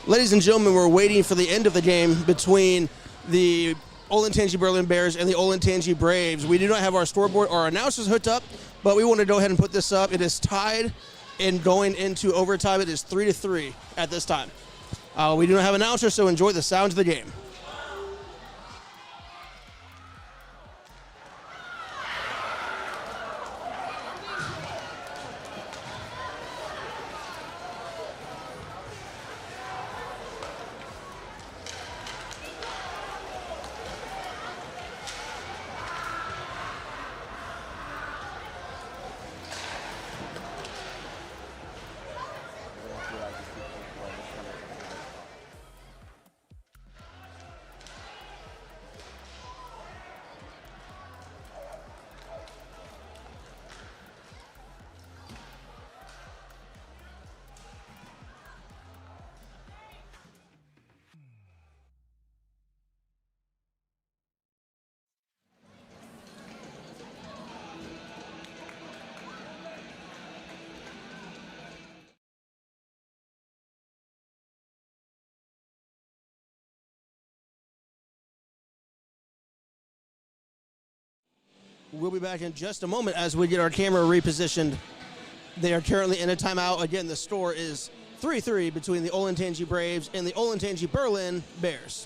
Ladies and gentlemen, we're waiting for the end of the game between the Olentangy Berlin Bears and the Olentangy Braves. We do not have our scoreboard or our announcers hooked up, but we want to go ahead and put this up. It is tied and going into overtime. It is 3-3 at this time. We do not have announcers, so enjoy the sounds of the game. We'll be back in just a moment as we get our camera repositioned. They are currently in a timeout. Again, the score is 3-3 between the Olentangy Braves and the Olentangy Berlin Bears.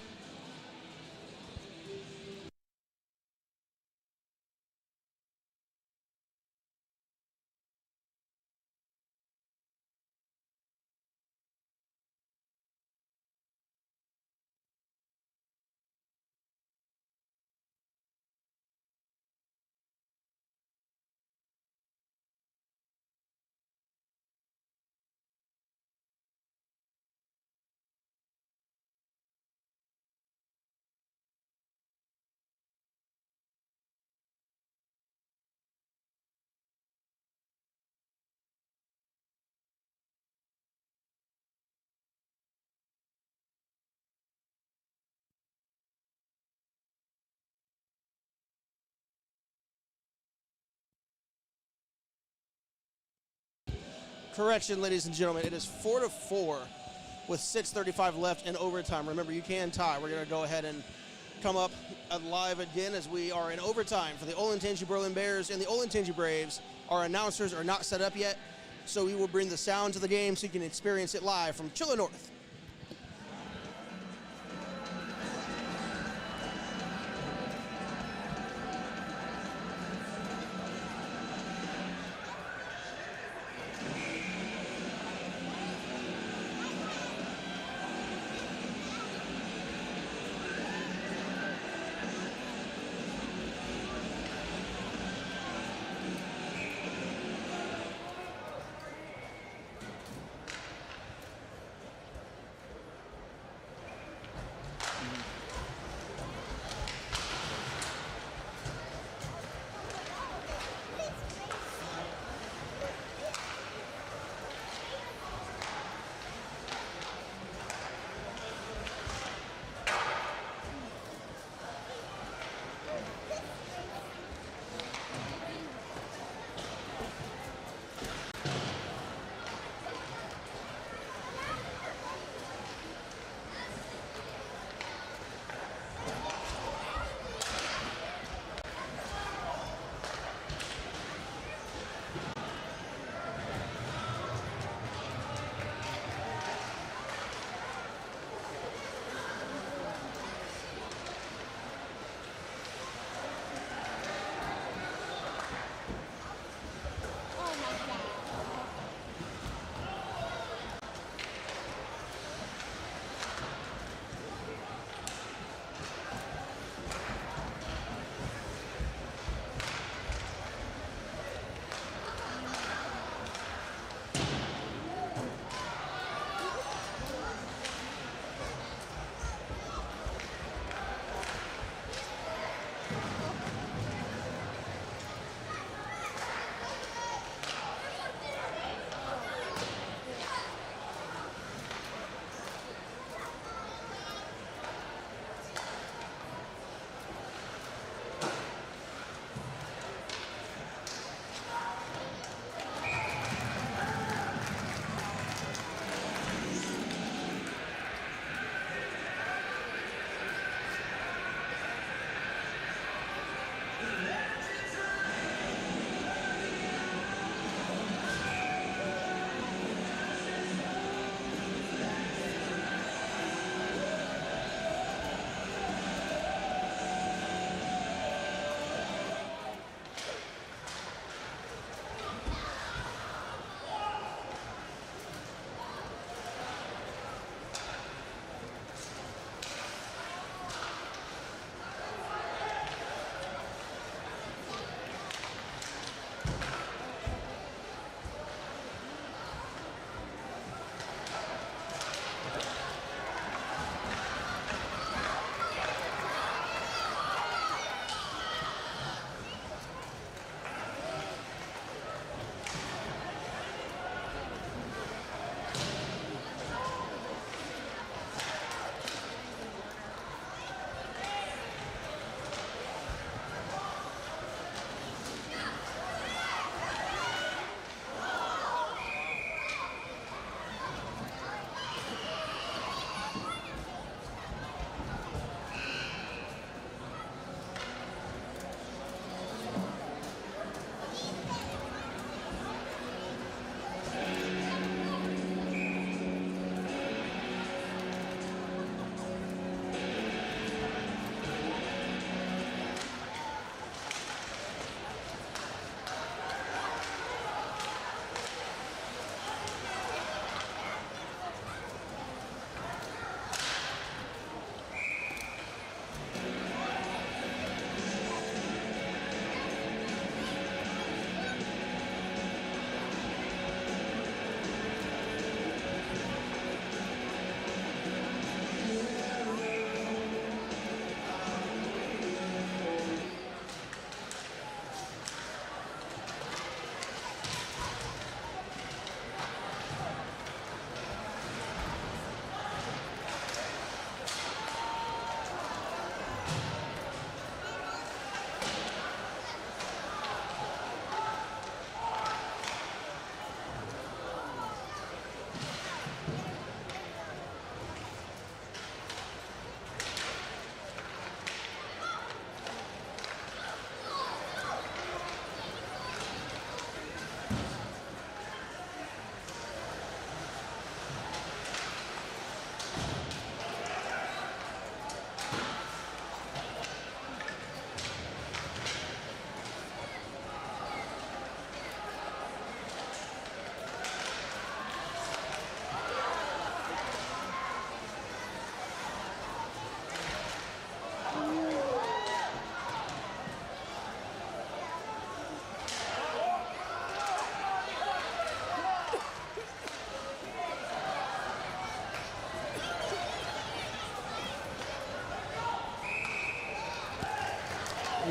Correction, ladies and gentlemen, it is 4-4 with 6:35 left in overtime. Remember, you can tie. We're going to go ahead and come up live again as we are in overtime for the Olentangy Berlin Bears and the Olentangy Braves. Our announcers are not set up yet, so we will bring the sounds of the game so you can experience it live from Chilla North.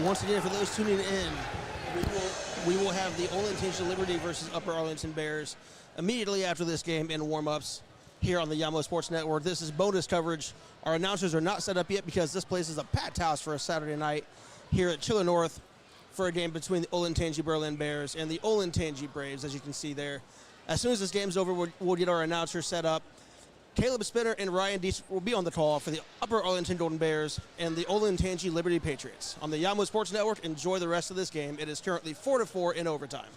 Once again, for those tuning in, we will have the Olentangy Liberty versus Upper Arlington Bears immediately after this game in warm-ups here on the Yamo Sports Network. This is bonus coverage. Our announcers are not set up yet because this place is a packed house for a Saturday night here at Chiller North for a game between the Olentangy Berlin Bears and the Olentangy Braves, as you can see there. As soon as this game's over, we'll get our announcers set up. Caleb Spinner and Ryan Dietrich will be on the call for the Upper Arlington Golden Bears and the Olentangy Liberty Patriots. On the Yamo Sports Network, enjoy the rest of this game. It is currently 4-4 in overtime.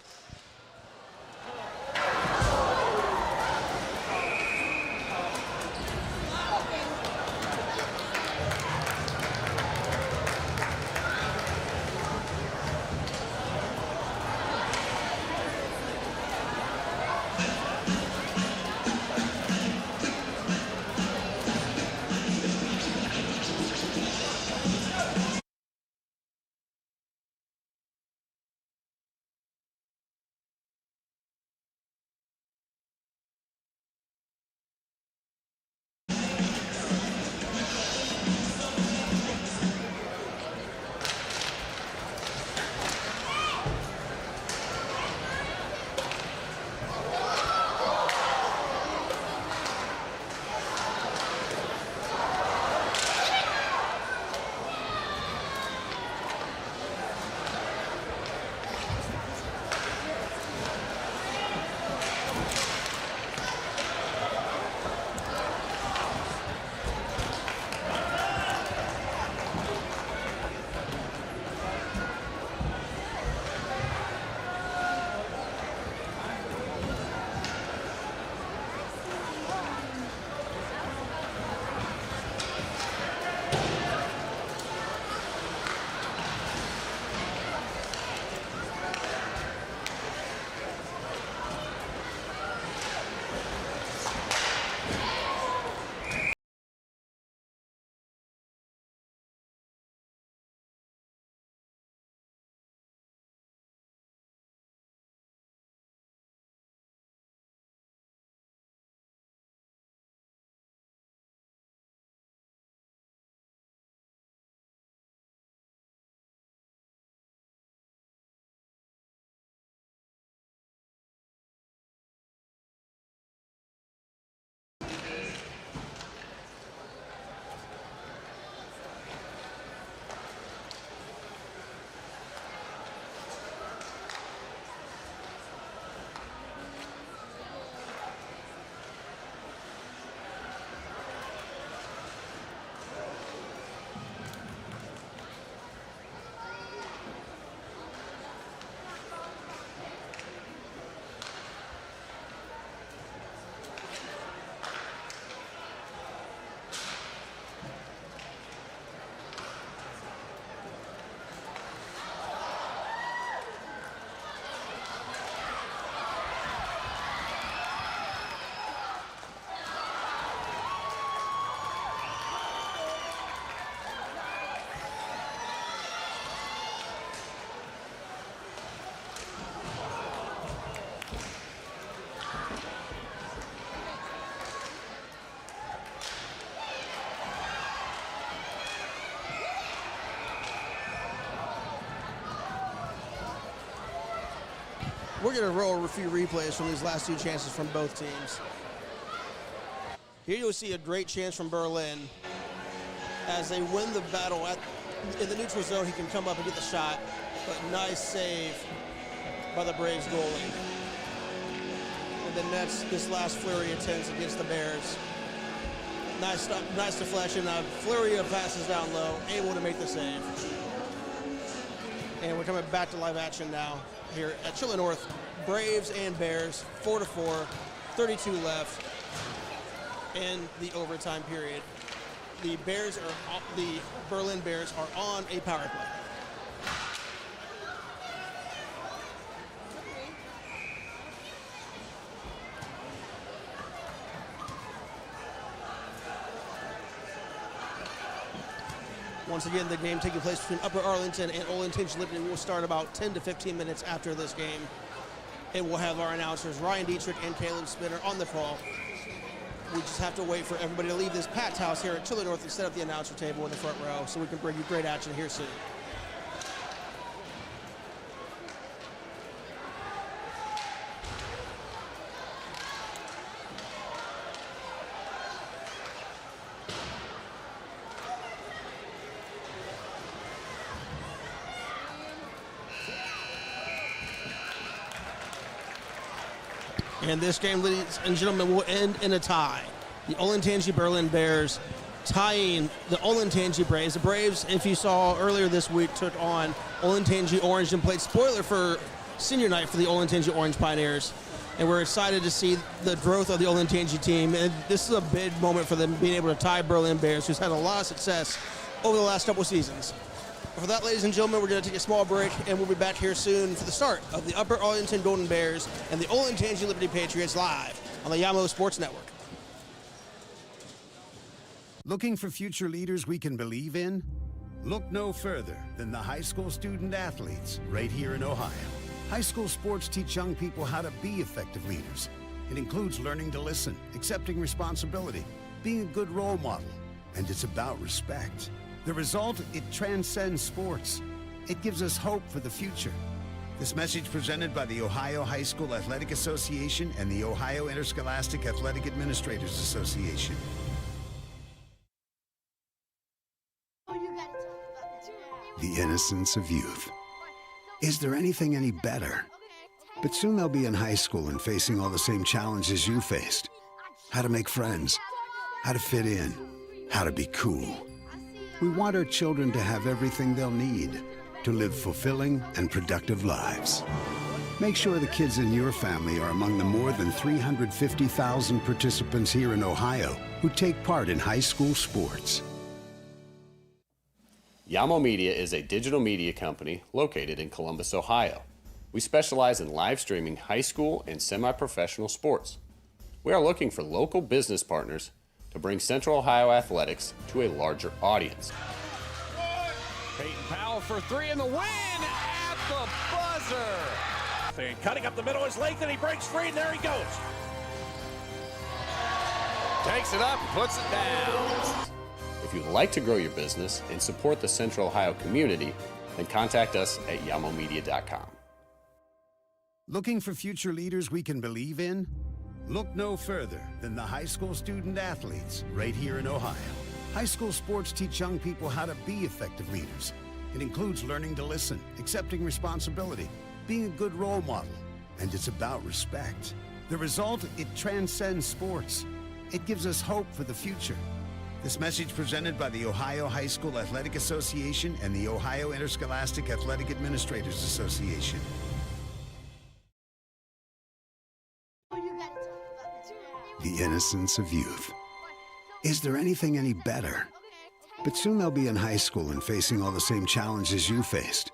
We're going to roll a few replays from these last two chances from both teams. Here you'll see a great chance from Berlin. As they win the battle in the neutral zone, he can come up and get the shot. But nice save by the Braves goalie. And then this last flurry attempts against the Bears. Nice deflection. Flurry of passes down low, able to make the save. And we're coming back to live action now here at Chiller North. Braves and Bears, 4-4, 32 left in the overtime period. The Berlin Bears are on a power play. Once again, the game taking place between Upper Arlington and Olentangy Liberty will start about 10 to 15 minutes after this game. And we'll have our announcers, Ryan Dietrich and Caleb Spinner, on the call. We just have to wait for everybody to leave this packed house here at Chiller North and set up the announcer table in the front row so we can bring you great action here soon. And this game, ladies and gentlemen, will end in a tie. The Olentangy Berlin Bears tying the Olentangy Braves. The Braves, if you saw earlier this week, took on Olentangy Orange and played spoiler for senior night for the Olentangy Orange Pioneers. And we're excited to see the growth of the Olentangy team. And this is a big moment for them, being able to tie Berlin Bears, who's had a lot of success over the last couple seasons. For that, ladies and gentlemen, we're going to take a small break, and we'll be back here soon for the start of the Upper Arlington Golden Bears and the Olentangy Liberty Patriots live on the Yamo Sports Network. Looking for future leaders we can believe in? Look no further than the high school student athletes right here in Ohio. High school sports teach young people how to be effective leaders. It includes learning to listen, accepting responsibility, being a good role model, and it's about respect. The result, it transcends sports. It gives us hope for the future. This message presented by the Ohio High School Athletic Association and the Ohio Interscholastic Athletic Administrators Association. The innocence of youth. Is there anything any better? But soon they'll be in high school and facing all the same challenges you faced. How to make friends, how to fit in, how to be cool. We want our children to have everything they'll need to live fulfilling and productive lives. Make sure the kids in your family are among the more than 350,000 participants here in Ohio who take part in high school sports. Yamo Media is a digital media company located in Columbus, Ohio. We specialize in live streaming high school and semi-professional sports. We are looking for local business partners to bring Central Ohio athletics to a larger audience. Peyton Powell for three in the win at the buzzer. And cutting up the middle is Lathan. He breaks free, and there he goes. Takes it up, puts it down. If you'd like to grow your business and support the Central Ohio community, then contact us at yamomedia.com. Looking for future leaders we can believe in? Look no further than the high school student athletes right here in Ohio. High school sports teach young people how to be effective leaders. It includes learning to listen, accepting responsibility, being a good role model, and it's about respect. The result, it transcends sports. It gives us hope for the future. This message presented by the Ohio High School Athletic Association and the Ohio Interscholastic Athletic Administrators Association. The innocence of youth. Is there anything any better? But soon they'll be in high school and facing all the same challenges you faced.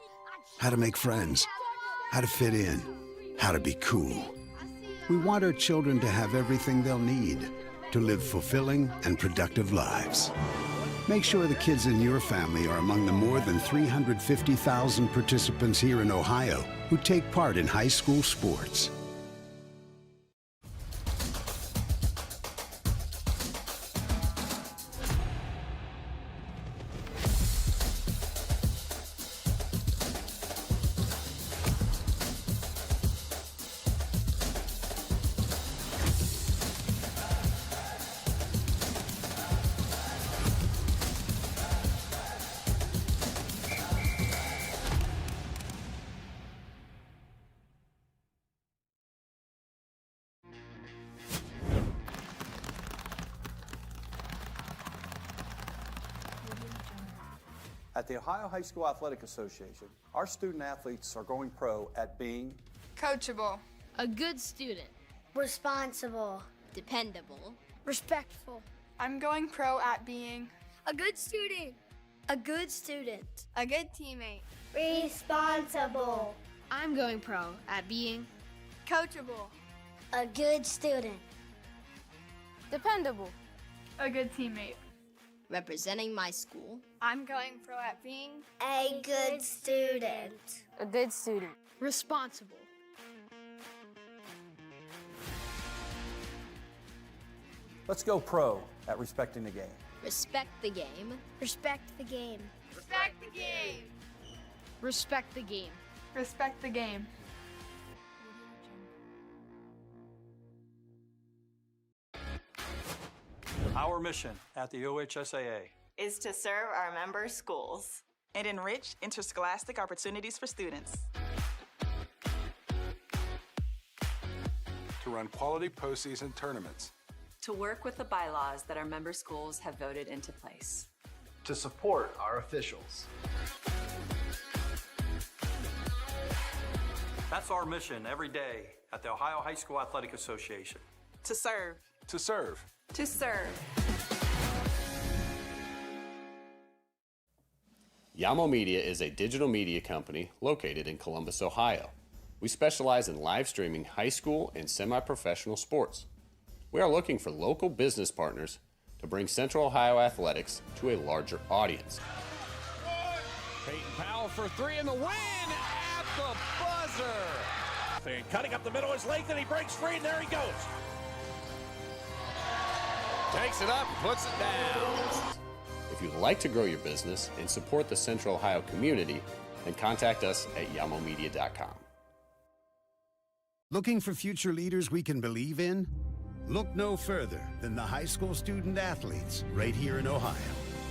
How to make friends, how to fit in, how to be cool. We want our children to have everything they'll need to live fulfilling and productive lives. Make sure the kids in your family are among the more than 350,000 participants here in Ohio who take part in high school sports. At the Ohio High School Athletic Association, our student athletes are going pro at being coachable, a good student, responsible, dependable, respectful. I'm going pro at being a good student, a good student, a good teammate, responsible. I'm going pro at being coachable, a good student, dependable, a good teammate. representing my school. I'm going pro at being a good student, A good student. Responsible. Let's go pro at respecting the game. Respect the game. respect the game, respect the game, Respect the game. respect the game. Our mission at the OHSAA is to serve our member schools and enrich interscholastic opportunities for students. to To run quality postseason tournaments. To work with the bylaws that our member schools have voted into place. To support our officials. That's our mission every day at the Ohio High School Athletic Association. To serve. To serve. To serve. Yamo Media is a digital media company located in Columbus, Ohio. We specialize in live streaming high school and semi-professional sports. We are looking for local business partners to bring Central Ohio athletics to a larger audience. Peyton Powell for three in the win at the buzzer. And cutting up the middle is Lathan. He breaks free, and there he goes. Takes it up, puts it down. If you'd like to grow your business and support the Central Ohio community, then contact us at yamomedia.com. Looking for future leaders we can believe in? Look no further than the high school student athletes right here in Ohio.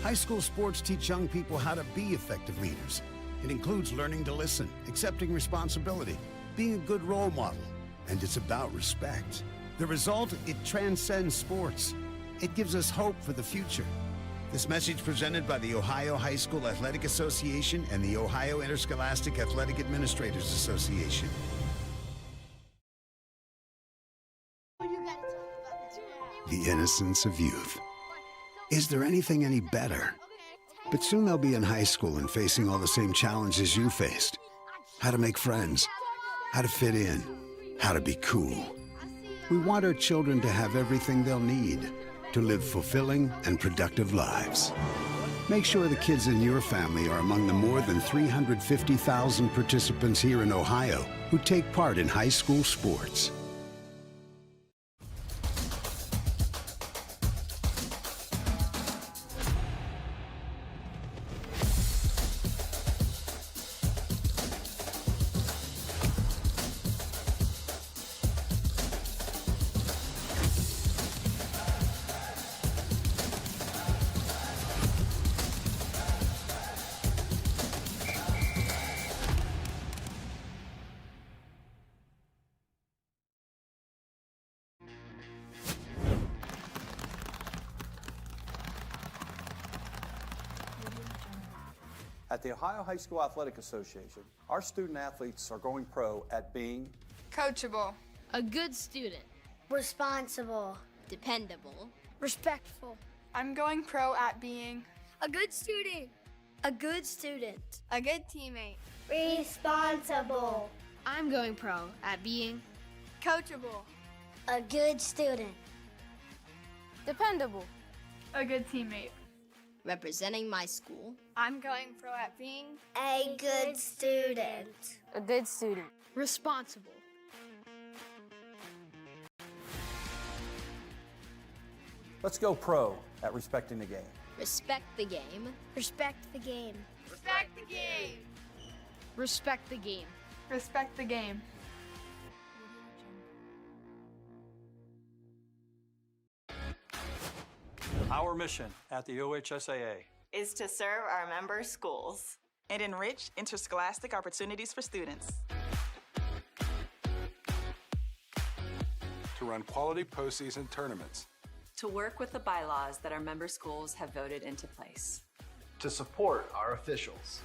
High school sports teach young people how to be effective leaders. It includes learning to listen, accepting responsibility, being a good role model, and it's about respect. The result, it transcends sports. It gives us hope for the future. This message presented by the Ohio High School Athletic Association and the Ohio Interscholastic Athletic Administrators Association. The innocence of youth. Is there anything any better? But soon they'll be in high school and facing all the same challenges you faced. How to make friends, how to fit in, how to be cool. We want our children to have everything they'll need to live fulfilling and productive lives. Make sure the kids in your family are among the more than 350,000 participants here in Ohio who take part in high school sports. At the Ohio High School Athletic Association, our student athletes are going pro at being Coachable. A good student. Responsible. Dependable. Respectful. I'm going pro at being A good student. A good student. a good teammate. Responsible. I'm going pro at being Coachable. A good student. dependable. A good teammate. Representing my school. I'm going pro at being A good student. A good student. Responsible. Let's go pro at respecting the game. Respect the game. Respect the game. Respect the game. Respect the game. Respect the game. Our mission at the OHSAA is to serve our member schools and enrich interscholastic opportunities for students. To run quality postseason tournaments. to work with the bylaws that our member schools have voted into place. To support our officials.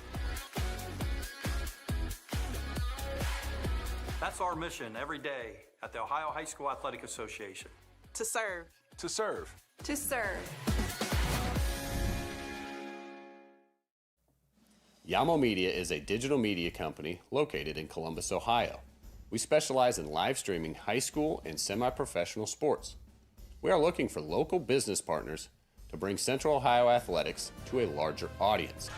That's our mission every day at the Ohio High School Athletic Association. To serve. To serve. To serve. Yamo Media is a digital media company located in Columbus, Ohio. We specialize in live streaming high school and semi-professional sports. We are looking for local business partners to bring Central Ohio athletics to a larger audience.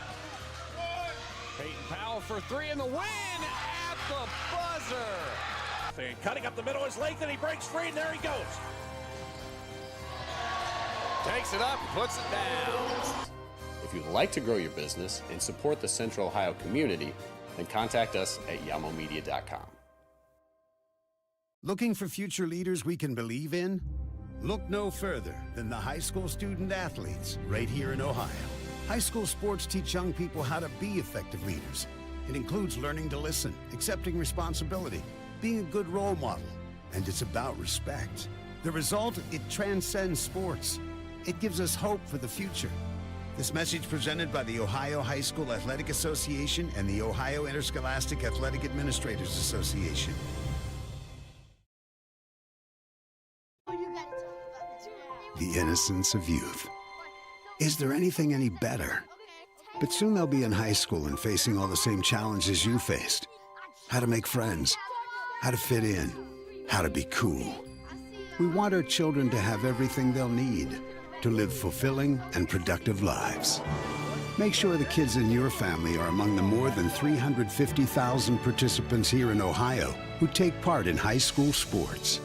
Peyton Powell for three in the win at the buzzer. And cutting up the middle is Lathan. He breaks free, and there he goes. Takes it up and puts it down. If you'd like to grow your business and support the Central Ohio community, then contact us at yamomedia.com. Looking for future leaders we can believe in? Look no further than the high school student athletes right here in Ohio. High school sports teach young people how to be effective leaders. It includes learning to listen, accepting responsibility, being a good role model, and it's about respect. The result, it transcends sports. It gives us hope for the future. This message presented by the Ohio High School Athletic Association and the Ohio Interscholastic Athletic Administrators Association. The innocence of youth. Is there anything any better? But soon they'll be in high school and facing all the same challenges you faced. How to make friends, how to fit in, how to be cool. We want our children to have everything they'll need to live fulfilling and productive lives. Make sure the kids in your family are among the more than 350,000 participants here in Ohio who take part in high school sports.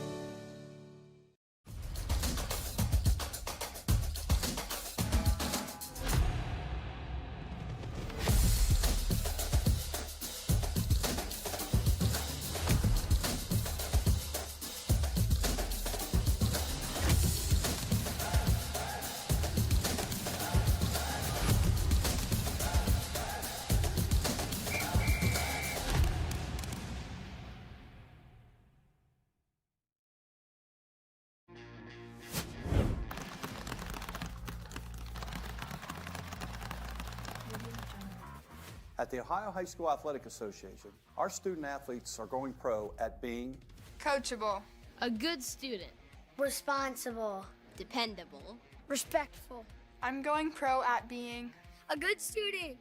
At the Ohio High School Athletic Association, our student athletes are going pro at being Coachable. A good student. Responsible. Dependable. Respectful. I'm going pro at being A good student.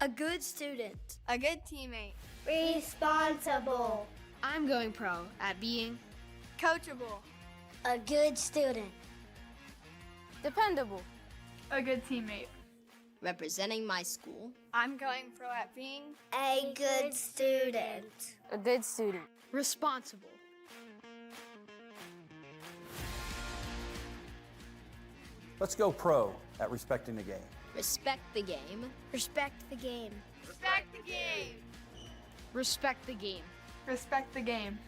A good student. a good teammate. Responsible. I'm going pro at being Coachable. A good student. dependable. A good teammate. Representing my school. I'm going pro at being A good student. A good student. Responsible. Let's go pro at respecting the game. Respect the game. Respect the game. Respect the game. Respect the game. Respect the game.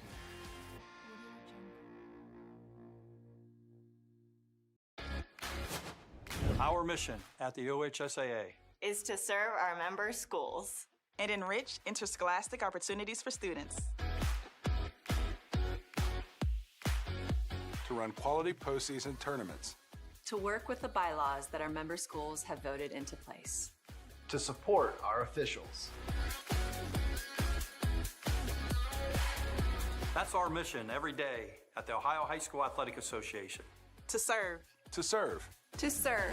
Our mission at the OHSAA is to serve our member schools and enrich interscholastic opportunities for students. To run quality postseason tournaments. To work with the bylaws that our member schools have voted into place. To support our officials. That's our mission every day at the Ohio High School Athletic Association. To serve. To serve. To serve.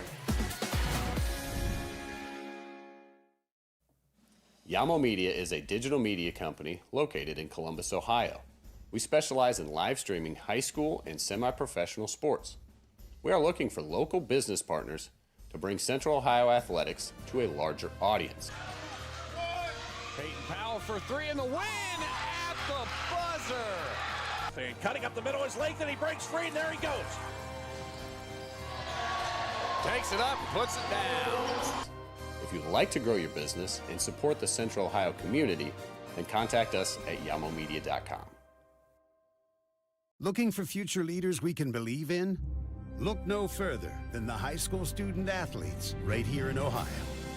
Yamo Media is a digital media company located in Columbus, Ohio. We specialize in live streaming high school and semi-professional sports. We are looking for local business partners to bring Central Ohio athletics to a larger audience. Peyton Powell for three in the win at the buzzer. And cutting up the middle is length, and he breaks free, and there he goes. Takes it up, puts it down. If you'd like to grow your business and support the Central Ohio community, then contact us at yamomedia.com. Looking for future leaders we can believe in? Look no further than the high school student athletes right here in Ohio.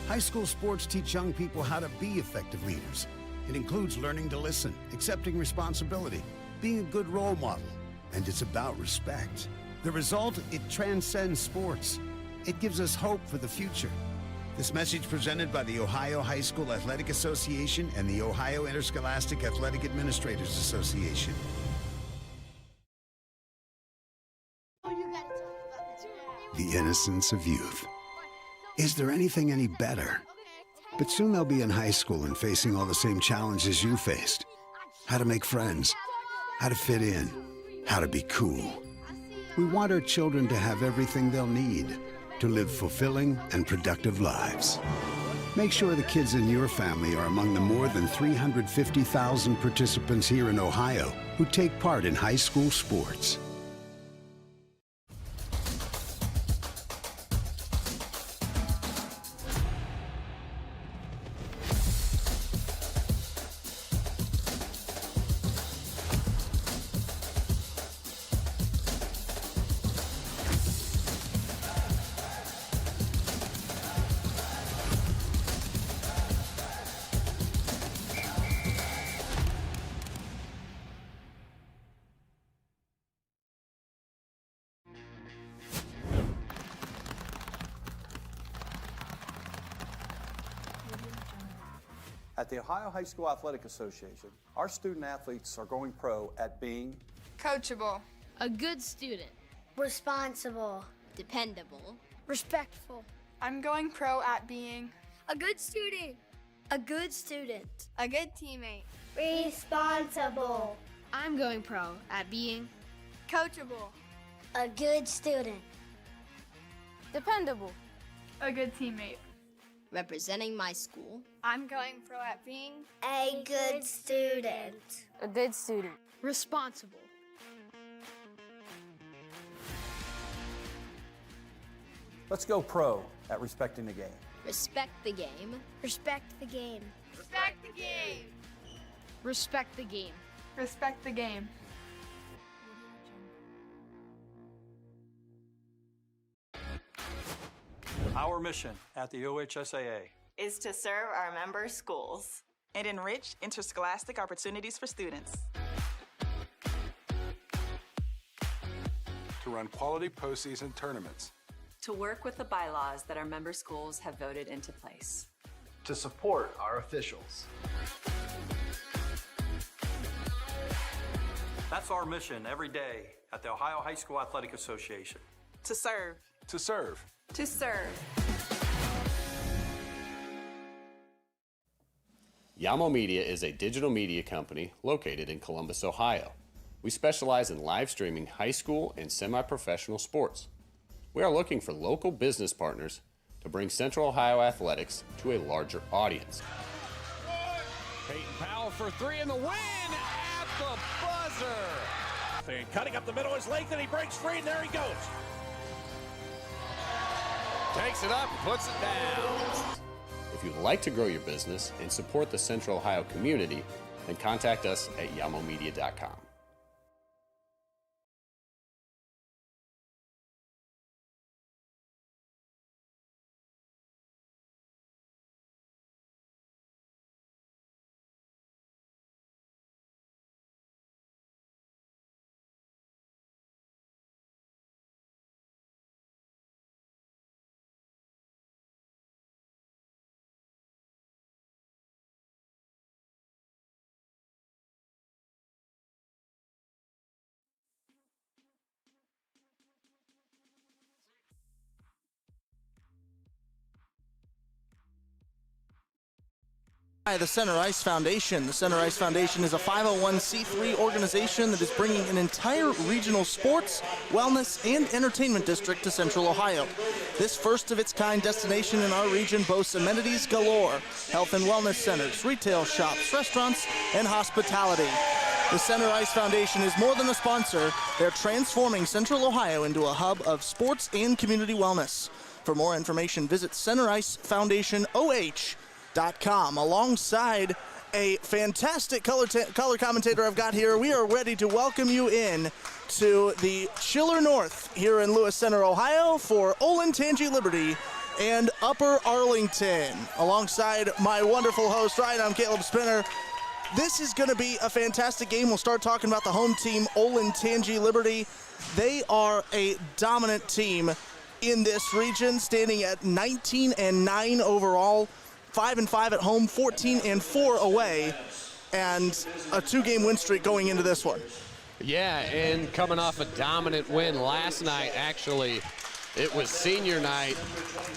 High school sports teach young people how to be effective leaders. It includes learning to listen, accepting responsibility, being a good role model, and it's about respect. The result, it transcends sports. It gives us hope for the future. This message presented by the Ohio High School Athletic Association and the Ohio Interscholastic Athletic Administrators Association. The innocence of youth. Is there anything any better? But soon they'll be in high school and facing all the same challenges you faced. How to make friends, how to fit in, how to be cool. We want our children to have everything they'll need to live fulfilling and productive lives. Make sure the kids in your family are among the more than 350,000 participants here in Ohio who take part in high school sports. At the Ohio High School Athletic Association, our student athletes are going pro at being Coachable. A good student. Responsible. Dependable. Respectful. I'm going pro at being A good student. A good student. a good teammate. Responsible. I'm going pro at being Coachable. A good student. dependable. A good teammate. Representing my school. I'm going pro at being A good student. A good student. Responsible. Let's go pro at respecting the game. Respect the game. Respect the game. Respect the game. Respect the game. Respect the game. Our mission at the OHSAA is to serve our member schools and enrich interscholastic opportunities for students. To run quality postseason tournaments. To work with the bylaws that our member schools have voted into place. To support our officials. That's our mission every day at the Ohio High School Athletic Association. To serve. To serve. To serve. Yamo Media is a digital media company located in Columbus, Ohio. We specialize in live streaming high school and semi-professional sports. We are looking for local business partners to bring Central Ohio athletics to a larger audience. Peyton Powell for three in the win at the buzzer. And cutting up the middle is Lathan. He breaks free, and there he goes. Takes it up, puts it down. If you'd like to grow your business and support the Central Ohio community, then contact us at yamomedia.com. The Center Ice Foundation. The Center Ice Foundation is a 501c3 organization that is bringing an entire regional sports, wellness, and entertainment district to Central Ohio. This first-of-its-kind destination in our region boasts amenities galore, health and wellness centers, retail shops, restaurants, and hospitality. The Center Ice Foundation is more than a sponsor. They're transforming Central Ohio into a hub of sports and community wellness. For more information, visit CenterIceFoundationOH.com. Alongside a fantastic color commentator I've got here, we are ready to welcome you in to the Chiller North here in Lewis Center, Ohio for Olentangy, Liberty, and Upper Arlington. Alongside my wonderful host, Ryan, I'm Caleb Spinner. This is going to be a fantastic game. We'll start talking about the home team, Olentangy Liberty. They are a dominant team in this region, standing at 19-9 overall. 5-5 at home, 14-4 away, and a two-game win streak going into this one. Yeah, and coming off a dominant win last night, actually, it was senior night,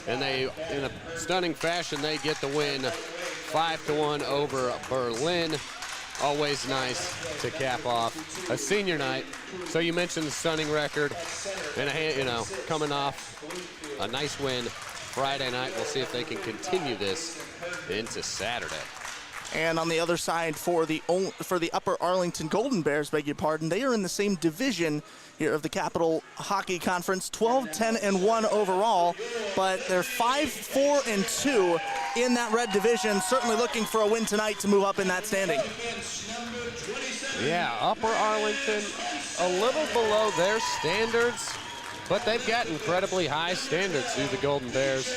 and they, in a stunning fashion, they get the win 5-1 over Berlin. Always nice to cap off a senior night. So you mentioned the stunning record, and coming off a nice win Friday night. We'll see if they can continue this into Saturday. And on the other side, for the Upper Arlington Golden Bears, beg your pardon, they are in the same division here of the Capital Hockey Conference, 12-10-1 overall, but they're 5-4-2 in that red division. Certainly looking for a win tonight to move up in that standing. Yeah, Upper Arlington a little below their standards, but they've got incredibly high standards through the Golden Bears.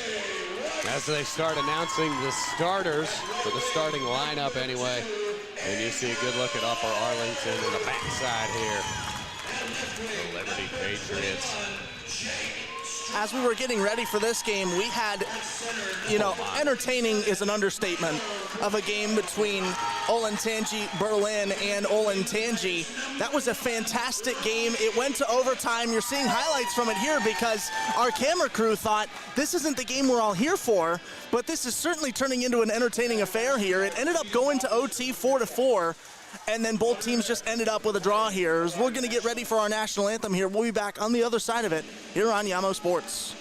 As they start announcing the starters for the starting lineup anyway. And you see a good look at Upper Arlington in the backside here. The Liberty Patriots. as we were getting ready for this game, we had, entertaining is an understatement of a game between Olentangy Berlin and Olentangy. That was a fantastic game. It went to overtime. You're seeing highlights from it here because our camera crew thought this isn't the game we're all here for, but this is certainly turning into an entertaining affair here. It ended up going to OT 4-4. And then both teams just ended up with a draw here. As we're going to get ready for our national anthem here. We'll be back on the other side of it here on Yamo Sports.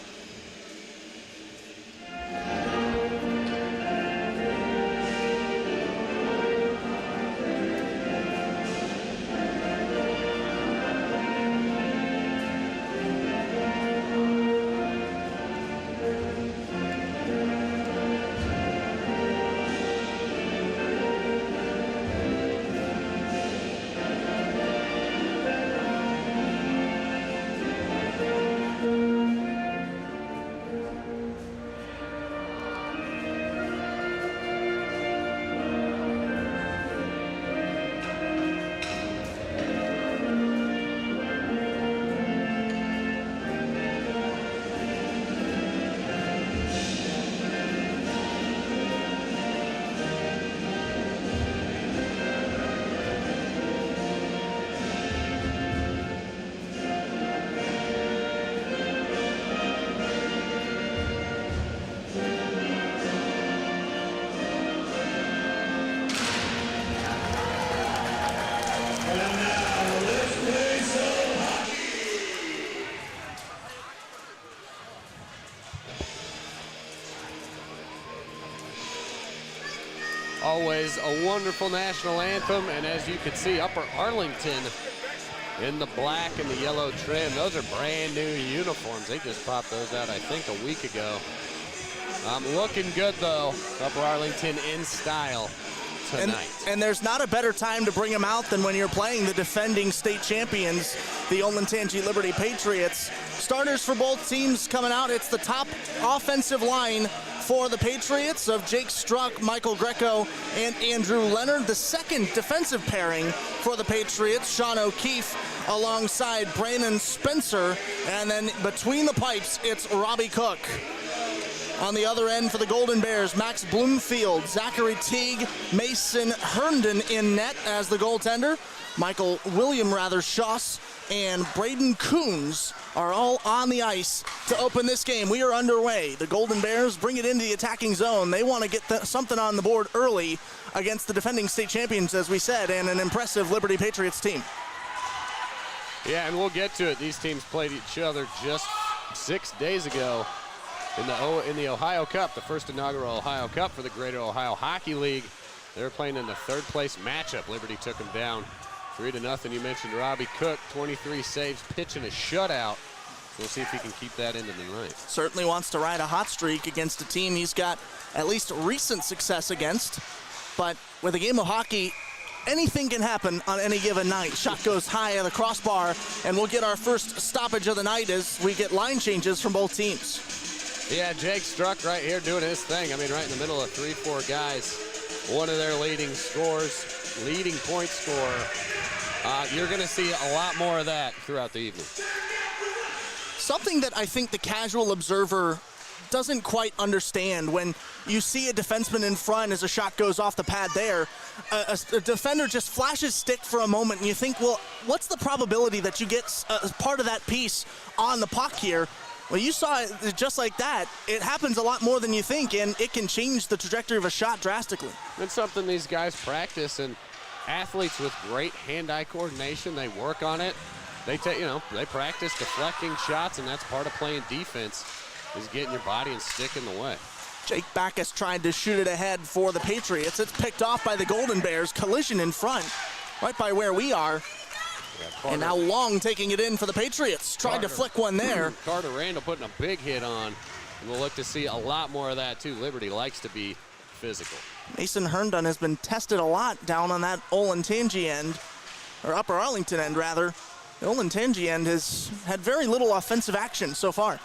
Always a wonderful national anthem, and as you can see, Upper Arlington in the black and the yellow trim. Those are brand new uniforms. They just popped those out, I think, a week ago. Looking good, though. Upper Arlington in style tonight. And there's not a better time to bring them out than when you're playing the defending state champions, the Olentangy Liberty Patriots. Starters for both teams coming out. It's the top offensive line for the Patriots of Jake Struck, Michael Greco, and Andrew Leonard. The second defensive pairing for the Patriots, Sean O'Keefe alongside Brandon Spencer. And then between the pipes, it's Robbie Cook. On the other end for the Golden Bears, Max Bloomfield, Zachary Teague, Mason Herndon in net as the goaltender. Michael William Schoss and Braden Coons are all on the ice to open this game. We are underway. The Golden Bears bring it into the attacking zone. They want to get something on the board early against the defending state champions, as we said, and an impressive Liberty Patriots team. Yeah, and we'll get to it. These teams played each other just 6 days ago in the Ohio Cup, the first inaugural Ohio Cup for the Greater Ohio Hockey League. They were playing in the third place matchup. Liberty took them down 3-0. You mentioned Robbie Cook, 23 saves, pitching a shutout. We'll see if he can keep that into the night. Certainly wants to ride a hot streak against a team he's got at least recent success against. But with a game of hockey, anything can happen on any given night. Shot goes high at the crossbar, and we'll get our first stoppage of the night as we get line changes from both teams. Yeah, Jake Struck right here doing his thing. I mean, right in the middle of 3-4 guys. One of their leading point scorer. You're going to see a lot more of that throughout the evening. Something that I think the casual observer doesn't quite understand when you see a defenseman in front as a shot goes off the pad there. A defender just flashes stick for a moment, and you think, well, what's the probability that you get part of that piece on the puck here? Well, you saw it just like that. It happens a lot more than you think, and it can change the trajectory of a shot drastically. It's something these guys practice, and athletes with great hand-eye coordination, they work on it. They practice deflecting shots, and that's part of playing defense, is getting your body and stick in the way. Jake Backus tried to shoot it ahead for the Patriots. It's picked off by the Golden Bears. Collision in front, right by where we are. And now Long taking it in for the Patriots. Tried to flick one there. Carter Randall putting a big hit on. And we'll look to see a lot more of that, too. Liberty likes to be physical. Mason Herndon has been tested a lot down on that Olentangy end, or Upper Arlington end, rather. The Olentangy end has had very little offensive action so far.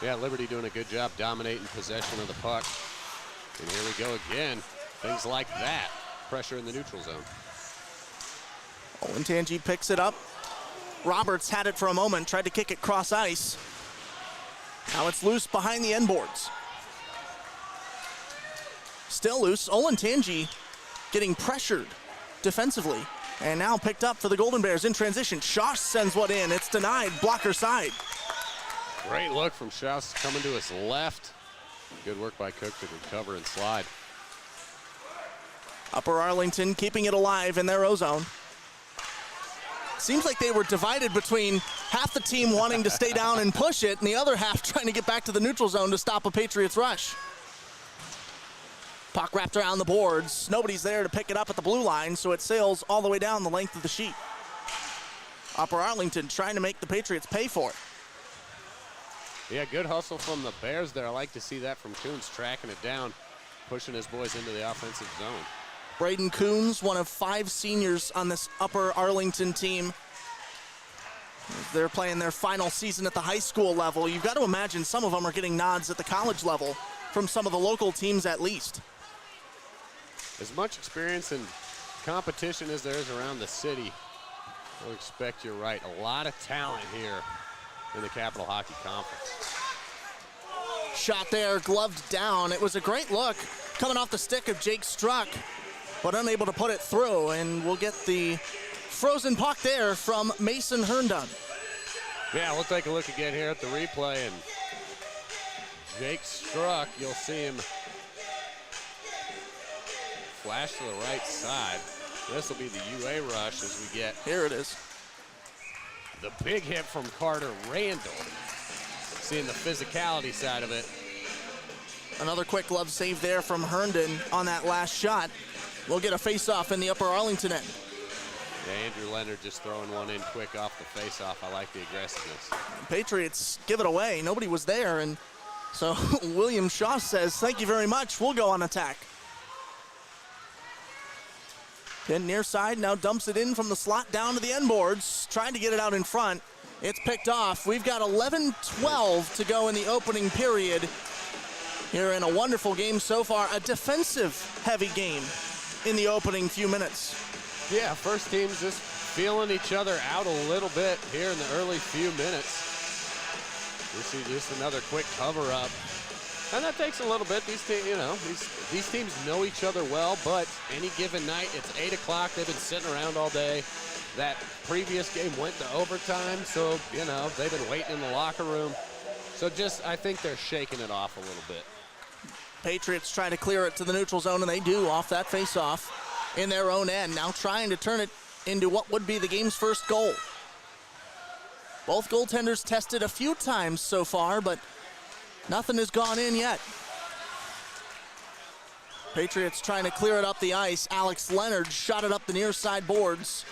Yeah, Liberty doing a good job dominating possession of the puck. And here we go again. Things like that. Pressure in the neutral zone. Olentangy picks it up. Roberts had it for a moment, tried to kick it cross ice. Now it's loose behind the end boards. Still loose. Olentangy getting pressured defensively. And now picked up for the Golden Bears in transition. Schoss sends one in. It's denied. Blocker side. Great look from Schoss coming to his left. Good work by Cook to recover and slide. Upper Arlington keeping it alive in their O-zone. Seems like they were divided between half the team wanting to stay down and push it and the other half trying to get back to the neutral zone to stop a Patriots rush. Puck wrapped around the boards. Nobody's there to pick it up at the blue line, so it sails all the way down the length of the sheet. Upper Arlington trying to make the Patriots pay for it. Yeah, good hustle from the Bears there. I like to see that from Coons, tracking it down, pushing his boys into the offensive zone. Braden Coons, one of 5 seniors on this Upper Arlington team. They're playing their final season at the high school level. You've got to imagine some of them are getting nods at the college level from some of the local teams at least. As much experience and competition as there is around the city, we'll expect you're right. A lot of talent here in the Capital Hockey Conference. Shot there, gloved down. It was a great look coming off the stick of Jake Struck, but unable to put it through. And we'll get the frozen puck there from Mason Herndon. Yeah, we'll take a look again here at the replay. And Jake Struck, you'll see him flash to the right side. This will be the UA rush as we get. Here it is. The big hit from Carter Randall. Seeing the physicality side of it. Another quick glove save there from Herndon on that last shot. We'll get a face-off in the Upper Arlington end. Yeah, Andrew Leonard just throwing one in quick off the face-off. I like the aggressiveness. Patriots give it away. Nobody was there, and so William Shaw says, thank you very much. We'll go on attack. Then near side, now dumps it in from the slot down to the end boards, trying to get it out in front. It's picked off. We've got 11-12 to go in the opening period. Here in a wonderful game so far, a defensive-heavy game in the opening few minutes. Yeah, first team's just feeling each other out a little bit here in the early few minutes. We see just another quick cover-up. And that takes a little bit. These teams know each other well, but any given night, it's 8 o'clock. They've been sitting around all day. That previous game went to overtime, so, they've been waiting in the locker room. So I think they're shaking it off a little bit. Patriots trying to clear it to the neutral zone, and they do off that face-off in their own end. Now trying to turn it into what would be the game's first goal. Both goaltenders tested a few times so far, but nothing has gone in yet. Patriots trying to clear it up the ice. Alex Leonard shot it up the near side boards.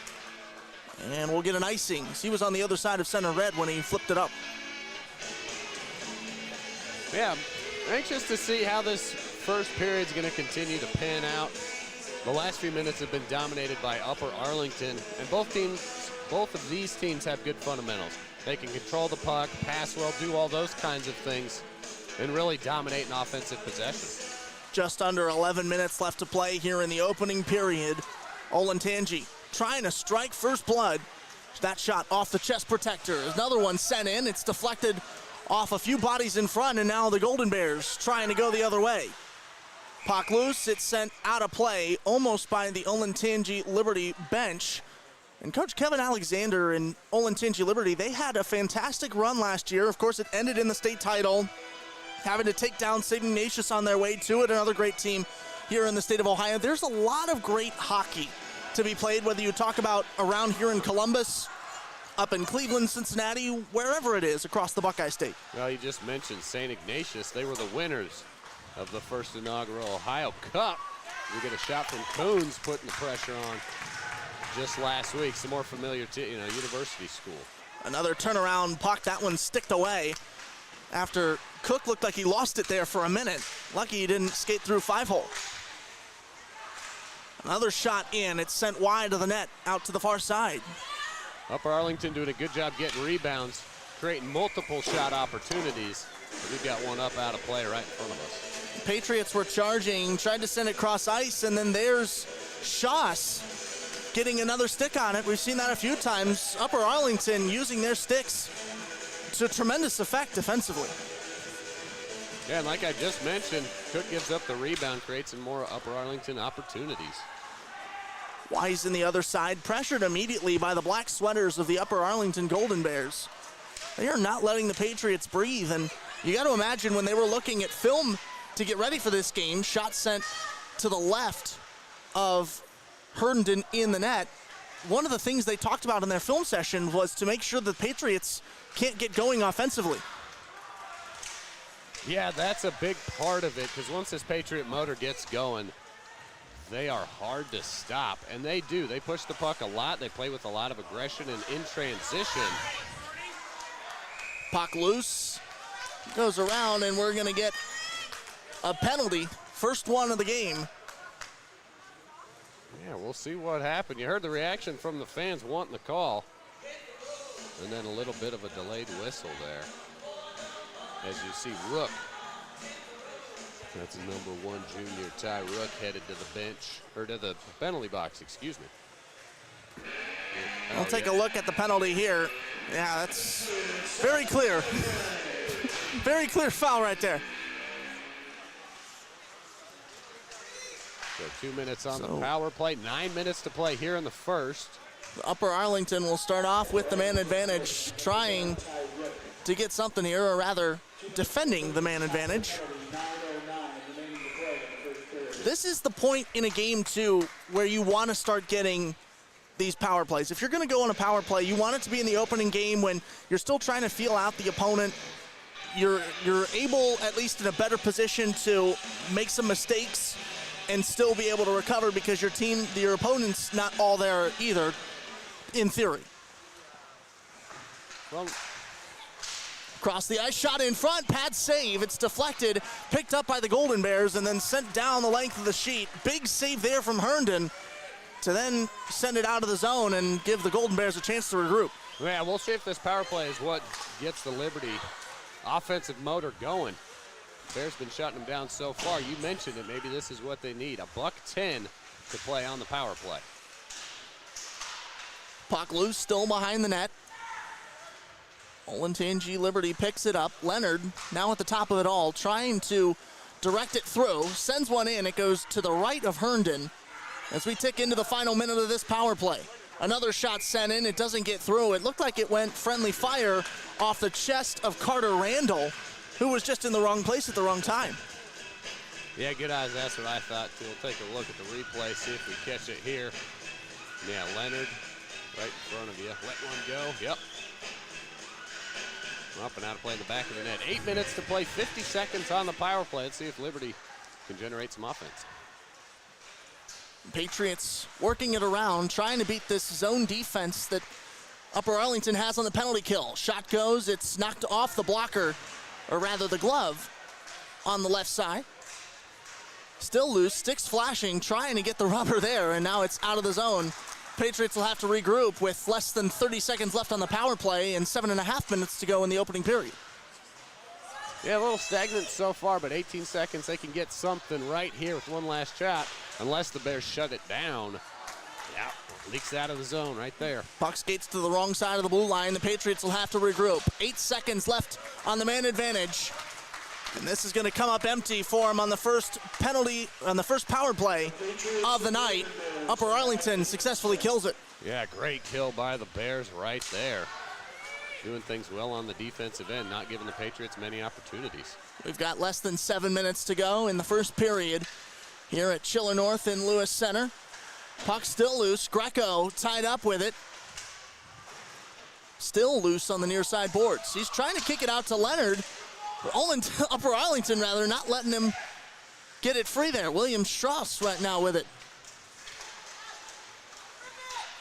And we'll get an icing. He was on the other side of center red when he flipped it up. Yeah, anxious to see how this first period's going to continue to pan out. The last few minutes have been dominated by Upper Arlington, and both of these teams have good fundamentals. They can control the puck, pass well, do all those kinds of things, and really dominate an offensive possession. Just under 11 minutes left to play here in the opening period. Olentangy trying to strike first blood. That shot off the chest protector. Another one sent in. It's deflected off a few bodies in front, and now the Golden Bears trying to go the other way. Puck loose. It's sent out of play almost by the Olentangy Liberty bench. And Coach Kevin Alexander and Olentangy Liberty, they had a fantastic run last year. Of course, it ended in the state title, having to take down St. Ignatius on their way to it, another great team here in the state of Ohio. There's a lot of great hockey to be played, whether you talk about around here in Columbus, up in Cleveland, Cincinnati, wherever it is across the Buckeye State. Well, you just mentioned St. Ignatius. They were the winners of the first inaugural Ohio Cup. We get a shot from Coons putting the pressure on just last week. Some more familiar to, University School. Another turnaround puck. That one sticked away after Cook looked like he lost it there for a minute. Lucky he didn't skate through 5-hole. Another shot in. It's sent wide of the net, out to the far side. Upper Arlington doing a good job getting rebounds, creating multiple shot opportunities. We've got one up out of play right in front of us. Patriots were charging, tried to send it cross ice, and then there's Schoss getting another stick on it. We've seen that a few times. Upper Arlington using their sticks to tremendous effect defensively. Yeah, and like I just mentioned, Cook gives up the rebound, creates some more Upper Arlington opportunities. Wise in the other side, pressured immediately by the black sweaters of the Upper Arlington Golden Bears. They are not letting the Patriots breathe, and you got to imagine when they were looking at film to get ready for this game, shot sent to the left of Herndon in the net. One of the things they talked about in their film session was to make sure the Patriots can't get going offensively. Yeah, that's a big part of it, because once this Patriot motor gets going, they are hard to stop, and they do. They push the puck a lot. They play with a lot of aggression and in transition. Puck loose, goes around, and we're going to get a penalty. First one of the game. Yeah, we'll see what happened. You heard the reaction from the fans wanting the call, and then a little bit of a delayed whistle there. As you see, Rook, that's number 1 junior Ty Rook, headed to the bench, or to the penalty box, excuse me. We'll take a look at the penalty here. Yeah, that's very clear. Very clear foul right there. So 2 minutes on the power play, 9 minutes to play here in the first. Upper Arlington will start off with the man advantage, trying to get something here, or rather defending the man advantage. This is the point in a game, too, where you want to start getting these power plays. If you're going to go on a power play, you want it to be in the opening game when you're still trying to feel out the opponent. You're able, at least in a better position, to make some mistakes and still be able to recover because your opponent's not all there either, in theory. Well, across the ice, shot in front, pad save. It's deflected, picked up by the Golden Bears, and then sent down the length of the sheet. Big save there from Herndon to then send it out of the zone and give the Golden Bears a chance to regroup. Yeah, we'll see if this power play is what gets the Liberty offensive motor going. Bears been shutting them down so far. You mentioned it. Maybe this is what they need. $1:10 to play on the power play. Puck loose, still behind the net. Olentangy Liberty picks it up. Leonard now at the top of it all, trying to direct it through. Sends one in. It goes to the right of Herndon as we tick into the final minute of this power play. Another shot sent in. It doesn't get through. It looked like it went friendly fire off the chest of Carter Randall, who was just in the wrong place at the wrong time. Yeah, good eyes. That's what I thought, too. We'll take a look at the replay, see if we catch it here. Yeah, Leonard right in front of you. Let one go. Yep. Up and out of play in the back of the net. 8 minutes to play, 50 seconds on the power play. Let's see if Liberty can generate some offense. Patriots working it around, trying to beat this zone defense that Upper Arlington has on the penalty kill. Shot goes, it's knocked off the blocker, or rather the glove, on the left side. Still loose, sticks flashing, trying to get the rubber there, and now it's out of the zone. Patriots will have to regroup with less than 30 seconds left on the power play and 7.5 minutes to go in the opening period. Yeah, a little stagnant so far, but 18 seconds, they can get something right here with one last shot, unless the Bears shut it down. Yeah, leaks out of the zone right there. Puck skates to the wrong side of the blue line. The Patriots will have to regroup. 8 seconds left on the man advantage. And this is going to come up empty for him on the first penalty, on the first power play of the night. Upper Arlington successfully kills it. Yeah, great kill by the Bears right there. Doing things well on the defensive end, not giving the Patriots many opportunities. We've got less than 7 minutes to go in the first period here at Chiller North in Lewis Center. Puck still loose. Greco tied up with it. Still loose on the near side boards. He's trying to kick it out to Leonard. Upper Arlington, rather, not letting him get it free there. William Strauss right now with it.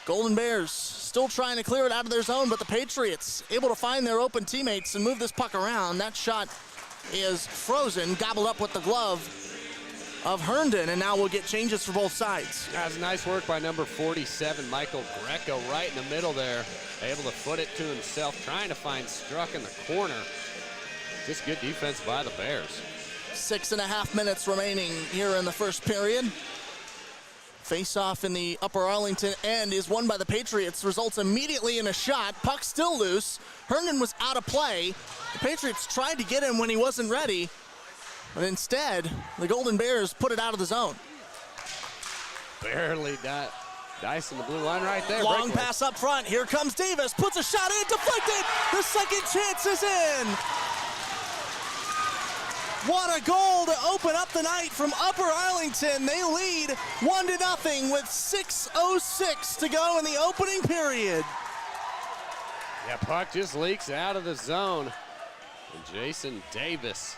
Golden Bears still trying to clear it out of their zone, but the Patriots able to find their open teammates and move this puck around. That shot is frozen, gobbled up with the glove of Herndon, and now we'll get changes for both sides. That's nice work by number 47, Michael Greco, right in the middle there. Able to foot it to himself, trying to find Struck in the corner. Just good defense by the Bears. 6.5 minutes remaining here in the first period. Face-off in the Upper Arlington end is won by the Patriots. Results immediately in a shot. Puck still loose. Herndon was out of play. The Patriots tried to get him when he wasn't ready, but instead, the Golden Bears put it out of the zone. Barely dicing the blue line right there. Long pass up front. Here comes Davis. Puts a shot in. Deflected. The second chance is in. What a goal to open up the night from Upper Arlington. They lead 1-0 with 6:06 to go in the opening period. Yeah, puck just leaks out of the zone. And Jason Davis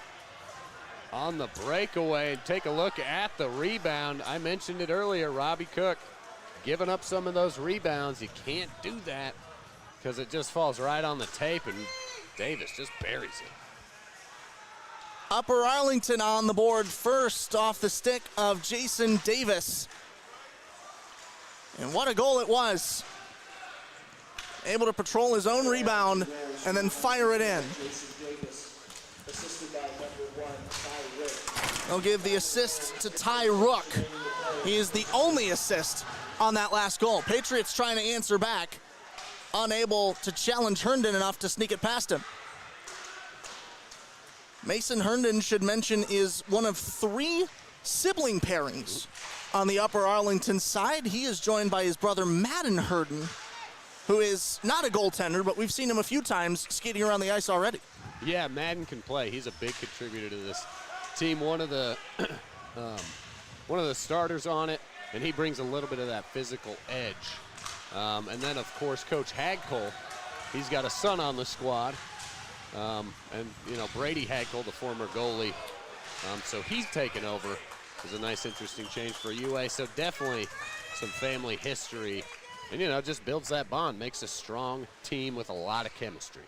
on the breakaway. Take a look at the rebound. I mentioned it earlier, Robbie Cook giving up some of those rebounds. You can't do that because it just falls right on the tape, and Davis just buries it. Upper Arlington on the board first off the stick of Jason Davis. And what a goal it was. Able to patrol his own rebound and then fire it in. They'll give the assist to Ty Rook. He is the only assist on that last goal. Patriots trying to answer back, unable to challenge Herndon enough to sneak it past him. Mason Herndon, should mention, is one of 3 sibling pairings on the Upper Arlington side. He is joined by his brother Madden Herndon, who is not a goaltender, but we've seen him a few times skating around the ice already. Yeah, Madden can play. He's a big contributor to this team. One of the starters on it, and he brings a little bit of that physical edge. And then, of course, Coach Hagcole, he's got a son on the squad. And, you know, Brady Hagcole, the former goalie, so he's taken over. It's a nice, interesting change for UA. So definitely some family history. And, you know, just builds that bond, makes a strong team with a lot of chemistry.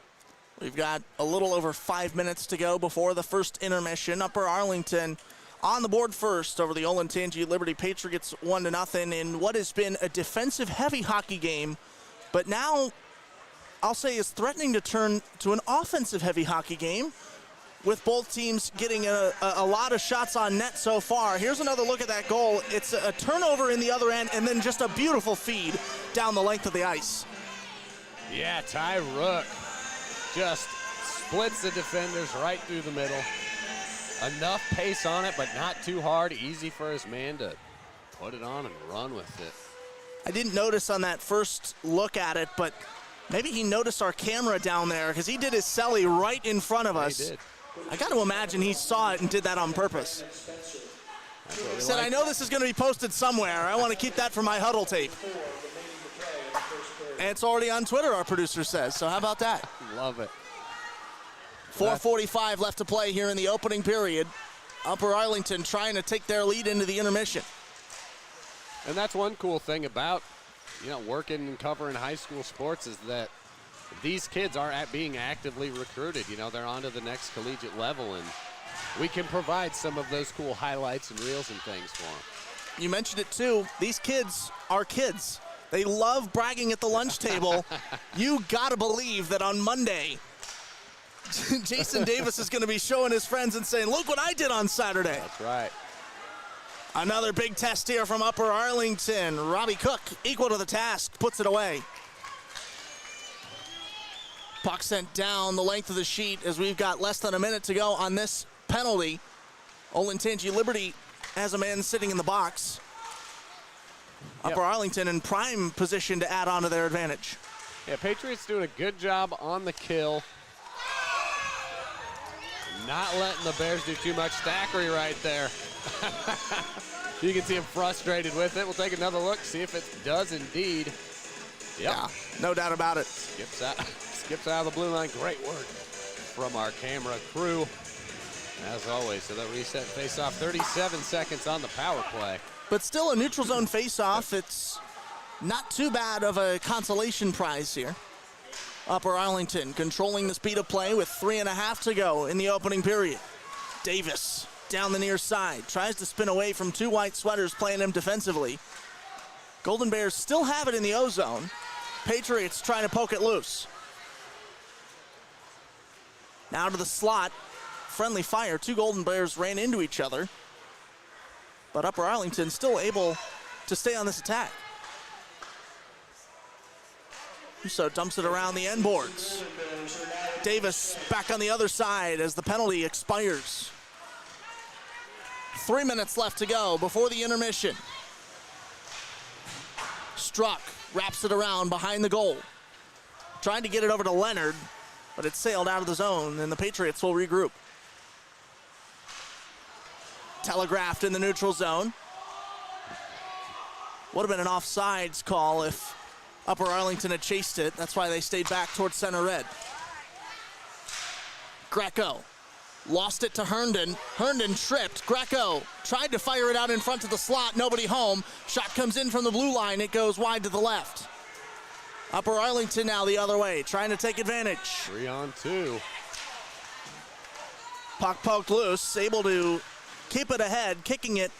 We've got a little over 5 minutes to go before the first intermission. Upper Arlington on the board first over the Olentangy Liberty Patriots 1-0 in what has been a defensive-heavy hockey game, but now I'll say is threatening to turn to an offensive-heavy hockey game with both teams getting a lot of shots on net so far. Here's another look at that goal. It's a turnover in the other end and then just a beautiful feed down the length of the ice. Yeah, Ty Rook just splits the defenders right through the middle. Enough pace on it, but not too hard. Easy for his man to put it on and run with it. I didn't notice on that first look at it, but maybe he noticed our camera down there because he did his celly right in front of us. He did. I got to imagine he saw it and did that on purpose. He said, I know this is going to be posted somewhere. I want to keep that for my huddle tape. And it's already on Twitter, our producer says. So how about that? Love it. 4:45 left to play here in the opening period. Upper Arlington trying to take their lead into the intermission. And that's one cool thing about, you know, working and covering high school sports is that these kids are being actively recruited. You know, they're on to the next collegiate level, and we can provide some of those cool highlights and reels and things for them. You mentioned it too. These kids are kids. They love bragging at the lunch table. You gotta believe that on Monday, Jason Davis is going to be showing his friends and saying, look what I did on Saturday. That's right. Another big test here from Upper Arlington. Robbie Cook, equal to the task, puts it away. Puck sent down the length of the sheet as we've got less than a minute to go on this penalty. Olentangy Liberty has a man sitting in the box. Upper Arlington in prime position to add on to their advantage. Yeah, Patriots doing a good job on the kill. Not letting the Bears do too much. Thackeray right there. You can see him frustrated with it. We'll take another look, see if it does indeed. Yep. Yeah, no doubt about it. Skips out of the blue line. Great work from our camera crew, as always. So that reset face-off, 37 seconds on the power play. But still a neutral zone face-off. It's not too bad of a consolation prize here. Upper Arlington controlling the speed of play with 3.5 to go in the opening period. Davis down the near side, tries to spin away from 2 white sweaters playing him defensively. Golden Bears still have it in the O-zone. Patriots trying to poke it loose. Now to the slot. Friendly fire. 2 Golden Bears ran into each other. But Upper Arlington still able to stay on this attack. Russo dumps it around the end boards. Davis back on the other side as the penalty expires. 3 minutes left to go before the intermission. Struck wraps it around behind the goal. Trying to get it over to Leonard, but it sailed out of the zone, and the Patriots will regroup. Telegraphed in the neutral zone. Would have been an offsides call if Upper Arlington had chased it. That's why they stayed back towards center red. Greco lost it to Herndon. Herndon tripped. Greco tried to fire it out in front of the slot. Nobody home. Shot comes in from the blue line. It goes wide to the left. Upper Arlington now the other way, trying to take advantage. 3-on-2. Puck poked loose, able to keep it ahead. Kicking it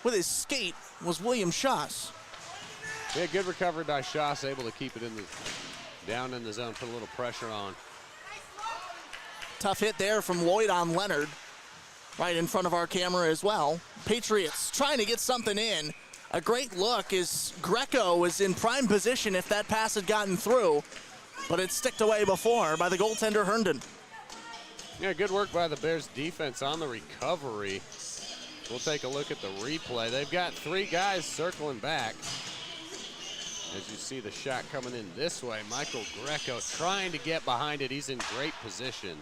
with his skate was William Schoss. Yeah, good recovery by Schoss, able to keep it down in the zone, put a little pressure on. Tough hit there from Lloyd on Leonard, right in front of our camera as well. Patriots trying to get something in. A great look as Greco was in prime position if that pass had gotten through, but it sticked away before by the goaltender Herndon. Yeah, good work by the Bears defense on the recovery. We'll take a look at the replay. They've got 3 guys circling back. As you see the shot coming in this way, Michael Greco trying to get behind it. He's in great position,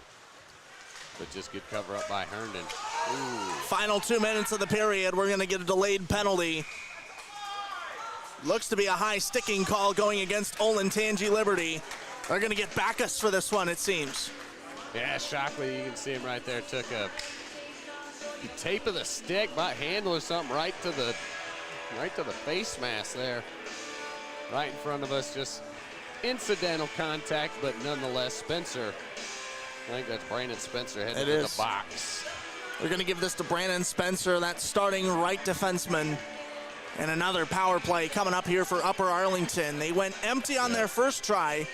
but just good cover up by Herndon. Ooh. Final 2 minutes of the period. We're going to get a delayed penalty. Looks to be a high sticking call going against Olentangy Liberty. They're going to get Backus for this one, it seems. Yeah, Shockley, you can see him right there, took a tape of the stick by handle or something right to the face mask there. Right in front of us, just incidental contact, but nonetheless, Spencer, I think that's Brandon Spencer heading to the box. We're going to give this to Brandon Spencer, that starting right defenseman. And another power play coming up here for Upper Arlington. They went empty on their first try,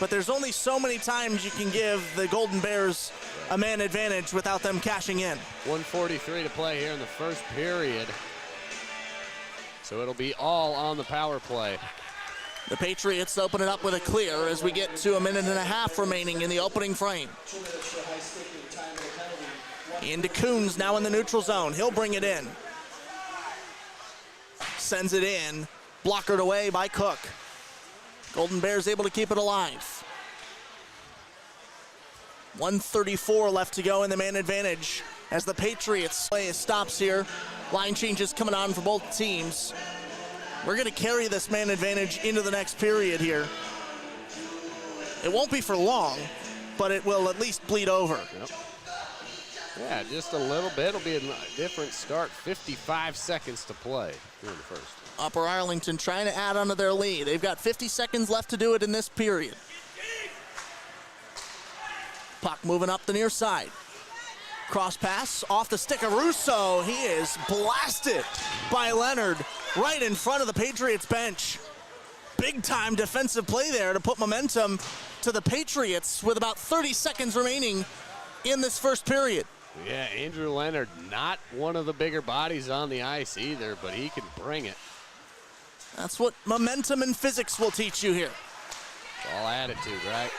but there's only so many times you can give the Golden Bears a man advantage without them cashing in. 1:43 to play here in the first period. So it'll be all on the power play. The Patriots open it up with a clear as we get to 1.5 minutes remaining in the opening frame. Into Coons now in the neutral zone. He'll bring it in. Sends it in. Blockered away by Cook. Golden Bears able to keep it alive. 1:34 left to go in the man advantage as the Patriots play stops here. Line changes coming on for both teams. We're going to carry this man advantage into the next period here. It won't be for long, but it will at least bleed over. Yep. Yeah, just a little bit. It'll be a different start. 55 seconds to play here in the first. Upper Arlington trying to add onto their lead. They've got 50 seconds left to do it in this period. Puck moving up the near side. Cross pass off the stick of Russo. He is blasted by Leonard right in front of the Patriots bench. Big time defensive play there to put momentum to the Patriots with about 30 seconds remaining in this first period. Yeah, Andrew Leonard, not one of the bigger bodies on the ice either, but he can bring it. That's what momentum and physics will teach you here. It's all attitude, right?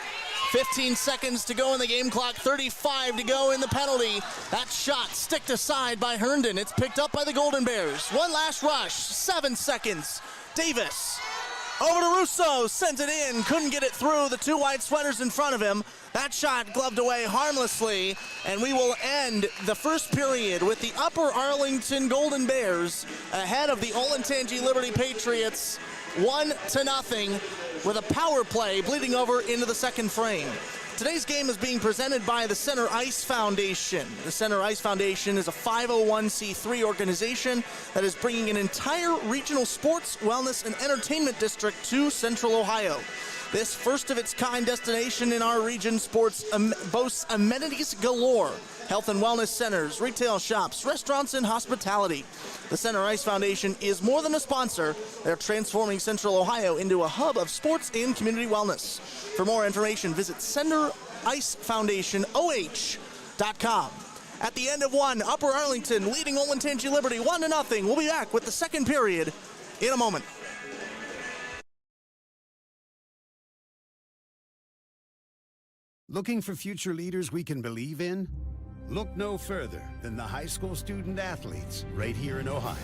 15 seconds to go in the game clock, 35 to go in the penalty. That shot sticked aside by Herndon. It's picked up by the Golden Bears. One last rush, 7 seconds. Davis over to Russo, sends it in, couldn't get it through the 2 white sweaters in front of him. That shot gloved away harmlessly, and we will end the first period with the Upper Arlington Golden Bears ahead of the Olentangy Liberty Patriots 1-0 with a power play bleeding over into the second frame. Today's game is being presented by the Center Ice Foundation. The Center Ice Foundation is a 501c3 organization that is bringing an entire regional sports, wellness, and entertainment district to Central Ohio. This first-of-its-kind destination in our region boasts amenities galore, health and wellness centers, retail shops, restaurants, and hospitality. The Center Ice Foundation is more than a sponsor. They're transforming Central Ohio into a hub of sports and community wellness. For more information, visit CenterIceFoundationOH.com. at the end of one. Upper Arlington leading Olentangy Liberty 1-0. We'll be back with the second period in a moment. Looking for future leaders we can believe in? Look no further than the high school student athletes right here in Ohio.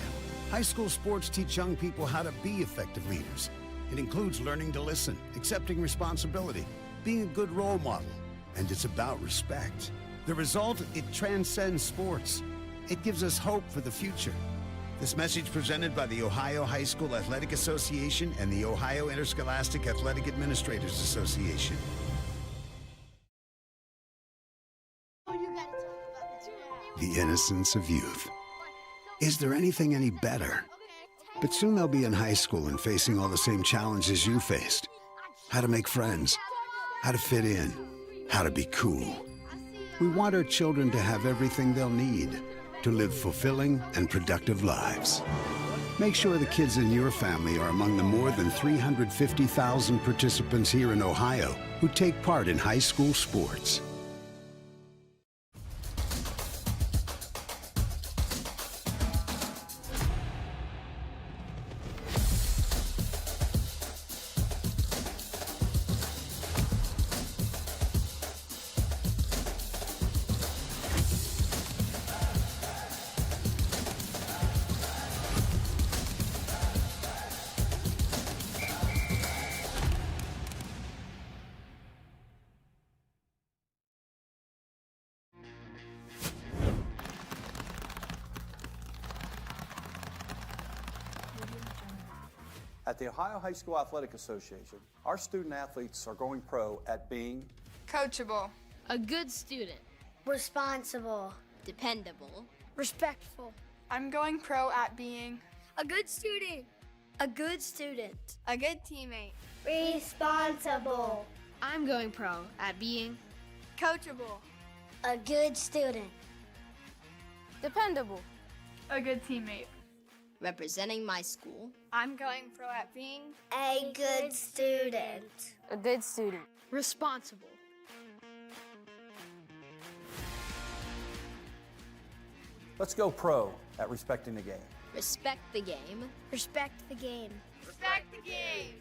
High school sports teach young people how to be effective leaders. It includes learning to listen, accepting responsibility, being a good role model, and it's about respect. The result, it transcends sports. It gives us hope for the future. This message presented by the Ohio High School Athletic Association and the Ohio Interscholastic Athletic Administrators Association. The innocence of youth. Is there anything any better? But soon they'll be in high school and facing all the same challenges you faced. How to make friends, how to fit in, how to be cool. We want our children to have everything they'll need to live fulfilling and productive lives. Make sure the kids in your family are among the more than 350,000 participants here in Ohio who take part in high school sports. At the Ohio High School Athletic Association, our student athletes are going pro at being coachable, a good student, Responsible. dependable, Respectful. I'm going pro at being A good student. A good student. a good teammate, Responsible. I'm going pro at being coachable, A good student. dependable, a good teammate. representing my school, I'm going pro at being A good student. a good student, responsible, Let's go pro at respecting the game. respect the game, Respect the game. respect the game,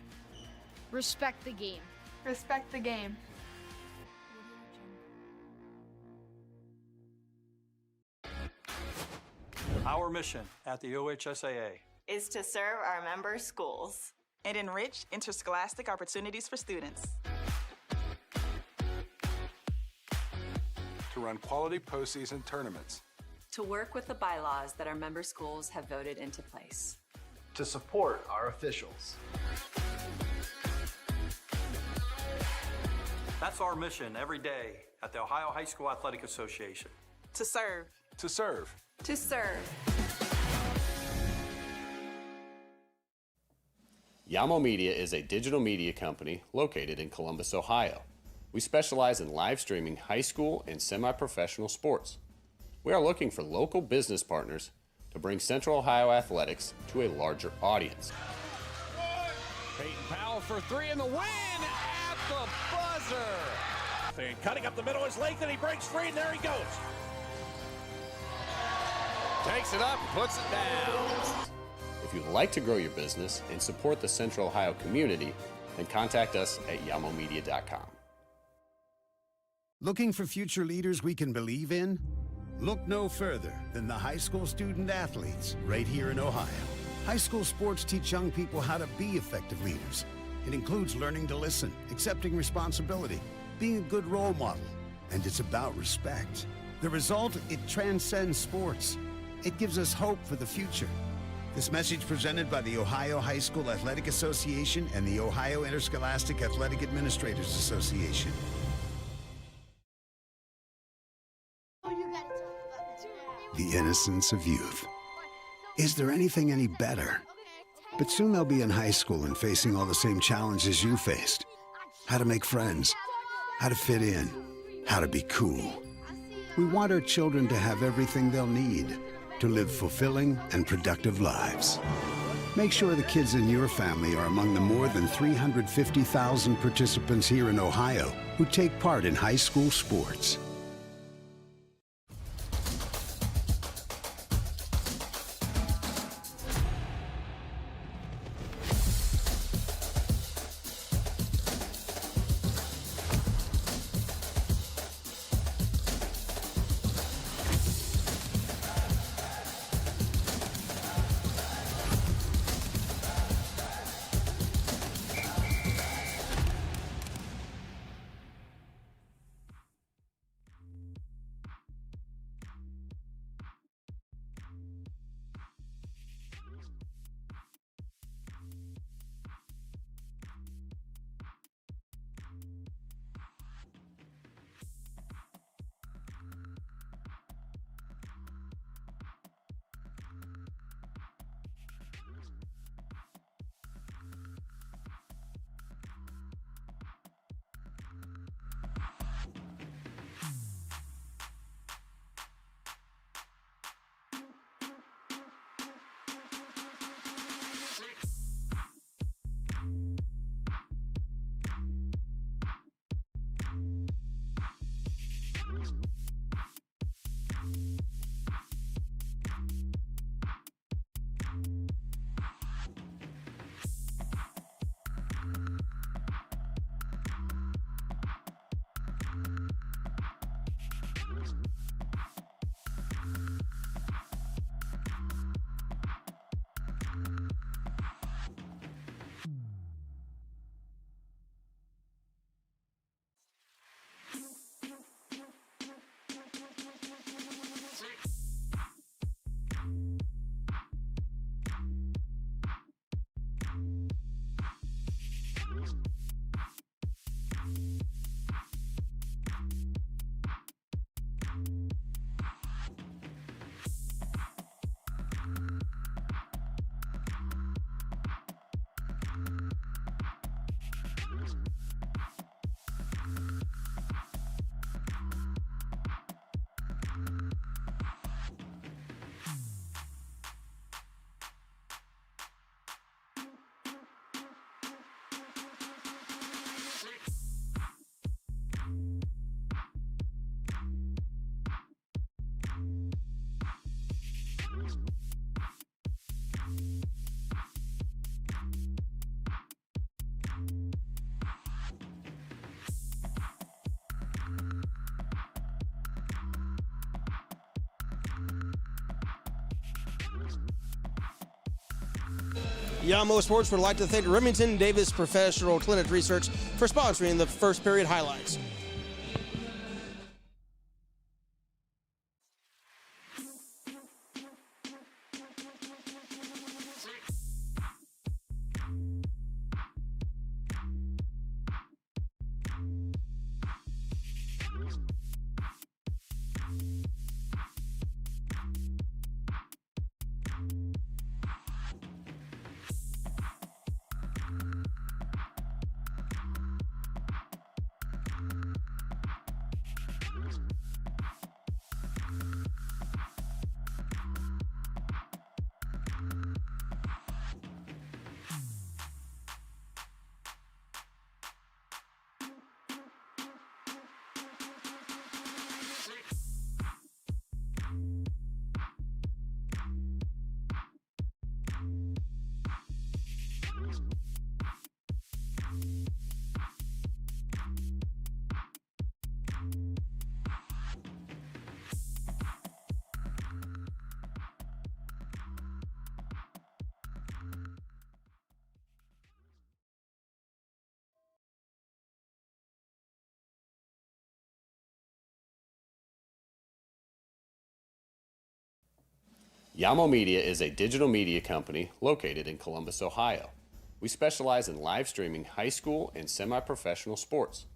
respect the game, respect the game. Our mission at the OHSAA is to serve our member schools and enrich interscholastic opportunities for students. To run quality postseason tournaments. To work with the bylaws that our member schools have voted into place. To support our officials. That's our mission every day at the Ohio High School Athletic Association. To serve. To serve. To serve. Yamo Media is a digital media company located in Columbus, Ohio. We specialize in live streaming high school and semi-professional sports. We are looking for local business partners to bring Central Ohio athletics to a larger audience. Peyton Powell for three in the win at the buzzer. And cutting up the middle is Lathan. He breaks free, and there he goes. Takes it up, puts it down. If you'd like to grow your business and support the Central Ohio community, then contact us at yamomedia.com. Looking for future leaders we can believe in? Look no further than the high school student athletes right here in Ohio. High school sports teach young people how to be effective leaders. It includes learning to listen, accepting responsibility, being a good role model, and it's about respect. The result, it transcends sports. It gives us hope for the future. This message presented by the Ohio High School Athletic Association and the Ohio Interscholastic Athletic Administrators Association. The innocence of youth. Is there anything any better? But soon they'll be in high school and facing all the same challenges you faced. How to make friends, how to fit in, how to be cool. We want our children to have everything they'll need to live fulfilling and productive lives. Make sure the kids in your family are among the more than 350,000 participants here in Ohio who take part in high school sports. Yamo Sports would like to thank Remington Davis Professional Clinic Research for sponsoring the first period highlights. Yamo Media is a digital media company located in Columbus, Ohio. We specialize in live streaming high school and semi-professional sports.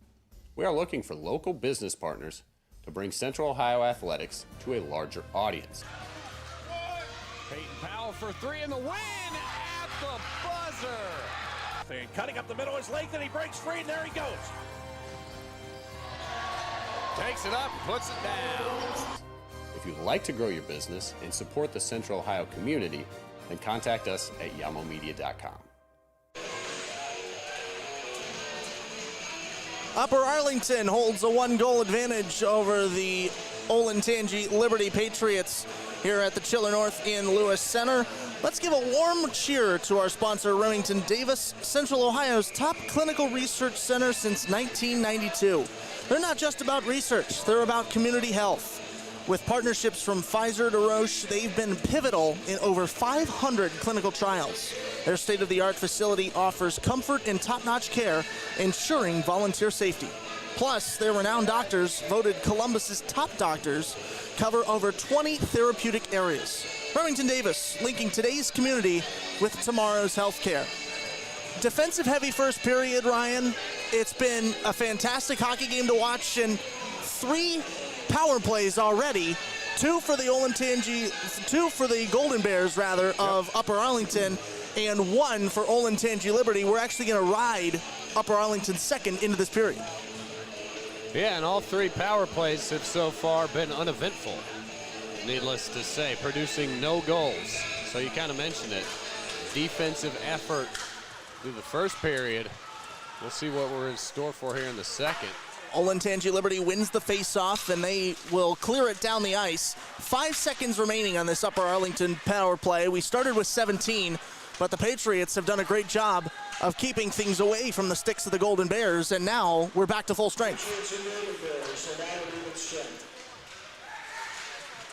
We are looking for local business partners to bring Central Ohio athletics to a larger audience. Peyton Powell for three in the win at the buzzer. And cutting up the middle is length, and he breaks free, and there he goes. Takes it up, puts it down. If you'd like to grow your business and support the Central Ohio community, then contact us at yamomedia.com. Upper Arlington holds a 1-goal advantage over the Olentangy Liberty Patriots here at the Chiller North in Lewis Center. Let's give a warm cheer to our sponsor, Remington Davis, Central Ohio's top clinical research center since 1992. They're not just about research, they're about community health. With partnerships from Pfizer to Roche, they've been pivotal in over 500 clinical trials. Their state-of-the-art facility offers comfort and top-notch care, ensuring volunteer safety. Plus, their renowned doctors, voted Columbus's top doctors, cover over 20 therapeutic areas. Remington Davis, linking today's community with tomorrow's healthcare. Defensive-heavy first period, Ryan. It's been a fantastic hockey game to watch, and 3 power plays already, 2 for the Golden Bears, of Upper Arlington, and 1 for Olentangy Liberty. We're actually going to ride Upper Arlington second into this period. Yeah, and all 3 power plays have so far been uneventful, needless to say, producing no goals. So you kind of mentioned it. Defensive effort through the first period. We'll see what we're in store for here in the second. Olentangy Liberty wins the face-off, and they will clear it down the ice. 5 seconds remaining on this Upper Arlington power play. We started with 17, but the Patriots have done a great job of keeping things away from the sticks of the Golden Bears, and now we're back to full strength.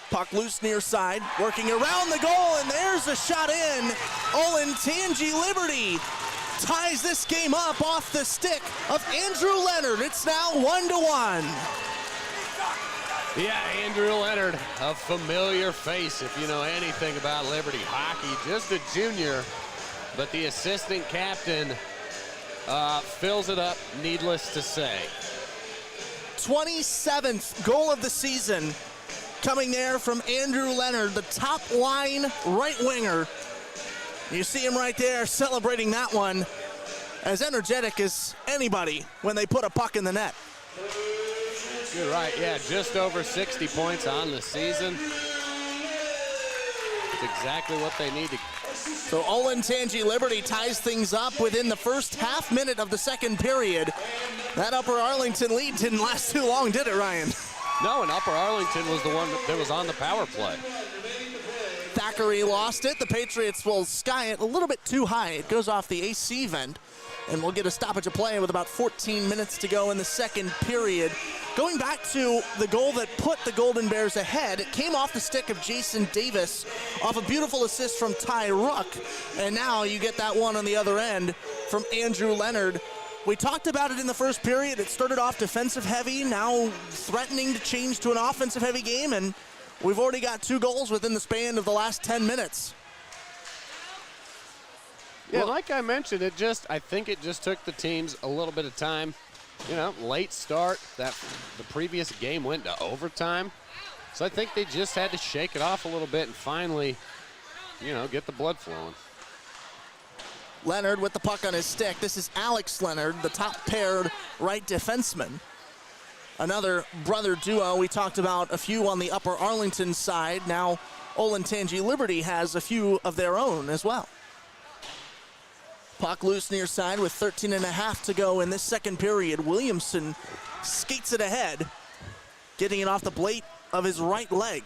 Puck loose near side, working around the goal, and there's a shot in. Olentangy Liberty ties this game up off the stick of Andrew Leonard. It's now 1-1. Yeah, Andrew Leonard, a familiar face if you know anything about Liberty hockey. Just a junior, but the assistant captain fills it up, needless to say. 27th goal of the season coming there from Andrew Leonard, the top line right winger. You see him right there celebrating that one, as energetic as anybody when they put a puck in the net. You're right, yeah, just over 60 points on the season. It's exactly what they need to. So Olentangy Liberty ties things up within the first half minute of the second period. That Upper Arlington lead didn't last too long, did it, Ryan? No, and Upper Arlington was the one that was on the power play. Thackeray lost it. The Patriots will sky it a little bit too high. It goes off the AC vent, and we'll get a stoppage of play with about 14 minutes to go in the second period. Going back to the goal that put the Golden Bears ahead, it came off the stick of Jason Davis off a beautiful assist from Ty Ruck, and now you get that one on the other end from Andrew Leonard. We talked about it in the first period. It started off defensive heavy, now threatening to change to an offensive heavy game, and we've already got 2 goals within the span of the last 10 minutes. Yeah, like I mentioned, I think it just took the teams a little bit of time. You know, late start. The previous game went to overtime. So I think they just had to shake it off a little bit and finally, get the blood flowing. Leonard with the puck on his stick. This is Alex Leonard, the top-paired right defenseman. Another brother duo. We talked about a few on the Upper Arlington side. Now Olentangy Liberty has a few of their own as well. Puck loose near side with 13.5 to go in this second period. Williamson skates it ahead, getting it off the blade of his right leg.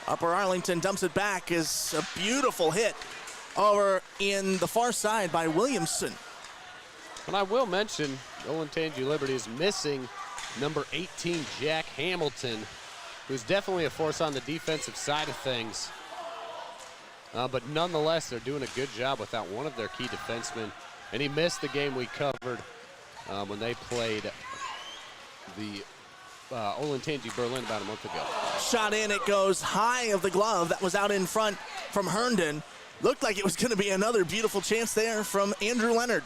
Upper Arlington dumps it back is a beautiful hit over in the far side by Williamson. And I will mention, Olentangy Liberty is missing number 18, Jack Hamilton, who's definitely a force on the defensive side of things. But nonetheless, they're doing a good job without one of their key defensemen. And he missed the game we covered when they played the Olentangy Berlin about a month ago. Shot in, it goes high of the glove. That was out in front from Herndon. Looked like it was going to be another beautiful chance there from Andrew Leonard.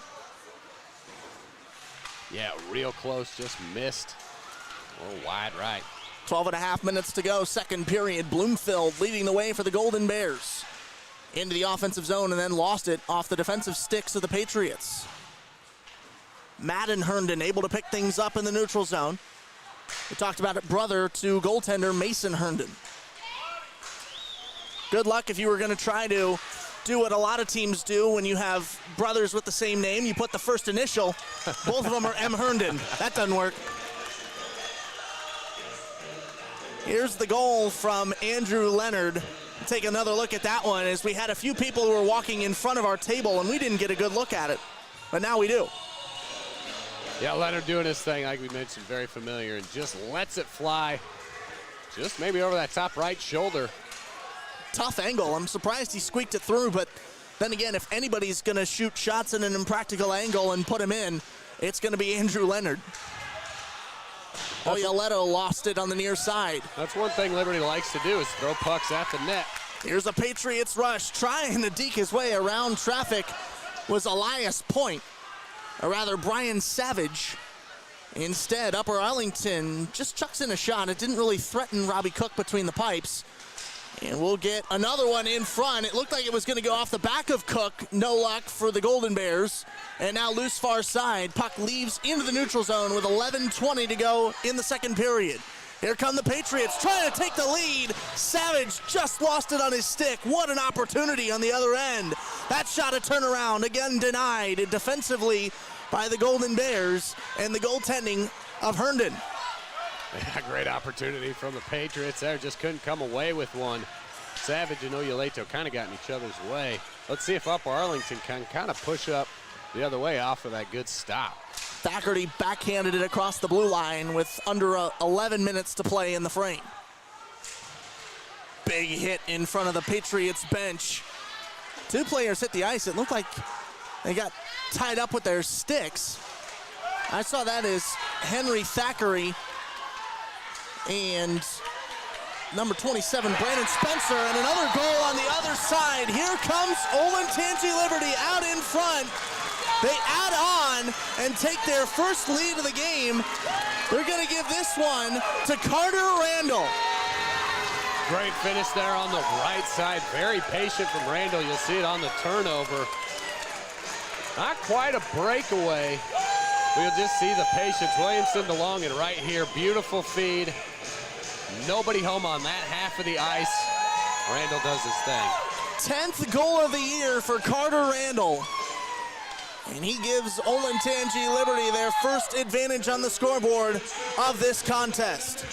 Yeah, real close, just missed. Oh, wide right. 12.5 minutes to go, second period. Bloomfield leading the way for the Golden Bears. Into the offensive zone and then lost it off the defensive sticks of the Patriots. Madden Herndon able to pick things up in the neutral zone. We talked about it, brother to goaltender Mason Herndon. Good luck if you were going to try to do what a lot of teams do when you have brothers with the same name. You put the first initial. Both of them are M. Herndon. That doesn't work. Here's the goal from Andrew Leonard. Take another look at that one as we had a few people who were walking in front of our table and we didn't get a good look at it, but now we do. Yeah, Leonard doing his thing, like we mentioned, very familiar, and just lets it fly. Just maybe over that top right shoulder. Tough angle. I'm surprised he squeaked it through, but then again, if anybody's going to shoot shots in an impractical angle and put him in, it's going to be Andrew Leonard. Oyoletto lost it on the near side. That's one thing Liberty likes to do is throw pucks at the net. Here's a Patriots rush. Trying to deke his way around traffic was Elias Point, or rather Brian Savage. Instead, Upper Arlington just chucks in a shot. It didn't really threaten Robbie Cook between the pipes. And we'll get another one in front. It looked like it was going to go off the back of Cook. No luck for the Golden Bears. And now loose far side. Puck leaves into the neutral zone with 11:20 to go in the second period. Here come the Patriots trying to take the lead. Savage just lost it on his stick. What an opportunity on the other end. That shot a turnaround, again denied defensively by the Golden Bears and the goaltending of Herndon. Yeah, great opportunity from the Patriots there. Just couldn't come away with one. Savage and Oyoletto kind of got in each other's way. Let's see if Upper Arlington can kind of push up the other way off of that good stop. Thackeray backhanded it across the blue line with under 11 minutes to play in the frame. Big hit in front of the Patriots bench. 2 players hit the ice. It looked like they got tied up with their sticks. I saw that as Henry Thackeray and number 27, Brandon Spencer, and another goal on the other side. Here comes Olentangy Liberty out in front. They add on and take their first lead of the game. They're going to give this one to Carter Randall. Great finish there on the right side. Very patient from Randall. You'll see it on the turnover. Not quite a breakaway. We'll just see the patience. Williamson to long and right here. Beautiful feed. Nobody home on that half of the ice. Randall does his thing. 10th goal of the year for Carter Randall. And he gives Olentangy Liberty their first advantage on the scoreboard of this contest.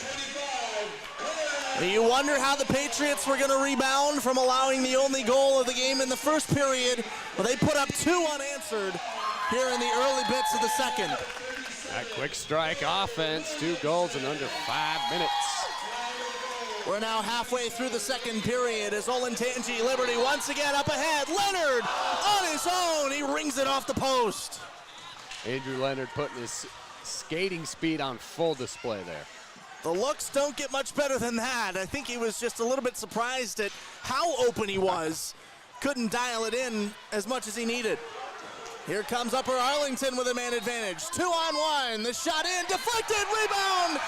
You wonder how the Patriots were going to rebound from allowing the only goal of the game in the first period. Well, they put up 2 unanswered here in the early bits of the second. That quick strike offense, 2 goals in under 5 minutes. We're now halfway through the second period as Olentangy Liberty once again up ahead. Leonard on his own, he rings it off the post. Andrew Leonard putting his skating speed on full display there. The looks don't get much better than that. I think he was just a little bit surprised at how open he was. Couldn't dial it in as much as he needed. Here comes Upper Arlington with a man advantage. 2-on-1, the shot in, deflected, rebound!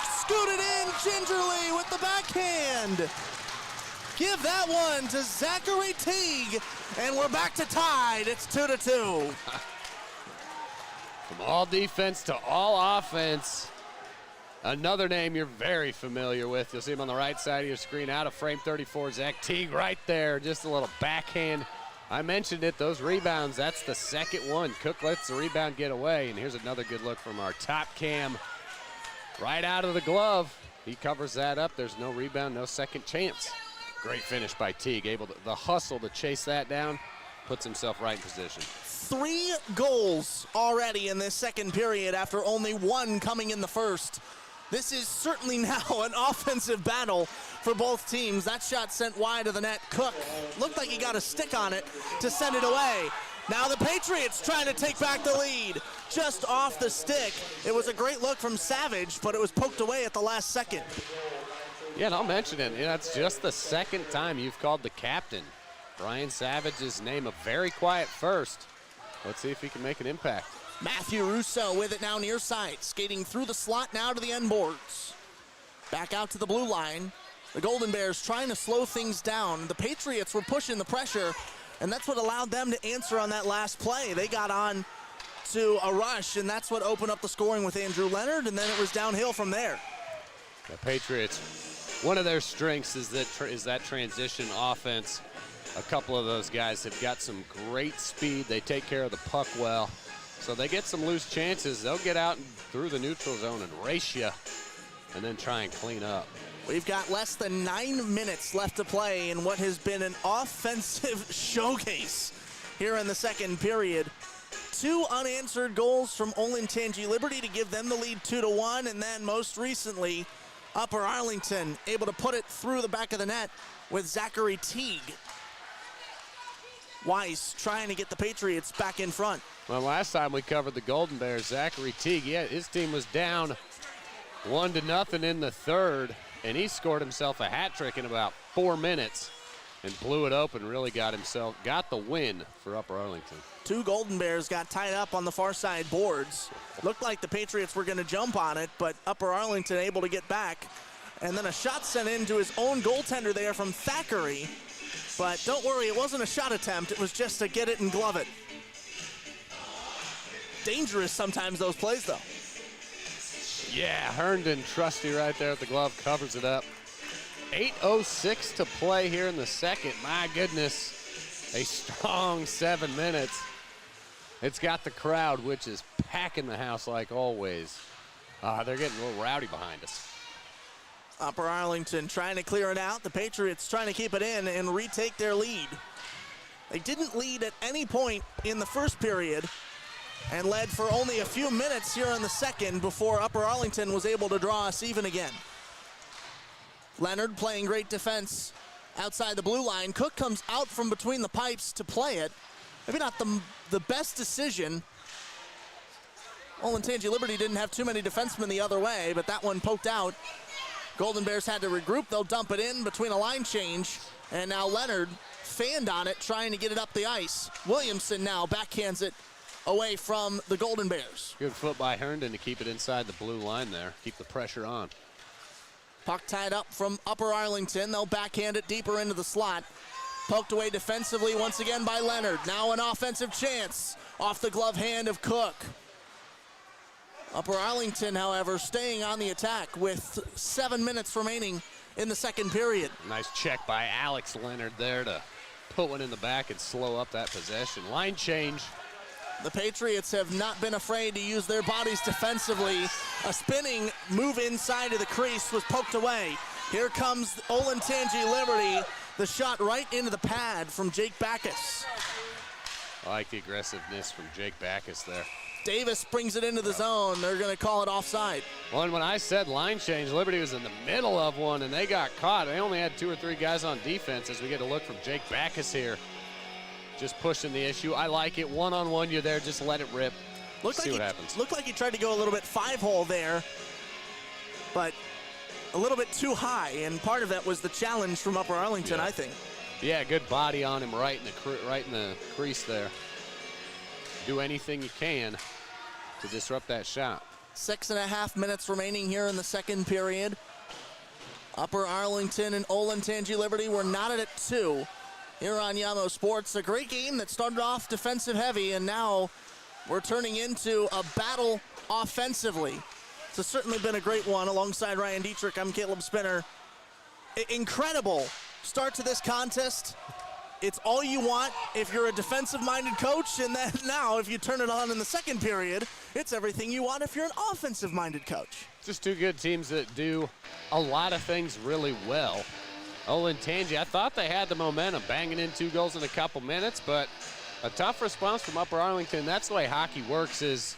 Scooted in gingerly with the backhand. Give that one to Zachary Teague, and we're back to tied. It's 2-2. From all defense to all offense, another name you're very familiar with. You'll see him on the right side of your screen, out of frame 34, Zach Teague right there, just a little backhand. I mentioned it, those rebounds, that's the second one. Cook lets the rebound get away, and here's another good look from our top cam. Right out of the glove, he covers that up. There's no rebound, no second chance. Great finish by Teague, able to, the hustle to chase that down, puts himself right in position. 3 goals already in this second period after only 1 coming in the first. This is certainly now an offensive battle for both teams. That shot sent wide of the net. Cook looked like he got a stick on it to send it away. Now the Patriots trying to take back the lead. Just off the stick. It was a great look from Savage, but it was poked away at the last second. Yeah, and I'll mention it. It's just the second time you've called the captain, Brian Savage's name, a very quiet first. Let's see if he can make an impact. Matthew Russo with it now near side, skating through the slot now to the end boards. Back out to the blue line. The Golden Bears trying to slow things down. The Patriots were pushing the pressure, and that's what allowed them to answer on that last play. They got on to a rush, and that's what opened up the scoring with Andrew Leonard, and then it was downhill from there. The Patriots, one of their strengths is that transition offense. A couple of those guys have got some great speed. They take care of the puck well. So they get some loose chances. They'll get out through the neutral zone and race you and then try and clean up. We've got less than 9 minutes left to play in what has been an offensive showcase here in the second period. 2 unanswered goals from Olentangy Liberty to give them the lead 2-1, and then most recently, Upper Arlington able to put it through the back of the net with Zachary Teague. Weiss trying to get the Patriots back in front. Well, last time we covered the Golden Bears, Zachary Teague, his team was down 1-0 in the third, and he scored himself a hat trick in about 4 minutes and blew it open, really got the win for Upper Arlington. 2 Golden Bears got tied up on the far side boards. Looked like the Patriots were going to jump on it, but Upper Arlington able to get back. And then a shot sent into his own goaltender there from Thackeray. But don't worry, it wasn't a shot attempt. It was just to get it and glove it. Dangerous sometimes, those plays, though. Yeah, Herndon, trusty right there at the glove, covers it up. 8:06 to play here in the second. My goodness, a strong 7 minutes. It's got the crowd, which is packing the house like always. They're getting a little rowdy behind us. Upper Arlington trying to clear it out. The Patriots trying to keep it in and retake their lead. They didn't lead at any point in the first period and led for only a few minutes here in the second before Upper Arlington was able to draw us even again. Leonard playing great defense outside the blue line. Cook comes out from between the pipes to play it. Maybe not the best decision. Olentangy Liberty didn't have too many defensemen the other way, but that one poked out. Golden Bears had to regroup. They'll dump it in between a line change. And now Leonard fanned on it, trying to get it up the ice. Williamson now backhands it away from the Golden Bears. Good foot by Herndon to keep it inside the blue line there. Keep the pressure on. Puck tied up from Upper Arlington. They'll backhand it deeper into the slot. Poked away defensively once again by Leonard. Now an offensive chance off the glove hand of Cook. Upper Arlington, however, staying on the attack with 7 minutes remaining in the second period. Nice check by Alex Leonard there to put one in the back and slow up that possession. Line change. The Patriots have not been afraid to use their bodies defensively. A spinning move inside of the crease was poked away. Here comes Olentangy Liberty. The shot right into the pad from Jake Backus. I like the aggressiveness from Jake Backus there. Davis brings it into the zone. They're going to call it offside. Well, and when I said line change, Liberty was in the middle of one, and they got caught. They only had 2 or 3 guys on defense as we get a look from Jake Backus here. Just pushing the issue. I like it. One-on-one, you're there. Just let it rip. See what happens. Looked like he tried to go a little bit 5-hole there, but a little bit too high, and part of that was the challenge from Upper Arlington, I think. Yeah, good body on him right in the crease there. Do anything you can to disrupt that shot. 6.5 minutes remaining here in the second period. Upper Arlington and Olentangy Liberty were knotted at 2 here on Yamo Sports. A great game that started off defensive heavy, and now we're turning into a battle offensively. It's certainly been a great one. Alongside Ryan Dietrich, I'm Caleb Spinner. Incredible start to this contest. It's all you want if you're a defensive-minded coach, and then now if you turn it on in the second period, it's everything you want if you're an offensive-minded coach. Just 2 good teams that do a lot of things really well. Olentangy, I thought they had the momentum, banging in 2 goals in a couple minutes, but a tough response from Upper Arlington. That's the way hockey works, is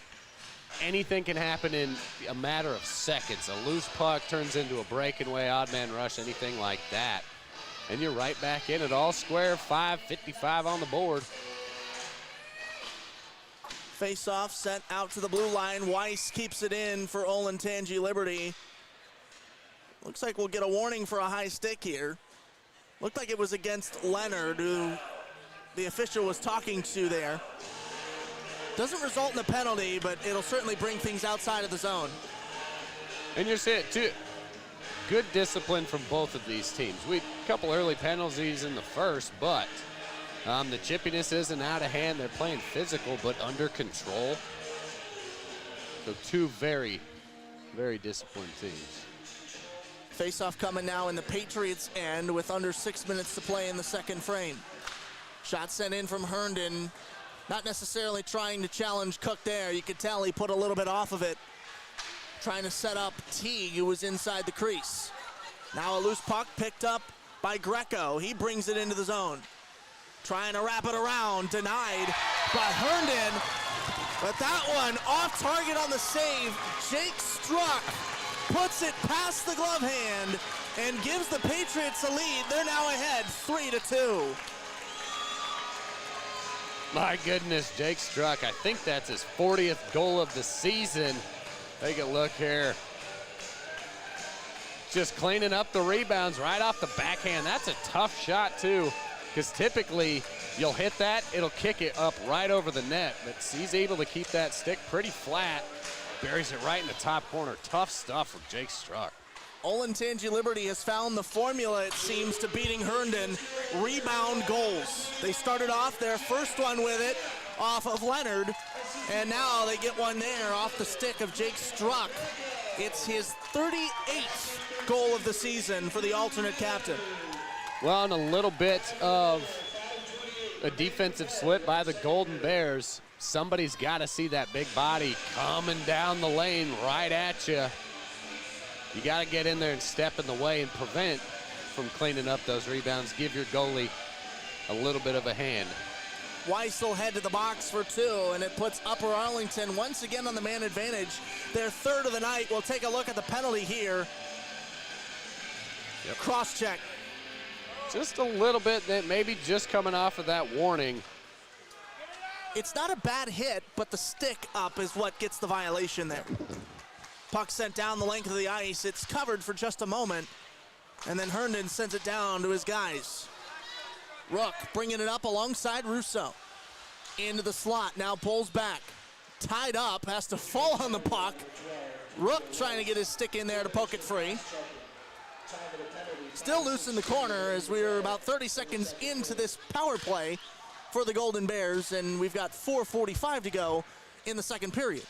anything can happen in a matter of seconds. A loose puck turns into a breakaway, odd man rush, anything like that. And you're right back in it, all square, 5:55 on the board. Face-off sent out to the blue line. Weiss keeps it in for Olentangy Liberty. Looks like we'll get a warning for a high stick here. Looked like it was against Leonard, who the official was talking to there. Doesn't result in a penalty, but it'll certainly bring things outside of the zone. And you're seeing, too, good discipline from both of these teams. We had a couple early penalties in the first, but the chippiness isn't out of hand. They're playing physical, but under control. So 2 very, very disciplined teams. Face-off coming now in the Patriots' end with under 6 minutes to play in the second frame. Shot sent in from Herndon. Not necessarily trying to challenge Cook there. You could tell he put a little bit off of it, trying to set up Teague, who was inside the crease. Now a loose puck picked up by Greco. He brings it into the zone. Trying to wrap it around, denied by Herndon. But that one off target on the save. Jake Struck puts it past the glove hand and gives the Patriots a lead. They're now ahead 3-2. My goodness, Jake Struck. I think that's his 40th goal of the season. Take a look here. Just cleaning up the rebounds right off the backhand. That's a tough shot, too, because typically you'll hit that, it'll kick it up right over the net. But he's able to keep that stick pretty flat. Buries it right in the top corner. Tough stuff from Jake Struck. Olentangy Liberty has found the formula, it seems, to beating Herndon. Rebound goals. They started off their first one with it off of Leonard, and now they get one there off the stick of Jake Struck. It's his 38th goal of the season for the alternate captain. Well, and a little bit of a defensive slip by the Golden Bears. Somebody's got to see that big body coming down the lane right at you. You got to get in there and step in the way and prevent from cleaning up those rebounds. Give your goalie a little bit of a hand. Weiss will head to the box for 2, and it puts Upper Arlington once again on the man advantage. Their 3rd of the night. We'll take a look at the penalty here. Yep. Cross-check. Just a little bit, that maybe just coming off of that warning. It's not a bad hit, but the stick up is what gets the violation there. Puck sent down the length of the ice. It's covered for just a moment, and then Herndon sends it down to his guys. Rook bringing it up alongside Russo. Into the slot, now pulls back. Tied up, has to fall on the puck. Rook trying to get his stick in there to poke it free. Still loose in the corner as we're about 30 seconds into this power play for the Golden Bears, and we've got 4:45 to go in the second period.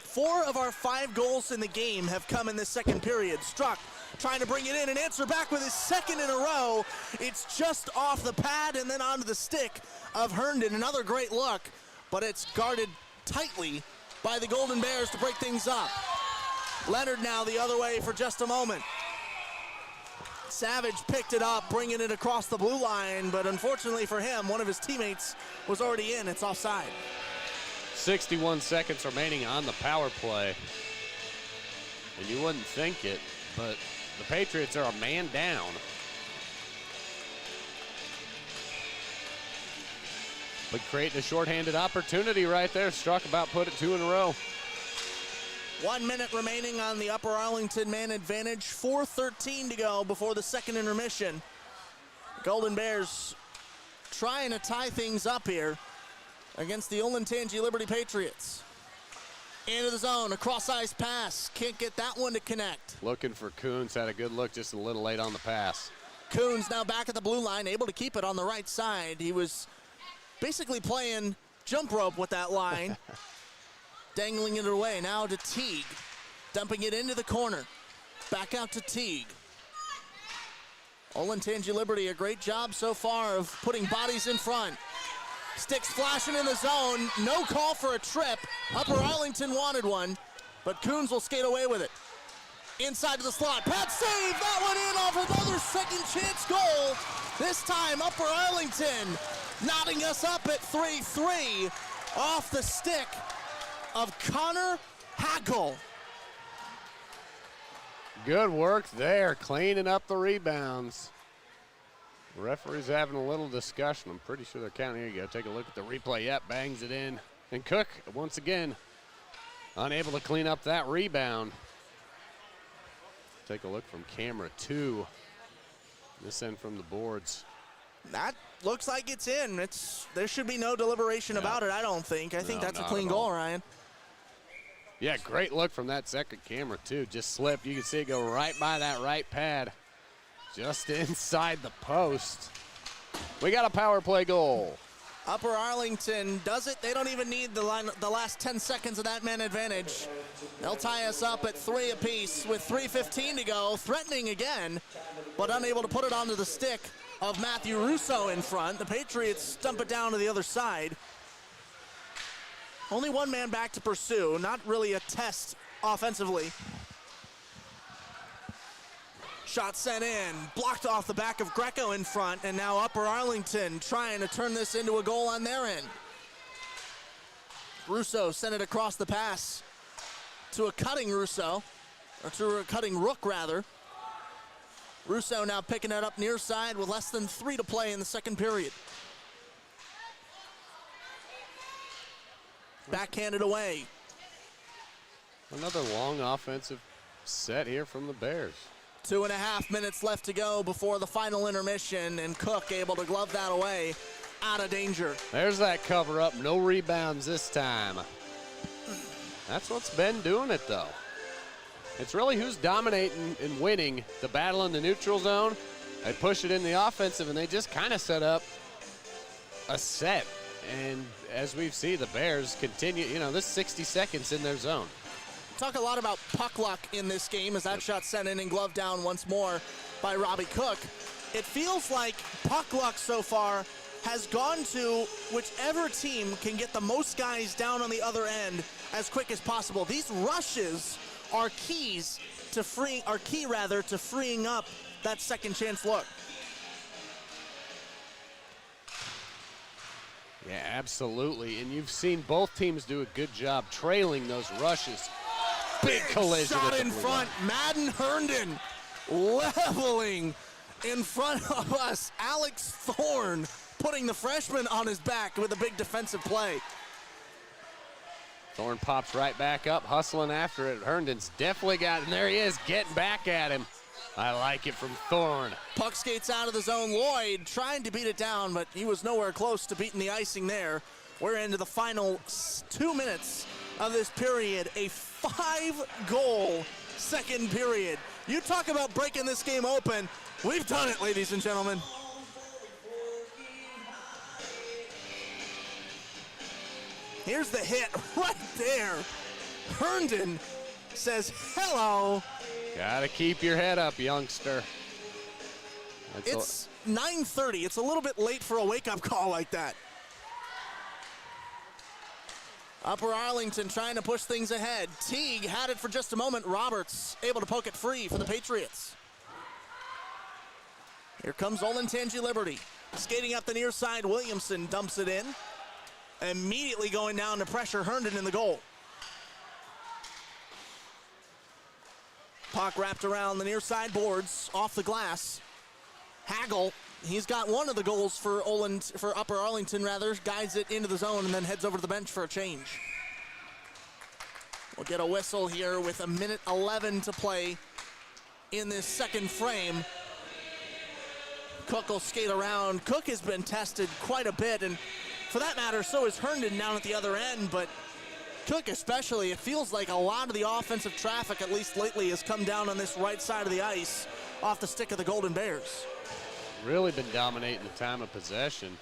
4 of our 5 goals in the game have come in this second period. Struck trying to bring it in and answer back with his 2nd in a row. It's just off the pad and then onto the stick of Herndon. Another great look, but it's guarded tightly by the Golden Bears to break things up. Leonard now the other way for just a moment. Savage picked it up, bringing it across the blue line, but unfortunately for him, one of his teammates was already in. It's offside. 61 seconds remaining on the power play. And you wouldn't think it, but the Patriots are a man down. But creating a shorthanded opportunity right there. Struck about put it 2 in a row. 1 minute remaining on the Upper Arlington man advantage. 4:13 to go before the second intermission. Golden Bears trying to tie things up here against the Olentangy Liberty Patriots. Into the zone, a cross-ice pass. Can't get that one to connect. Looking for Coons, had a good look, just a little late on the pass. Coons now back at the blue line, able to keep it on the right side. He was basically playing jump rope with that line. Dangling it away, now to Teague. Dumping it into the corner. Back out to Teague. Olentangy Liberty, a great job so far of putting bodies in front. Sticks flashing in the zone, no call for a trip. Upper Arlington wanted one, but Coons will skate away with it. Inside to the slot, Pat save, that one in off another second chance goal. This time Upper Arlington knotting us up at 3-3 off the stick of Connor Hagel. Good work there, cleaning up the rebounds. The referee's having a little discussion. I'm pretty sure they're counting. Here you go. Take a look at the replay. Yep, bangs it in. And Cook, once again, unable to clean up that rebound. Take a look from camera 2. This end from the boards. That looks like it's in. There should be no deliberation about it, I don't think. I think that's a clean goal, Ryan. Yeah, great look from that second camera, too. Just slipped. You can see it go right by that right pad. Just inside the post. We got a power play goal. Upper Arlington does it. They don't even need the last 10 seconds of that man advantage. They'll tie us up at 3 apiece with 3:15 to go. Threatening again, but unable to put it onto the stick of Matthew Russo in front. The Patriots dump it down to the other side. Only one man back to pursue. Not really a test offensively. Shot sent in, blocked off the back of Greco in front, and now Upper Arlington trying to turn this into a goal on their end. Russo sent it across the pass to a cutting Russo, or to a cutting Rook rather. Russo now picking it up near side with less than 3 to play in the second period. Backhanded away. Another long offensive set here from the Bears. 2.5 minutes left to go before the final intermission, and Cook able to glove that away, out of danger. There's that cover up, no rebounds this time. That's what's been doing it, though. It's really who's dominating and winning the battle in the neutral zone. They push it in the offensive, and they just kind of set up a set. And as we've seen, the Bears continue, this 60 seconds in their zone. Talk a lot about puck luck in this game as that shot sent in and gloved down once more by Robbie Cook. It feels like puck luck so far has gone to whichever team can get the most guys down on the other end as quick as possible. These rushes are key to freeing up that second chance look. Yeah, absolutely. And you've seen both teams do a good job trailing those rushes. Big collision shot in front. Madden Herndon leveling in front of us. Alex Thorne putting the freshman on his back with a big defensive play. Thorne pops right back up, hustling after it. Herndon's definitely got it, and there he is, getting back at him. I like it from Thorne. Puck skates out of the zone. Lloyd trying to beat it down, but he was nowhere close to beating the icing there. We're into the final 2 minutes of this period, a 5-goal second period. You talk about breaking this game open. We've done it, ladies and gentlemen. Here's the hit right there. Herndon says hello. Gotta keep your head up, youngster. It's 9:30. It's a little bit late for a wake-up call like that. Upper Arlington trying to push things ahead. Teague had it for just a moment. Roberts able to poke it free for the Patriots. Here comes Olentangy Liberty. Skating up the near side, Williamson dumps it in. Immediately going down to pressure Herndon in the goal. Puck wrapped around the near side boards, off the glass. Hagel, he's got one of the goals for Upper Arlington, guides it into the zone and then heads over to the bench for a change. We'll get a whistle here with 1:11 to play in this second frame. Cook will skate around. Cook has been tested quite a bit, and for that matter, so is Herndon down at the other end, but Cook especially, it feels like a lot of the offensive traffic, at least lately, has come down on this right side of the ice off the stick of the Golden Bears. Really been dominating the time of possession.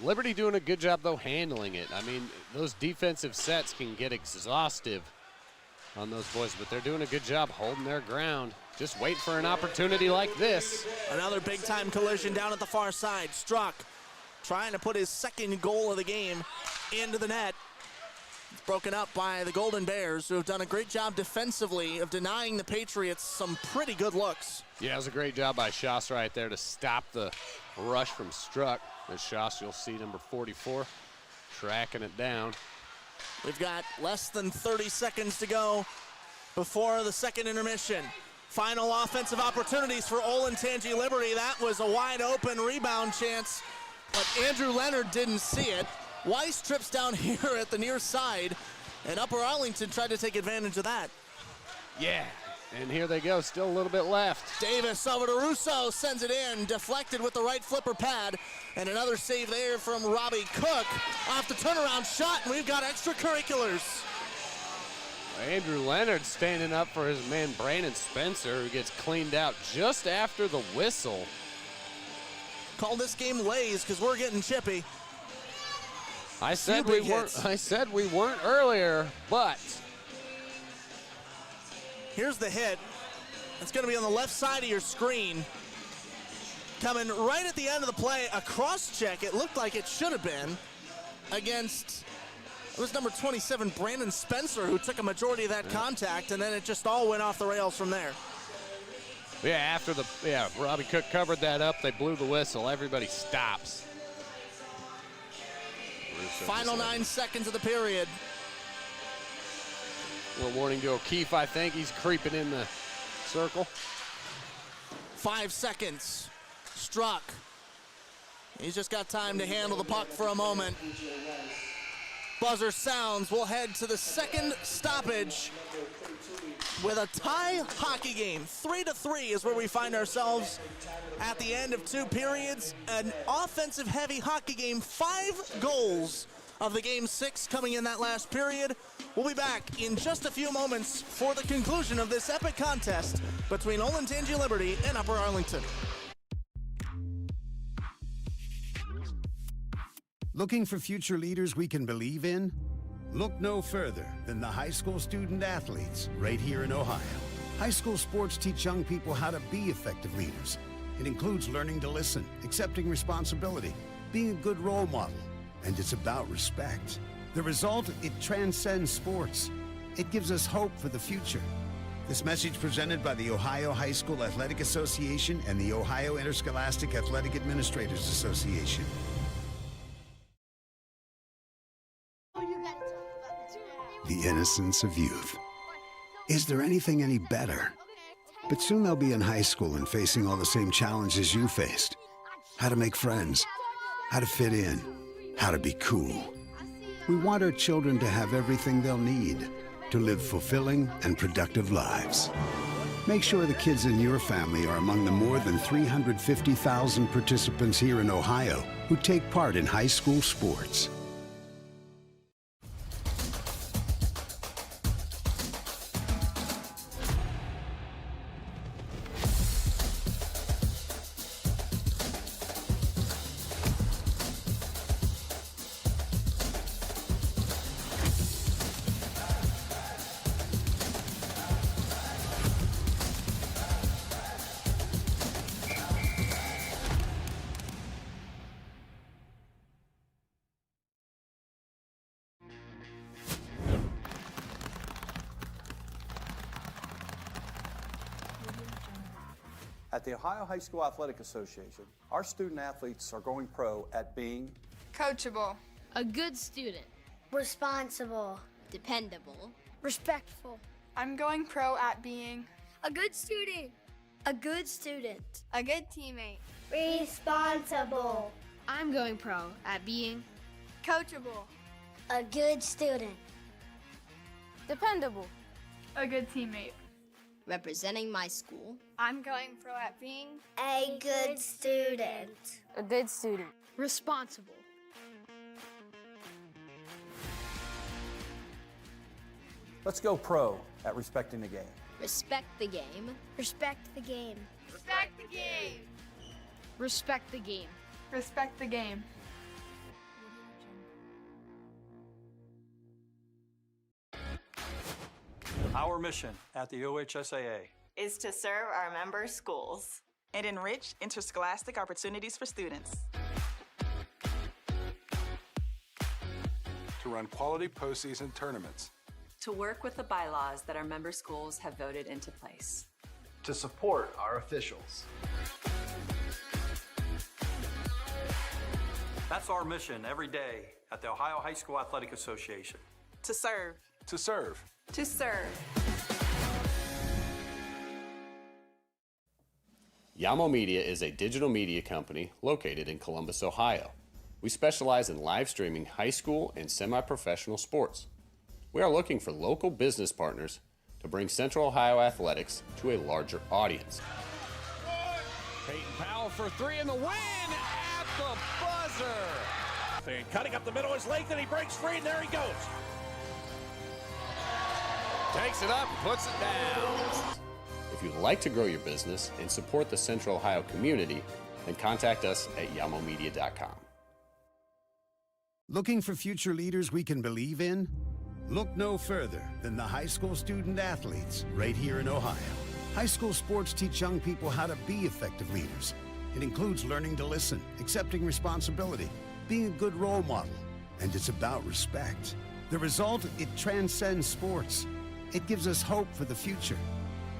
Liberty doing a good job, though, handling it. I mean, those defensive sets can get exhaustive on those boys, but they're doing a good job holding their ground. Just wait for an opportunity like this. Another big-time collision down at the far side. Struck, trying to put his second goal of the game into the net. It's broken up by the Golden Bears, who have done a great job defensively of denying the Patriots some pretty good looks. Yeah, it was a great job by Schoss right there to stop the rush from Struck. As Schoss, you'll see number 44, tracking it down. We've got less than 30 seconds to go before the second intermission. Final offensive opportunities for Olentangy Liberty. That was a wide open rebound chance, but Andrew Leonard didn't see it. Weiss trips down here at the near side, and Upper Arlington tried to take advantage of that. Yeah, and here they go, still a little bit left. Davis over to Russo, sends it in, deflected with the right flipper pad, and another save there from Robbie Cook off the turnaround shot, and we've got extracurriculars. Andrew Leonard standing up for his man Brandon Spencer, who gets cleaned out just after the whistle. Call this game Lays because we're getting chippy. I said we weren't earlier, but here's the hit. It's going to be on the left side of your screen. Coming right at the end of the play, a cross check. It looked like it should have been against, it was number 27, Brandon Spencer, who took a majority of that contact, and then it just all went off the rails from there. Yeah, Robbie Cook covered that up. They blew the whistle. Everybody stops. Final 9 seconds of the period. A little warning to O'Keefe, I think. He's creeping in the circle. 5 seconds. Struck. He's just got time to handle the puck for a moment. Buzzer sounds. We'll head to the second stoppage with a tie hockey game. 3-3 is where we find ourselves at the end of 2 periods. An offensive heavy hockey game. 5 goals of the game 6 coming in that last period. We'll be back in just a few moments for the conclusion of this epic contest between Olentangy Liberty and Upper Arlington. Looking for future leaders we can believe in? Look no further than the high school student athletes right here in Ohio. High school sports teach young people how to be effective leaders. It includes learning to listen, accepting responsibility, being a good role model, and it's about respect. The result, it transcends sports. It gives us hope for the future. This message presented by the Ohio High School Athletic Association and the Ohio Interscholastic Athletic Administrators Association. The innocence of youth. Is there anything any better? But soon they'll be in high school and facing all the same challenges you faced. How to make friends, how to fit in, how to be cool. We want our children to have everything they'll need to live fulfilling and productive lives. Make sure the kids in your family are among the more than 350,000 participants here in Ohio who take part in high school sports. At the Ohio High School Athletic Association, our student athletes are going pro at being coachable, a good student, responsible, dependable, respectful. I'm going pro at being A good student. A good student. a good teammate, Responsible. I'm going pro at being coachable, A good student. dependable, a good teammate. representing my school, I'm going pro at being A good student. a good student, responsible, Let's go pro at respecting the game. respect the game, Respect the game. respect the game, respect the game, respect the game. Our mission at the OHSAA is to serve our member schools and enrich interscholastic opportunities for students. To run quality postseason tournaments. To work with the bylaws that our member schools have voted into place. To support our officials. That's our mission every day at the Ohio High School Athletic Association. To serve. To serve. To serve. Yamo Media is a digital media company located in Columbus, Ohio. We specialize in live streaming high school and semi-professional sports. We are looking for local business partners to bring Central Ohio athletics to a larger audience. Peyton Powell for three in the win at the buzzer. And cutting up the middle is Lathan. He breaks free, and there he goes. Takes it up, puts it down. If you'd like to grow your business and support the Central Ohio community, then contact us at yamomedia.com. Looking for future leaders we can believe in? Look no further than the high school student athletes right here in Ohio. High school sports teach young people how to be effective leaders. It includes learning to listen, accepting responsibility, being a good role model, and it's about respect. The result, it transcends sports. It gives us hope for the future.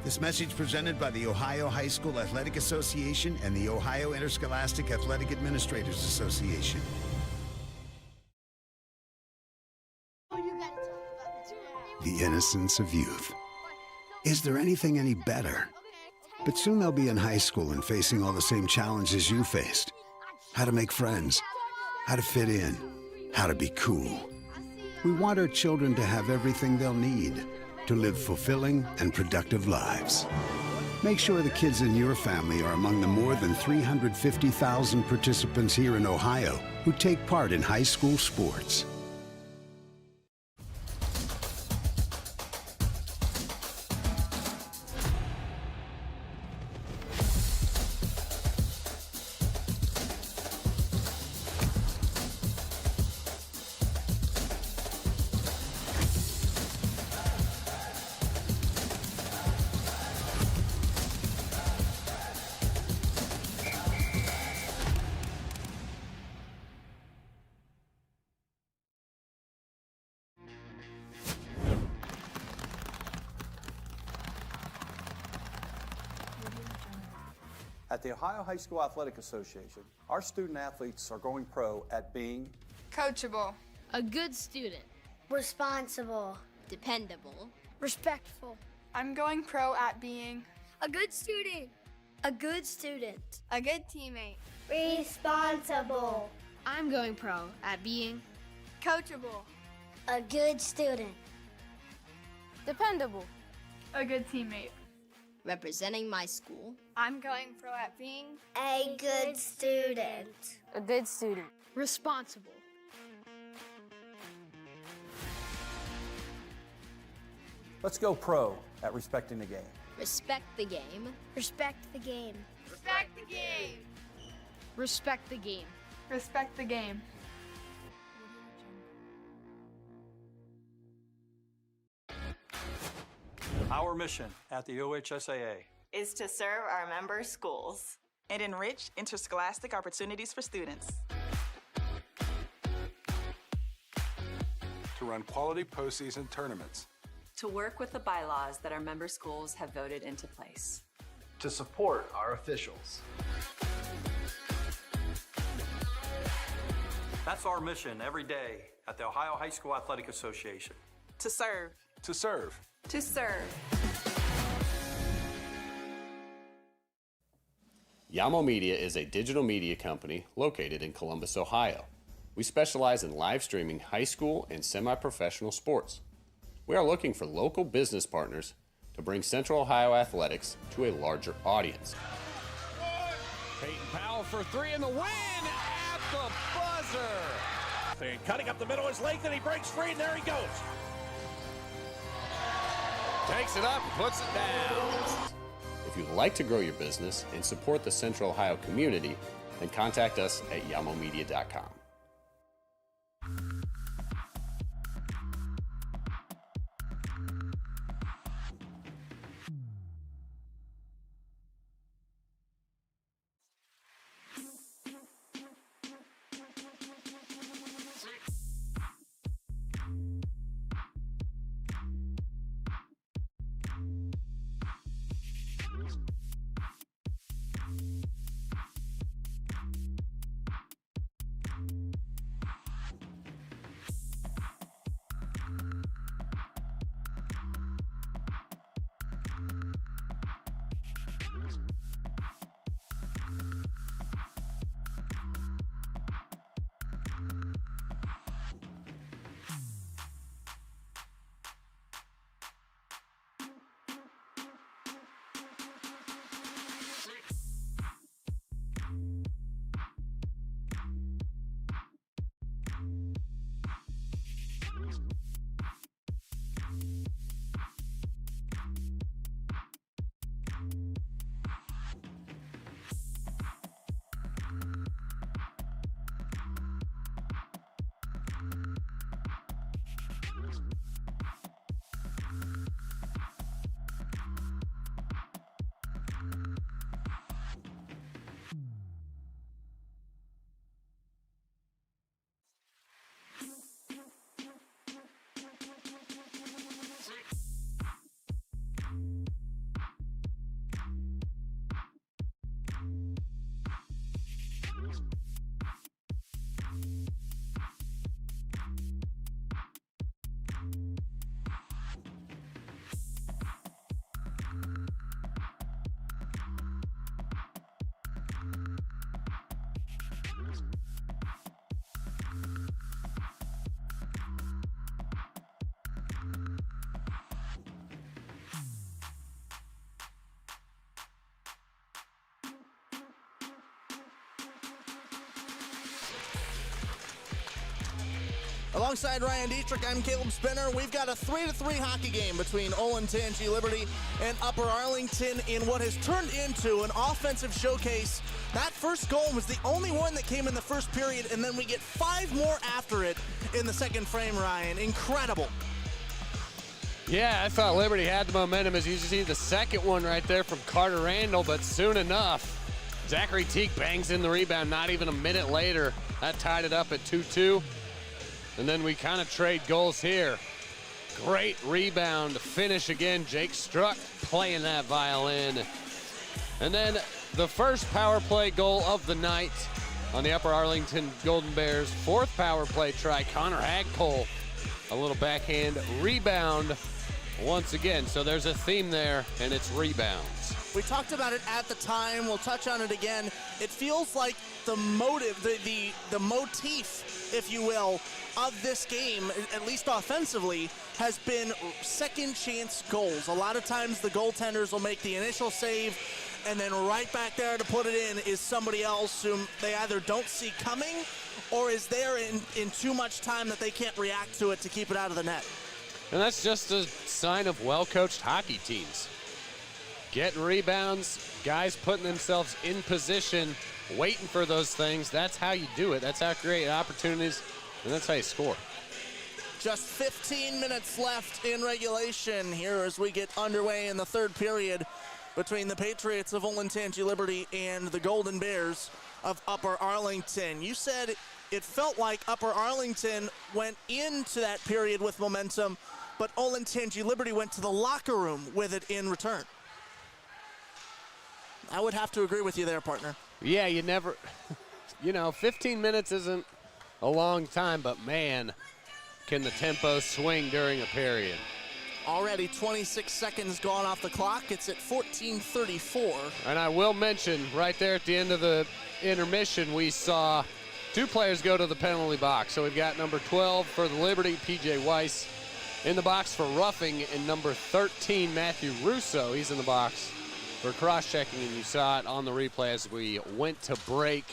This message presented by the Ohio High School Athletic Association and the Ohio Interscholastic Athletic Administrators Association. The innocence of youth. Is there anything any better? But soon they'll be in high school and facing all the same challenges you faced. How to make friends, how to fit in, how to be cool. We want our children to have everything they'll need to live fulfilling and productive lives. Make sure the kids in your family are among the more than 350,000 participants here in Ohio who take part in high school sports. At the Ohio High School Athletic Association, our student athletes are going pro at being Coachable, a good student, Responsible. dependable, Respectful. I'm going pro at being A good student. A good student. a good teammate, Responsible. I'm going pro at being coachable, A good student. dependable, a good teammate. representing my school, I'm going pro at being A good student. a good student, responsible, Let's go pro at respecting the game. respect the game, Respect the game. respect the game, respect the game, respect the game. Our mission at the OHSAA is to serve our member schools and enrich interscholastic opportunities for students. To run quality postseason tournaments. To work with the bylaws that our member schools have voted into place. to support our officials. That's our mission every day at the Ohio High School Athletic Association. To serve. To serve. To serve. Yamo Media is a digital media company located in Columbus, Ohio. We specialize in live streaming high school and semi-professional sports. We are looking for local business partners to bring Central Ohio athletics to a larger audience. Peyton Powell for three in the win at the buzzer. And cutting up the middle is Lathan. He breaks free, and there he goes. Takes it up, puts it down. If you'd like to grow your business and support the Central Ohio community, then contact us at yamomedia.com. Alongside Ryan Dietrich, I'm Caleb Spinner. We've got a 3-3 hockey game between Olentangy Liberty and Upper Arlington in what has turned into an offensive showcase. That first goal was the only one that came in the first period, and then we get 5 more after it in the second frame, Ryan. Incredible. Yeah, I thought Liberty had the momentum, as you see the second one right there from Carter Randall, but soon enough, Zachary Teague bangs in the rebound not even a minute later. That tied it up at 2-2. And then we kind of trade goals here. Great rebound finish again. Jake Struck playing that violin. And then the first power play goal of the night on the Upper Arlington Golden Bears. Fourth power play try, Connor Hagpole. A little backhand rebound once again. So there's a theme there, and it's rebounds. We talked about it at the time. We'll touch on it again. It feels like the motive, the motif, if you will, of this game, at least offensively, has been second chance goals. A lot of times the goaltenders will make the initial save, and then right back there to put it in is somebody else whom they either don't see coming or is there in too much time that they can't react to it to keep it out of the net. And that's just a sign of well-coached hockey teams. Getting rebounds, guys putting themselves in position, waiting for those things. That's how you do it. That's how you create opportunities, and that's how you score. Just 15 minutes left in regulation here as we get underway in the third period between the Patriots of Olentangy Liberty and the Golden Bears of Upper Arlington. You said it felt like Upper Arlington went into that period with momentum, but Olentangy Liberty went to the locker room with it in return. I would have to agree with you there, partner. Yeah, you never, 15 minutes isn't a long time, but man, can the tempo swing during a period. Already 26 seconds gone off the clock. It's at 14:34. And I will mention, right there at the end of the intermission, we saw 2 players go to the penalty box. So we've got number 12 for the Liberty, P.J. Weiss, in the box for roughing, and number 13, Matthew Russo, he's in the box for cross-checking, and you saw it on the replay as we went to break.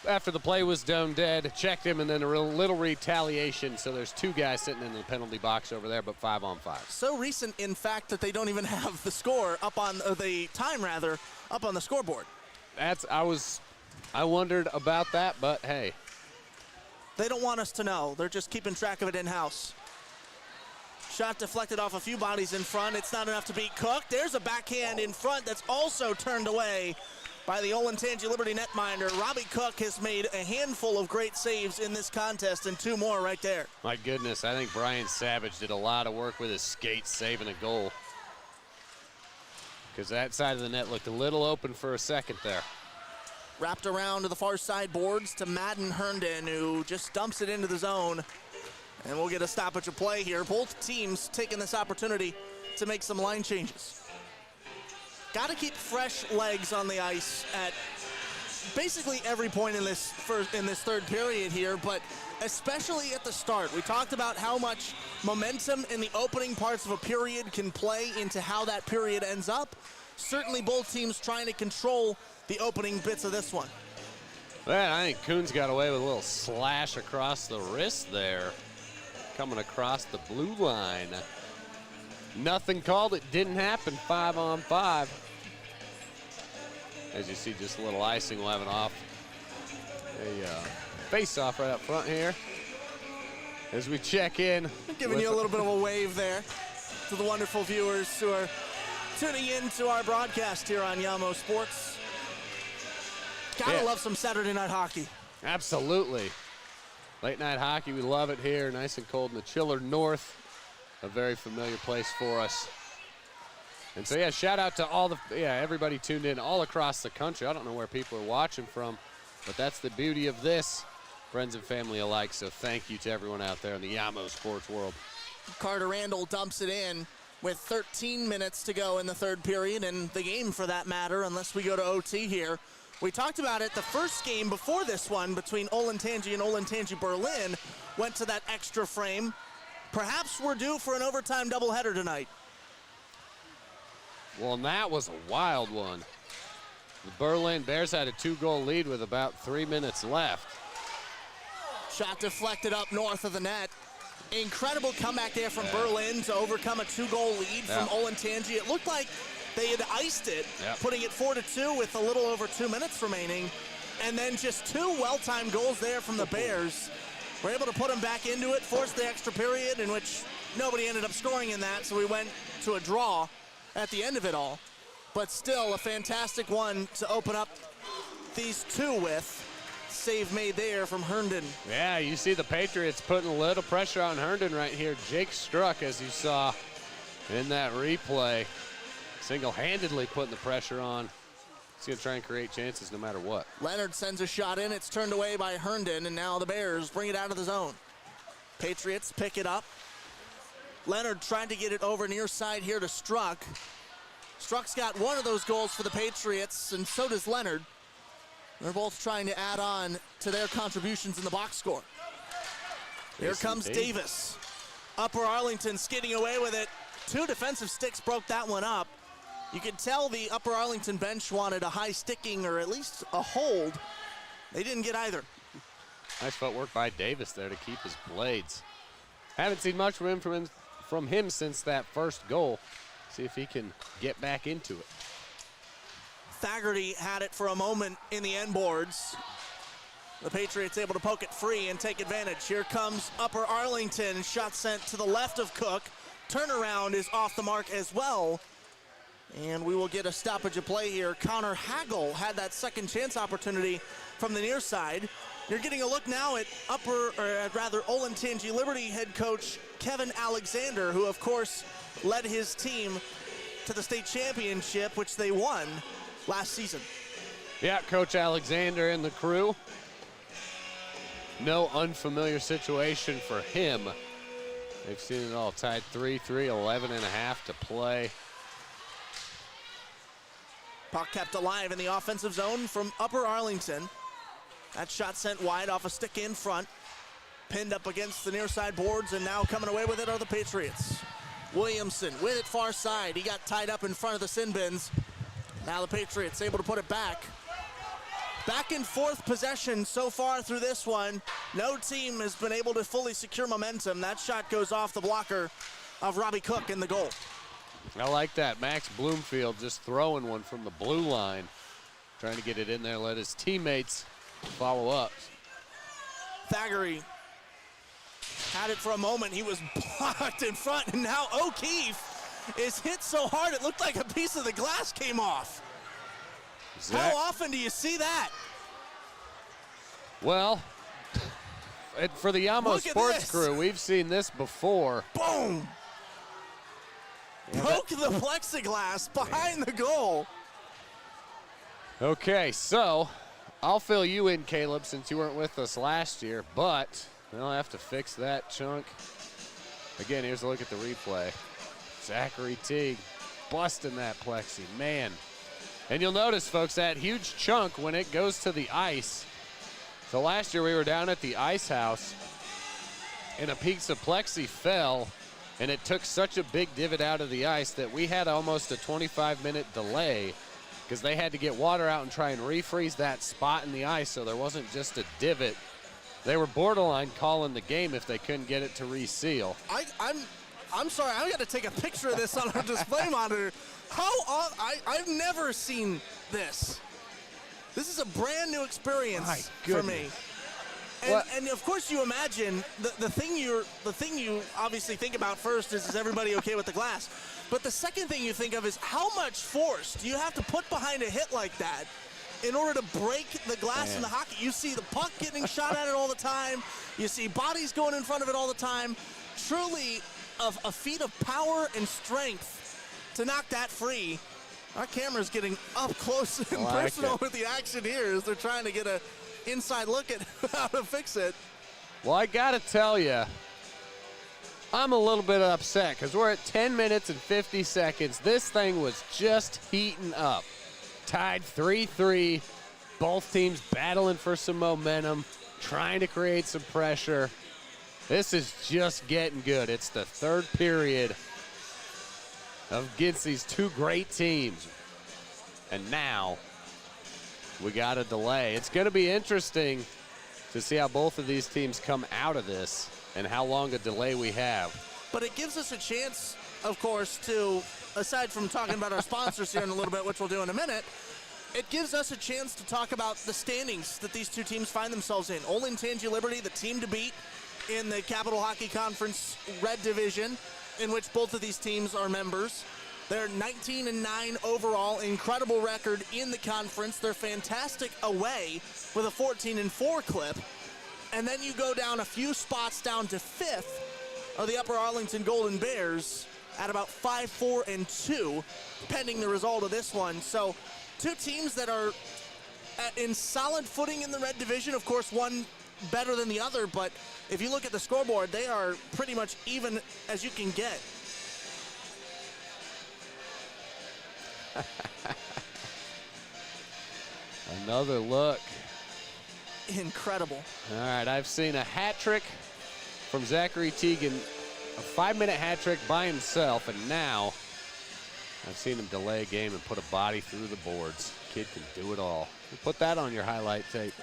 After the play was done dead, checked him, and then a little retaliation. So there's 2 guys sitting in the penalty box over there, but 5-on-5. So recent, in fact, that they don't even have the score up on the time, up on the scoreboard. I wondered about that, but hey. They don't want us to know. They're just keeping track of it in-house. Shot deflected off a few bodies in front. It's not enough to beat Cook. There's a backhand in front that's also turned away by the Olentangy Liberty netminder. Robbie Cook has made a handful of great saves in this contest, and 2 more right there. My goodness, I think Brian Savage did a lot of work with his skates saving a goal, because that side of the net looked a little open for a second there. Wrapped around to the far side boards to Madden Herndon, who just dumps it into the zone. And we'll get a stoppage of play here. Both teams taking this opportunity to make some line changes. Got to keep fresh legs on the ice at basically every point in this third period here, but especially at the start. We talked about how much momentum in the opening parts of a period can play into how that period ends up. Certainly both teams trying to control the opening bits of this one. Man, I think Coons got away with a little slash across the wrist there, coming across the blue line. Nothing called, it didn't happen. 5-on-5. As you see, just a little icing. We'll have a face-off right up front here as we check in. Giving you a little bit of a wave there to the wonderful viewers who are tuning in to our broadcast here on Yamo Sports. Gotta love some Saturday night hockey. Absolutely. Late night hockey, we love it here. Nice and cold in the chiller north. A very familiar place for us. And so, yeah, shout out to everybody tuned in all across the country. I don't know where people are watching from, but that's the beauty of this, friends and family alike. So thank you to everyone out there in the Yamo sports world. Carter Randall dumps it in with 13 minutes to go in the third period, and the game for that matter, unless we go to OT here. We talked about it, the first game before this one between Olentangy and Olentangy Berlin went to that extra frame. Perhaps we're due for an overtime doubleheader tonight. Well, and that was a wild one. The Berlin Bears had a 2-goal lead with about 3 minutes left. Shot deflected up north of the net. Incredible comeback there from Berlin to overcome a 2-goal lead from Olentangy. It looked like they had iced it, putting it 4-2 with a little over 2 minutes remaining. And then just 2 well-timed goals there from the Bears. We're able to put them back into it, force the extra period, in which nobody ended up scoring in that, so we went to a draw at the end of it all. But still a fantastic one to open up these 2 with. Save made there from Herndon. Yeah, you see the Patriots putting a little pressure on Herndon right here. Jake Struck, as you saw in that replay, single-handedly putting the pressure on. He's going to try and create chances no matter what. Leonard sends a shot in. It's turned away by Herndon, and now the Bears bring it out of the zone. Patriots pick it up. Leonard trying to get it over near side here to Struck. Struck's got one of those goals for the Patriots, and so does Leonard. They're both trying to add on to their contributions in the box score. Here comes Davis. Upper Arlington skidding away with it. 2 defensive sticks broke that one up. You could tell the Upper Arlington bench wanted a high sticking or at least a hold. They didn't get either. Nice footwork by Davis there to keep his blades. Haven't seen much from him since that first goal. See if he can get back into it. Thaggerty had it for a moment in the end boards. The Patriots able to poke it free and take advantage. Here comes Upper Arlington. Shot sent to the left of Cook. Turnaround is off the mark as well. And we will get a stoppage of play here. Connor Hagel had that second chance opportunity from the near side. You're getting a look now at Olentangy Liberty head coach Kevin Alexander, who of course led his team to the state championship, which they won last season. Yeah, Coach Alexander and the crew. No unfamiliar situation for him. They've seen it all. Tied 3-3, 11 and a half to play. Puck kept alive in the offensive zone from Upper Arlington. That shot sent wide off a stick in front. Pinned up against the near side boards, and now coming away with it are the Patriots. Williamson with it far side. He got tied up in front of the sin bins. Now the Patriots able to put it back. Back and forth possession so far through this one. No team has been able to fully secure momentum. That shot goes off the blocker of Robbie Cook in the goal. I like that. Max Bloomfield just throwing one from the blue line. Trying to get it in there, let his teammates follow up. Thaggery had it for a moment. He was blocked in front, and now O'Keefe is hit so hard it looked like a piece of the glass came off. How often do you see that? Well, for the Yamo Sports crew, we've seen this before. Boom! Broke the plexiglass behind the goal. Okay, so I'll fill you in, Caleb, since you weren't with us last year, but they'll have to fix that chunk. Again, here's a look at the replay. Zachary Teague busting that plexi, man. And you'll notice, folks, that huge chunk when it goes to the ice. So last year we were down at the ice house, and a piece of plexi fell, and it took such a big divot out of the ice that we had almost a 25-minute delay because they had to get water out and try and refreeze that spot in the ice so there wasn't just a divot. They were borderline calling the game if they couldn't get it to reseal. I'm sorry, I've got to take a picture of this on our display monitor. I've never seen this. This is a brand new experience for me. And of course you imagine the thing you obviously think about first is everybody okay with the glass? But the second thing you think of is how much force do you have to put behind a hit like that in order to break the glass in the hockey? You see the puck getting shot at it all the time. You see bodies going in front of it all the time. Truly a feat of power and strength to knock that free. Our camera's getting up close and personal with the action here as they're trying to get a inside look at how to fix it. Well, I gotta tell you, I'm a little bit upset because we're at 10 minutes and 50 seconds. This thing was just heating up. Tied 3-3. Both teams battling for some momentum, trying to create some pressure. This is just getting good. It's the third period against these two great teams. And now we got a delay. It's going to be interesting to see how both of these teams come out of this and how long a delay we have. But it gives us a chance, of course, to, aside from talking about our sponsors here in a little bit, which we'll do in a minute, it gives us a chance to talk about the standings that these two teams find themselves in. Olentangy Liberty, the team to beat in the Capital Hockey Conference Red Division, in which both of these teams are members. They're 19-9 overall, incredible record in the conference. They're fantastic away with a 14-4 clip. And then you go down a few spots down to fifth are the Upper Arlington Golden Bears at about 5-4-2, pending the result of this one. So two teams that are in solid footing in the Red Division. Of course, one better than the other, but if you look at the scoreboard, they are pretty much even as you can get. Another look. Incredible. All right, I've seen a hat trick from Zachary Teagan, a 5-minute hat trick by himself, and now I've seen him delay a game and put a body through the boards. Kid can do it all. Put that on your highlight tape.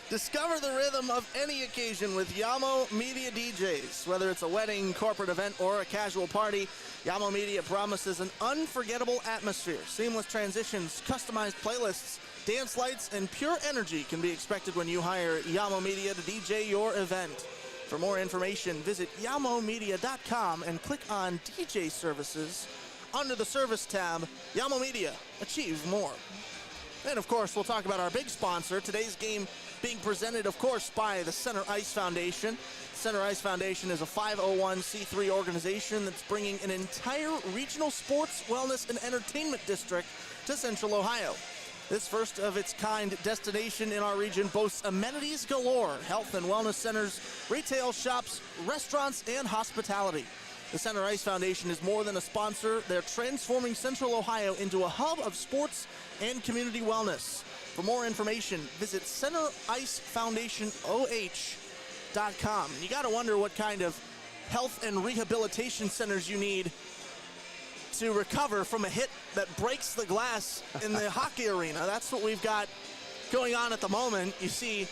Discover the rhythm of any occasion with Yamo Media DJs. Whether it's a wedding, corporate event, or a casual party, Yamo Media promises an unforgettable atmosphere. Seamless transitions, customized playlists, dance lights, and pure energy can be expected when you hire Yamo Media to DJ your event. For more information, visit yamomedia.com and click on DJ Services. Under the Service tab, Yamo Media, achieve more. And of course, we'll talk about our big sponsor. Today's game being presented, of course, by the Center Ice Foundation. Center Ice Foundation is a 501c3 organization that's bringing an entire regional sports, wellness, and entertainment district to Central Ohio. This first of its kind destination in our region boasts amenities galore, health and wellness centers, retail shops, restaurants, and hospitality. The Center Ice Foundation is more than a sponsor. They're transforming Central Ohio into a hub of sports and community wellness. For more information, visit CenterIceFoundationOH.com. And you got to wonder what kind of health and rehabilitation centers you need to recover from a hit that breaks the glass in the hockey arena. That's what we've got going on at the moment. You see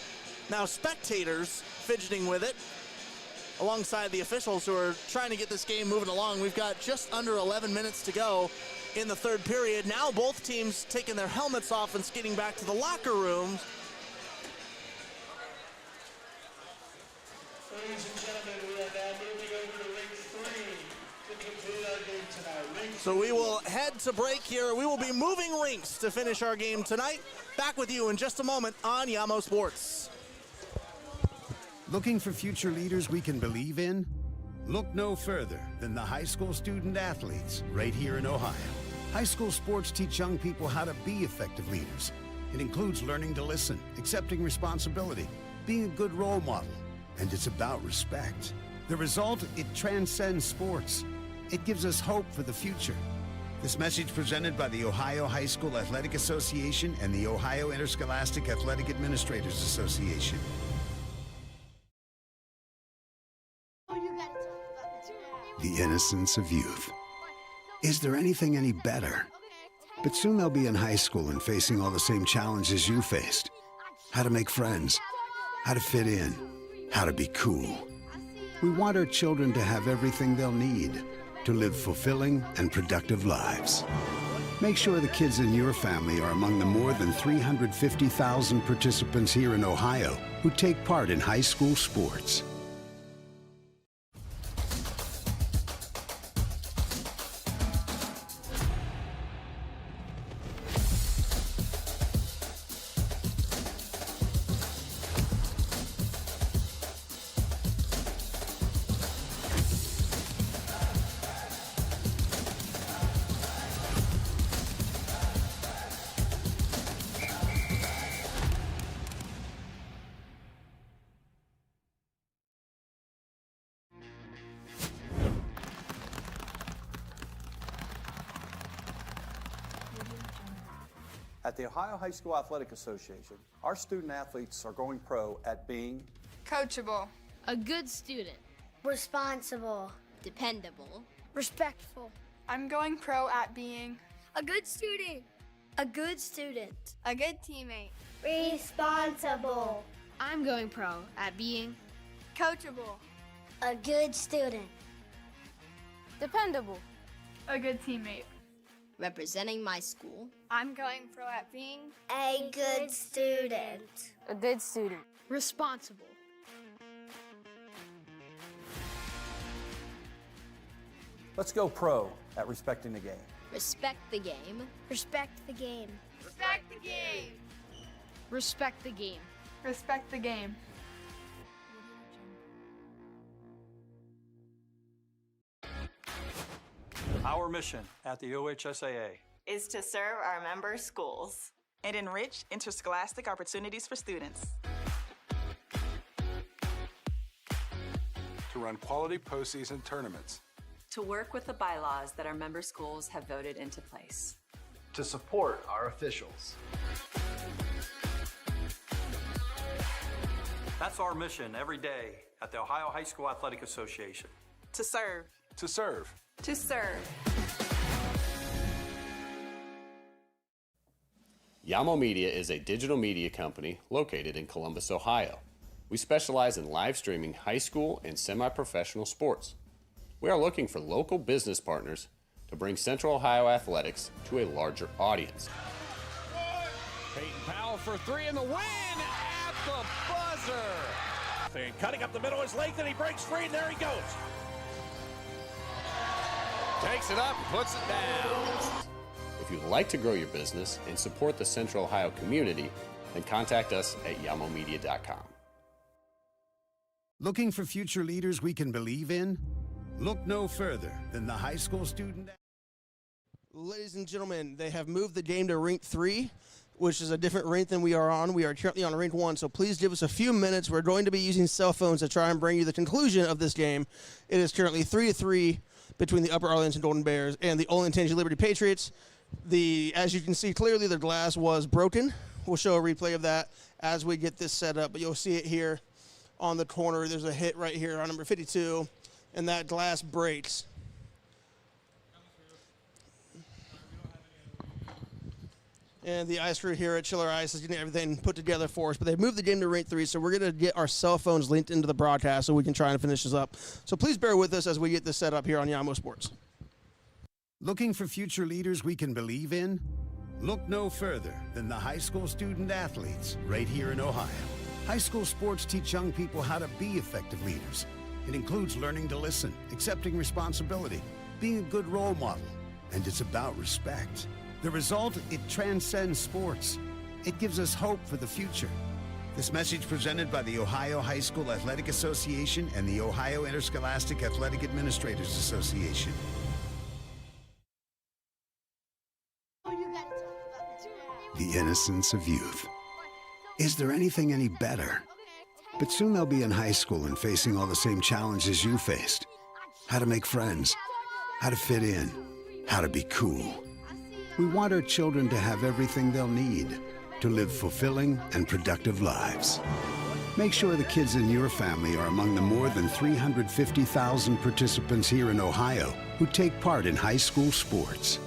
now spectators fidgeting with it alongside the officials who are trying to get this game moving along. We've got just under 11 minutes to go in the third period. Now both teams taking their helmets off and skating back to the locker rooms. Ladies and gentlemen, we are now moving over to Ring 3 to conclude our game tonight. So we will head to break here. We will be moving rinks to finish our game tonight. Back with you in just a moment on Yamo Sports. Looking for future leaders we can believe in? Look no further than the high school student athletes right here in Ohio. High school sports teach young people how to be effective leaders. It includes learning to listen, accepting responsibility, being a good role model, and it's about respect. The result, it transcends sports. It gives us hope for the future. This message presented by the Ohio High School Athletic Association and the Ohio Interscholastic Athletic Administrators Association. The innocence of youth. Is there anything any better? But soon they'll be in high school and facing all the same challenges you faced. How to make friends, how to fit in, how to be cool. We want our children to have everything they'll need to live fulfilling and productive lives. Make sure the kids in your family are among the more than 350,000 participants here in Ohio who take part in high school sports. At the Ohio High School Athletic Association, our student athletes are going pro at being coachable, a good student, Responsible. dependable, Respectful. I'm going pro at being A good student. A good student. a good teammate, Responsible. I'm going pro at being coachable, A good student. dependable, a good teammate. representing my school, I'm going pro at being A good student. a good student, responsible, Let's go pro at respecting the game. respect the game, Respect the game. respect the game, respect the game. respect the game. Our mission at the OHSAA is to serve our member schools and enrich interscholastic opportunities for students. To run quality postseason tournaments. To work with the bylaws that our member schools have voted into place. To support our officials. That's our mission every day at the Ohio High School Athletic Association. To serve. To serve. To serve. Yamo Media is a digital media company located in Columbus, Ohio. We specialize in live streaming high school and semi-professional sports. We are looking for local business partners to bring Central Ohio athletics to a larger audience. Peyton Powell for three in the win at the buzzer. And cutting up the middle is Lathan. He breaks free, and there he goes. Takes it up and puts it down. If you'd like to grow your business and support the Central Ohio community, then contact us at yamomedia.com. Looking for future leaders we can believe in? Look no further than the high school student. Ladies and gentlemen, they have moved the game to rink 3, which is a different rink than we are on. We are currently on rink 1, so please give us a few minutes. We're going to be using cell phones to try and bring you the conclusion of this game. It is currently 3-3 between the Upper Arlington Golden Bears and the Olentangy Liberty Patriots. As you can see clearly, the glass was broken. We'll show a replay of that as we get this set up, but you'll see it here on the corner. There's a hit right here on number 52, and that glass breaks. And the ice crew here at Chiller Ice is getting everything put together for us. But they've moved the game to rink 3, so we're going to get our cell phones linked into the broadcast so we can try and finish this up. So please bear with us as we get this set up here on Yamo Sports. Looking for future leaders we can believe in? Look no further than the high school student athletes right here in Ohio. High school sports teach young people how to be effective leaders. It includes learning to listen, accepting responsibility, being a good role model, and it's about respect. The result, it transcends sports. It gives us hope for the future. This message presented by the Ohio High School Athletic Association and the Ohio Interscholastic Athletic Administrators Association. The innocence of youth. Is there anything any better? But soon they'll be in high school and facing all the same challenges you faced. How to make friends, how to fit in, how to be cool. We want our children to have everything they'll need to live fulfilling and productive lives. Make sure the kids in your family are among the more than 350,000 participants here in Ohio who take part in high school sports.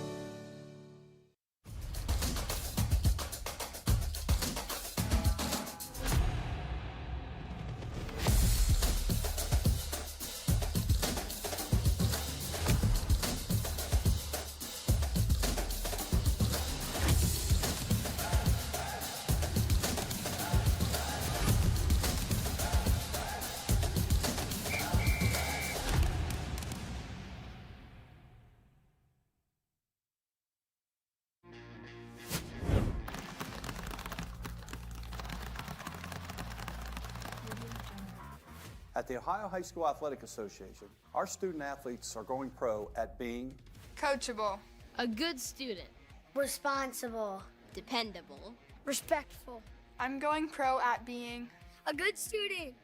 At the Ohio High School Athletic Association, our student athletes are going pro at being coachable, a good student, Responsible. dependable, Respectful. I'm going pro at being A good student.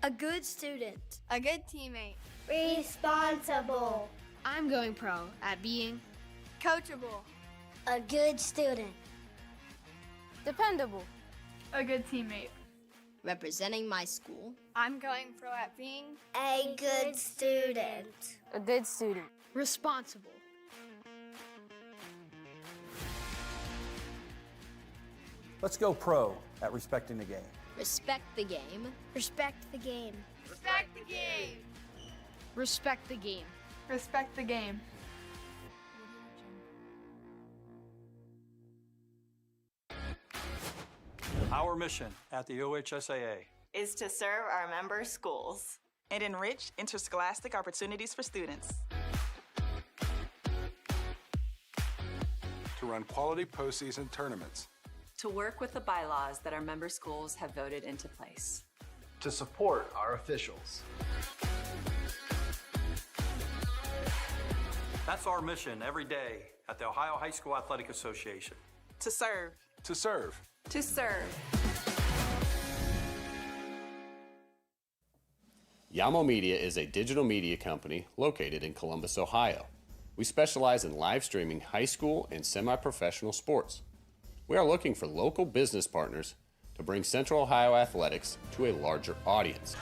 A good student. a good teammate, Responsible. I'm going pro at being coachable, A good student. dependable, a good teammate. representing my school, I'm going pro at being A good student. a good student, responsible, Let's go pro at respecting the game. respect the game, Respect the game. respect the game, respect the game, respect the game. Our mission at the OHSAA is to serve our member schools and enrich interscholastic opportunities for students. To run quality postseason tournaments. To work with the bylaws that our member schools have voted into place. To support our officials. That's our mission every day at the Ohio High School Athletic Association. To serve. To serve. To serve. Yamo Media is a digital media company located in Columbus, Ohio. We specialize in live streaming high school and semi-professional sports. We are looking for local business partners to bring Central Ohio athletics to a larger audience.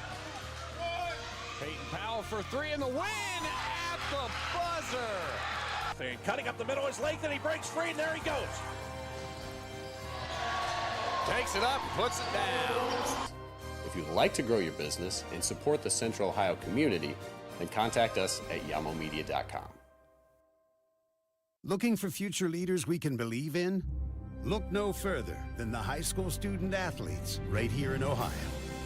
Peyton Powell for 3 in the win at the buzzer. And cutting up the middle is length, and he breaks free, and there he goes. Takes it up, puts it down. If you'd like to grow your business and support the Central Ohio community, then contact us at yamomedia.com. Looking for future leaders we can believe in? Look no further than the high school student athletes right here in Ohio.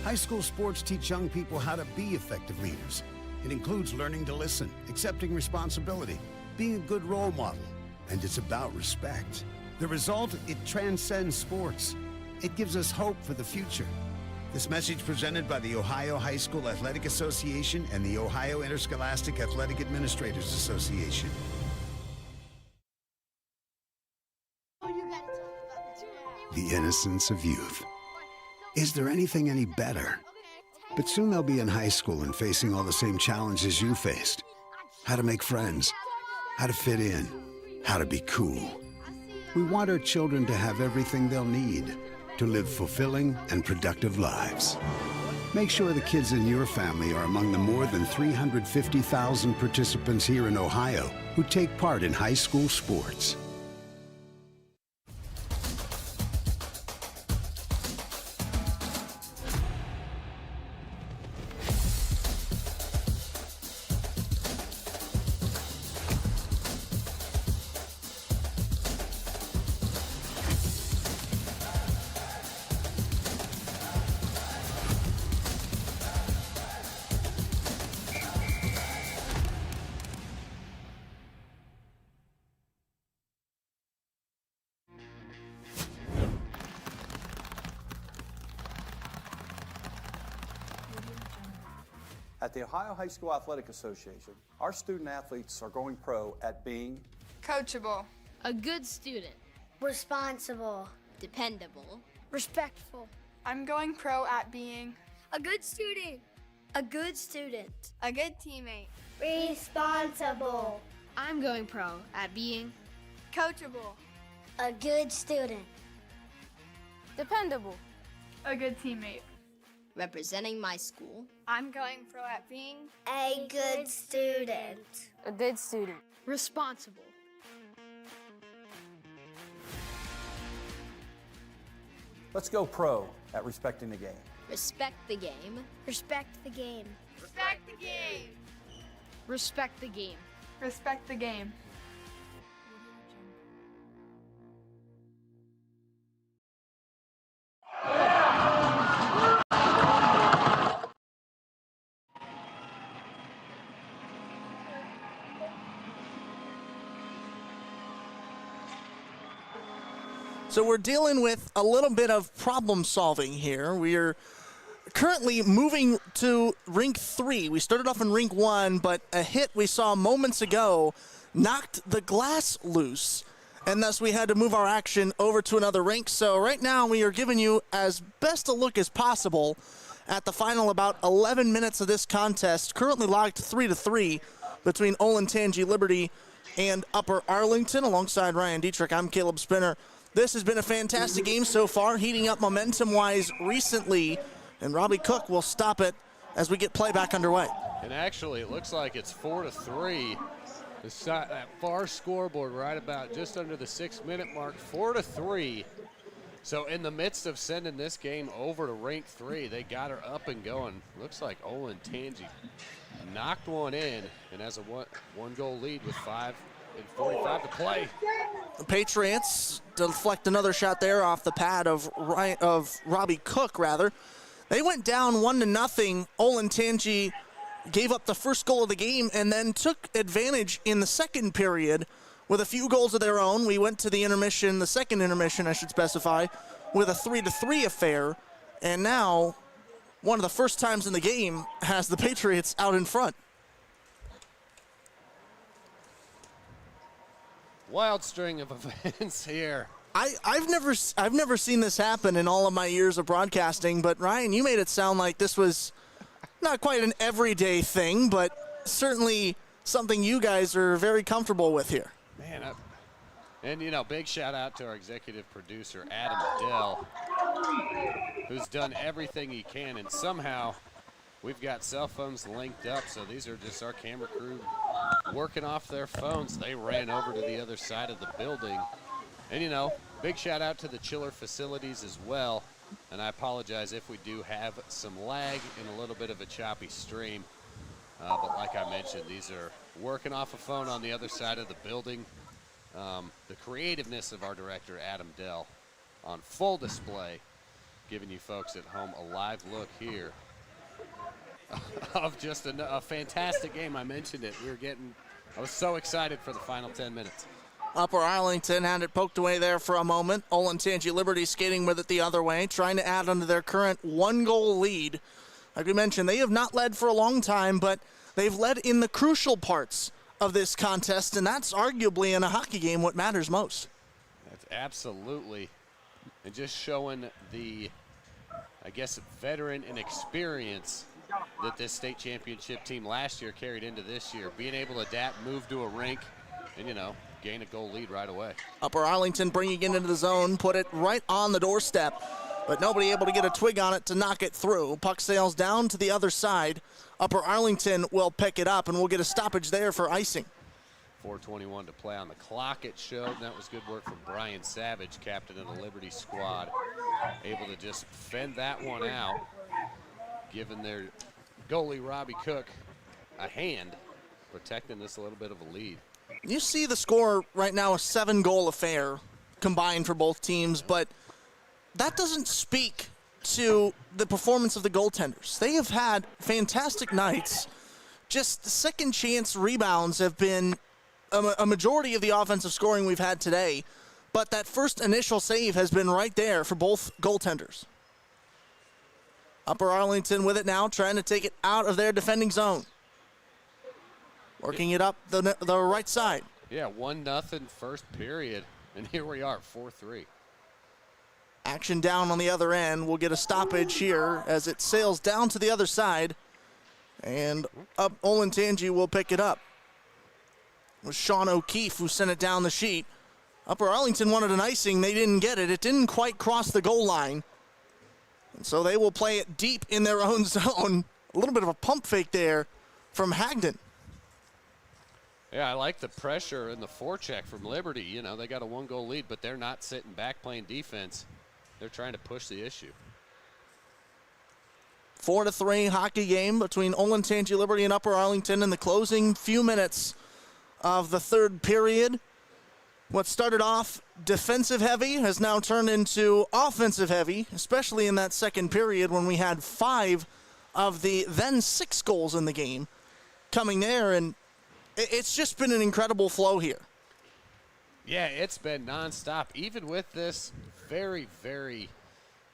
High school sports teach young people how to be effective leaders. It includes learning to listen, accepting responsibility, being a good role model, and it's about respect. The result, it transcends sports. It gives us hope for the future. This message presented by the Ohio High School Athletic Association and the Ohio Interscholastic Athletic Administrators Association. The innocence of youth. Is there anything any better? But soon they'll be in high school and facing all the same challenges you faced. How to make friends, how to fit in, how to be cool. We want our children to have everything they'll need to live fulfilling and productive lives. Make sure the kids in your family are among the more than 350,000 participants here in Ohio who take part in high school sports. At the Ohio High School Athletic Association, our student athletes are going pro at being Coachable. A good student. Responsible. Dependable. Respectful. I'm going pro at being A good student. A good student. a good teammate. Responsible. I'm going pro at being Coachable. A good student. Dependable. A good teammate. representing my school. I'm going pro at being A good student. a good student. Responsible. Let's go pro at respecting the game. Respect the game. Respect the game. Respect the game. Respect the game. Respect the game. So we're dealing with a little bit of problem solving here. We're currently moving to rink 3. We started off in rink 1, but a hit we saw moments ago knocked the glass loose, and thus we had to move our action over to another rink. So right now we are giving you as best a look as possible at the final about 11 minutes of this contest, currently locked 3-3 between Olentangy, Liberty, and Upper Arlington. Alongside Ryan Dietrich, I'm Caleb Spinner. This has been a fantastic game so far, heating up momentum-wise recently, and Robbie Cook will stop it as we get play back underway. And actually, it looks like it's 4-3. That far scoreboard right about just under the 6-minute mark, 4-3. So in the midst of sending this game over to rink 3, they got her up and going. Looks like Olentangy knocked one in and has a one-goal lead with 5:45 to play. The Patriots deflect another shot there off the pad of Robbie Cook, rather. They went down 1-0. Olentangy gave up the first goal of the game and then took advantage in the second period with a few goals of their own. We went to the intermission, the second intermission, I should specify, with a 3-3 affair. And now, one of the first times in the game, has the Patriots out in front. Wild string of events here. I've never seen this happen in all of my years of broadcasting, but Ryan, you made it sound like this was not quite an everyday thing, but certainly something you guys are very comfortable with here. Man, and big shout out to our executive producer, Adam Dell, who's done everything he can, and somehow we've got cell phones linked up, so these are just our camera crew working off their phones. They ran over to the other side of the building. And, big shout out to the chiller facilities as well. And I apologize if we do have some lag and a little bit of a choppy stream. But like I mentioned, these are working off a phone on the other side of the building. The creativeness of our director, Adam Dell, on full display, giving you folks at home a live look here of just a fantastic game. I mentioned it. I was so excited for the final 10 minutes. Upper Arlington had it poked away there for a moment. Olentangy Liberty skating with it the other way, trying to add onto their current 1-goal lead. Like we mentioned, they have not led for a long time, but they've led in the crucial parts of this contest, and that's arguably in a hockey game what matters most. That's absolutely. And just showing the, I guess, veteran and experience that this state championship team last year carried into this year. Being able to adapt, move to a rink, and, gain a goal lead right away. Upper Arlington bringing it into the zone, put it right on the doorstep, but nobody able to get a twig on it to knock it through. Puck sails down to the other side. Upper Arlington will pick it up, and we'll get a stoppage there for icing. 4:21 to play on the clock, it showed, and that was good work from Brian Savage, captain of the Liberty squad. Able to just fend that one out, giving their goalie, Robbie Cook, a hand, protecting this a little bit of a lead. You see the score right now, a 7-goal affair combined for both teams, but that doesn't speak to the performance of the goaltenders. They have had fantastic nights. Just second chance rebounds have been a majority of the offensive scoring we've had today, but that first initial save has been right there for both goaltenders. Upper Arlington with it now, trying to take it out of their defending zone. Working it up the right side. Yeah, 1-0 first period, and here we are, 4-3. Action down on the other end. We'll get a stoppage here as it sails down to the other side, and up Olentangy will pick it up. It was Sean O'Keefe who sent it down the sheet. Upper Arlington wanted an icing. They didn't get it. It didn't quite cross the goal line, and so they will play it deep in their own zone. A little bit of a pump fake there from Hagden. Yeah, I like the pressure and the forecheck from Liberty. They got a 1-goal lead, but they're not sitting back playing defense. They're trying to push the issue. 4-3 hockey game between Olentangy Liberty and Upper Arlington in the closing few minutes of the third period. What started off defensive heavy has now turned into offensive heavy, especially in that second period when we had 5 of the then 6 goals in the game coming there, and it's just been an incredible flow here. Yeah, it's been nonstop, even with this very, very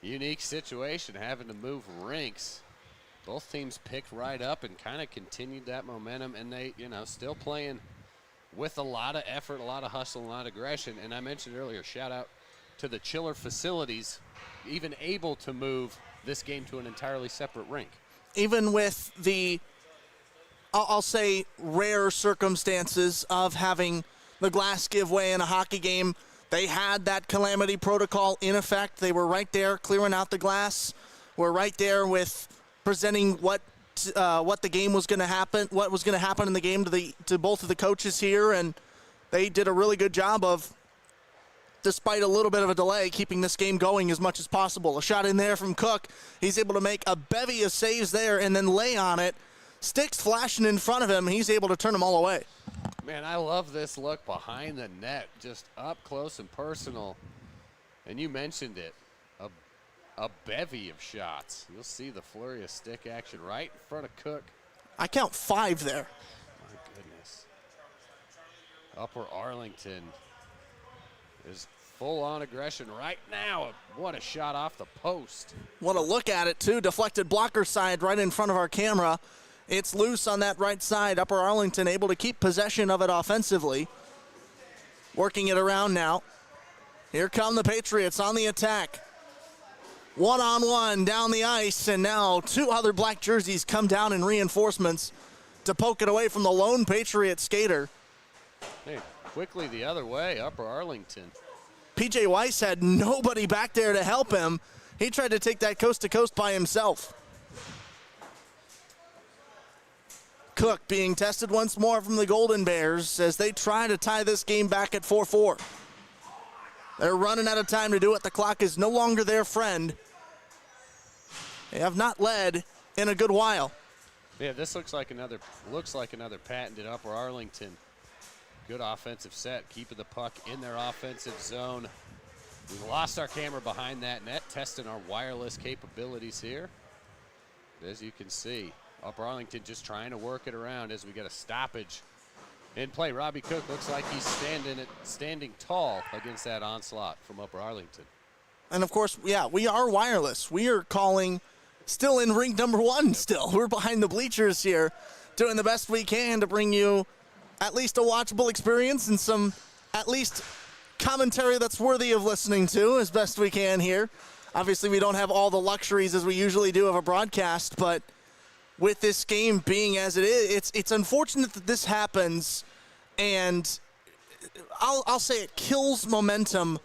unique situation, having to move rinks. Both teams picked right up and kind of continued that momentum, and they, still playing with a lot of effort, a lot of hustle, a lot of aggression. And I mentioned earlier, shout out to the chiller facilities, even able to move this game to an entirely separate rink. Even with the, I'll say, rare circumstances of having the glass give way in a hockey game, they had that calamity protocol in effect. They were right there clearing out the glass. We're right there with presenting what the game was going to happen, what was going to happen in the game to both of the coaches here, and they did a really good job of, despite a little bit of a delay, keeping this game going as much as possible. A shot in there from Cook. He's able to make a bevy of saves there and then lay on it. Sticks flashing in front of him. He's able to turn them all away. Man, I love this look behind the net, just up close and personal. And you mentioned it, a bevy of shots. You'll see the flurry of stick action right in front of Cook. I count 5 there. My goodness. Upper Arlington is full-on aggression right now. What a shot off the post. What a look at it, too. Deflected blocker side right in front of our camera. It's loose on that right side. Upper Arlington able to keep possession of it offensively. Working it around now. Here come the Patriots on the attack. 1-on-1 down the ice, and now 2 other black jerseys come down in reinforcements to poke it away from the lone Patriot skater. Hey, quickly the other way, Upper Arlington. P.J. Weiss had nobody back there to help him. He tried to take that coast-to-coast by himself. Cook being tested once more from the Golden Bears as they try to tie this game back at 4-4. They're running out of time to do it. The clock is no longer their friend. They have not led in a good while. Yeah, this looks like another patented Upper Arlington. Good offensive set, keeping the puck in their offensive zone. We lost our camera behind that net, testing our wireless capabilities here. As you can see, Upper Arlington just trying to work it around as we get a stoppage in play. Robbie Cook looks like he's standing tall against that onslaught from Upper Arlington. And, of course, yeah, we are wireless. We are calling still in ring number 1 still. We're behind the bleachers here doing the best we can to bring you at least a watchable experience and some at least commentary that's worthy of listening to as best we can here. Obviously, we don't have all the luxuries as we usually do of a broadcast, but with this game being as it is, it's unfortunate that this happens, and I'll say it kills momentum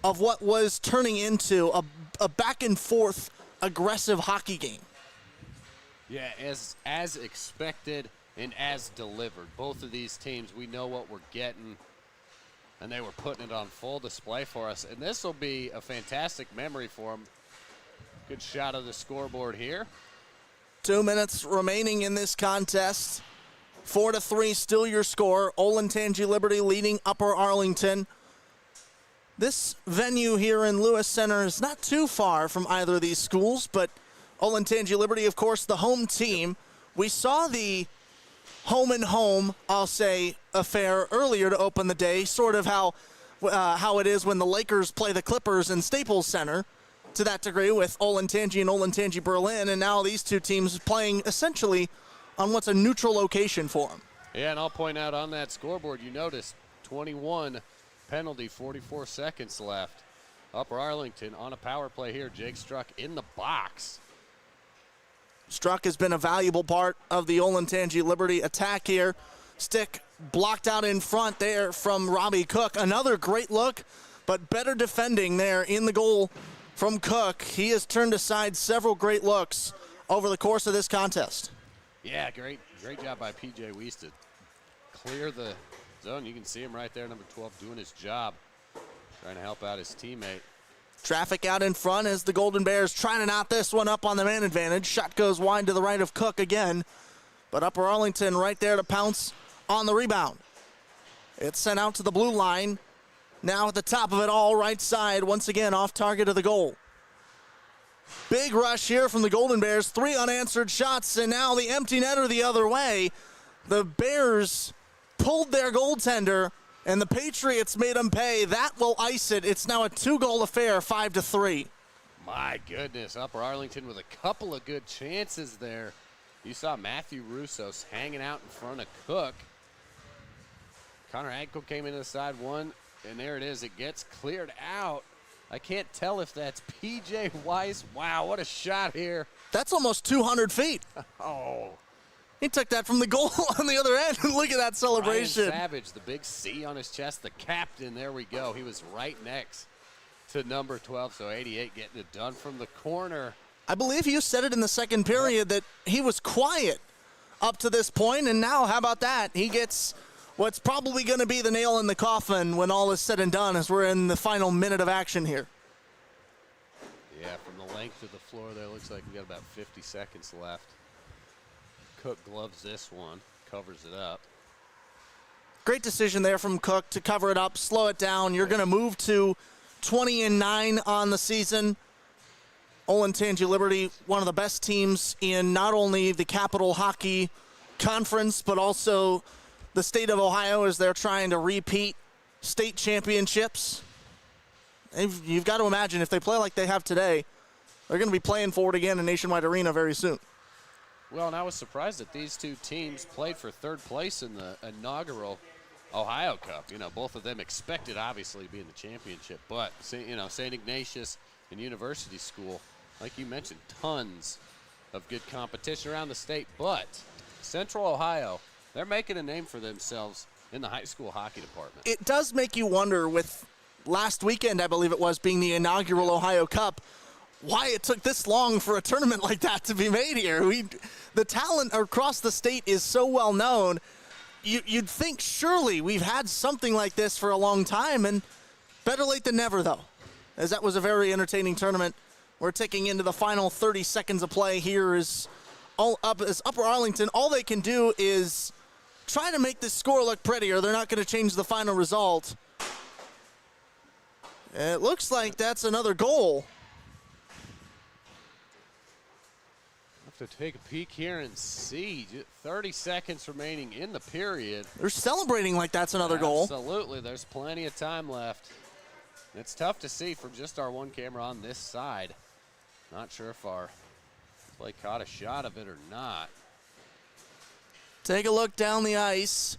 of what was turning into a back-and-forth aggressive hockey game. Yeah, as expected and as delivered. Both of these teams, we know what we're getting, and they were putting it on full display for us. And this will be a fantastic memory for them. Good shot of the scoreboard here. 2 minutes remaining in this contest. 4-3 still your score. Olentangy Liberty leading Upper Arlington. This venue here in Lewis Center is not too far from either of these schools, but Olentangy Liberty, of course, the home team. We saw the home and home, I'll say, affair earlier to open the day, sort of how it is when the Lakers play the Clippers in Staples Center, to that degree with Olentangy and Olentangy Berlin, and now these two teams playing essentially on what's a neutral location for them. Yeah, and I'll point out on that scoreboard, you notice 21 penalty, 44 seconds left. Upper Arlington on a power play here. Jake Struck in the box. Struck has been a valuable part of the Olentangy Liberty attack here. Stick blocked out in front there from Robbie Cook. Another great look, but better defending there in the goal from Cook. He has turned aside several great looks over the course of this contest. Yeah, great job by P.J. Weiss to clear the zone. You can see him right there, number 12, doing his job, trying to help out his teammate. Traffic out in front as the Golden Bears trying to knot this one up on the man advantage. Shot goes wide to the right of Cook again, but Upper Arlington right there to pounce on the rebound. It's sent out to the blue line. Now at the top of it all, right side, once again off target of the goal. Big rush here from the Golden Bears. 3 unanswered shots, and now the empty netter the other way. The Bears pulled their goaltender, and the Patriots made them pay. That will ice it. It's now a 2-goal affair, 5-3. My goodness, Upper Arlington with a couple of good chances there. You saw Matthew Russos hanging out in front of Cook. Connor Agco came into the side one, and there it is. It gets cleared out. I can't tell if that's P.J. Weiss. Wow, what a shot here. That's almost 200 feet. Oh. He took that from the goal on the other end. Look at that celebration. Ryan Savage, the big C on his chest, the captain. There we go. He was right next to number 12, so 88 getting it done from the corner. I believe you said it in the second period that he was quiet up to this point, and now how about that? He gets what's probably going to be the nail in the coffin when all is said and done as we're in the final minute of action here. Yeah, from the length of the floor there, looks like we got about 50 seconds left. Cook gloves this one, covers it up. Great decision there from Cook to cover it up, slow it down. You're going to move to 20-9 on the season. Olentangy Liberty, one of the best teams in not only the Capital Hockey Conference, but also the state of Ohio as they're trying to repeat state championships. You've got to imagine if they play like they have today, they're going to be playing for it again in Nationwide Arena very soon. Well, and I was surprised that these two teams played for third place in the inaugural Ohio Cup. You know, both of them expected, obviously, to be in the championship. But, you know, St. Ignatius and University School, like you mentioned, tons of good competition around the state. But Central Ohio, they're making a name for themselves in the high school hockey department. It does make you wonder with last weekend, I believe it was, being the inaugural Ohio Cup, why it took this long for a tournament like that to be made here. The talent across the state is so well known. You'd think surely we've had something like this for a long time, and better late than never, though, as that was a very entertaining tournament. We're taking into the final 30 seconds of play here as Upper Arlington. All they can do is try to make this score look prettier. They're not going to change the final result. It looks like that's another goal. I have to take a peek here and see. 30 seconds remaining in the period. They're celebrating like that's another goal. Absolutely. There's plenty of time left. It's tough to see from just our one camera on this side. Not sure if our play caught a shot of it or not. Take a look down the ice.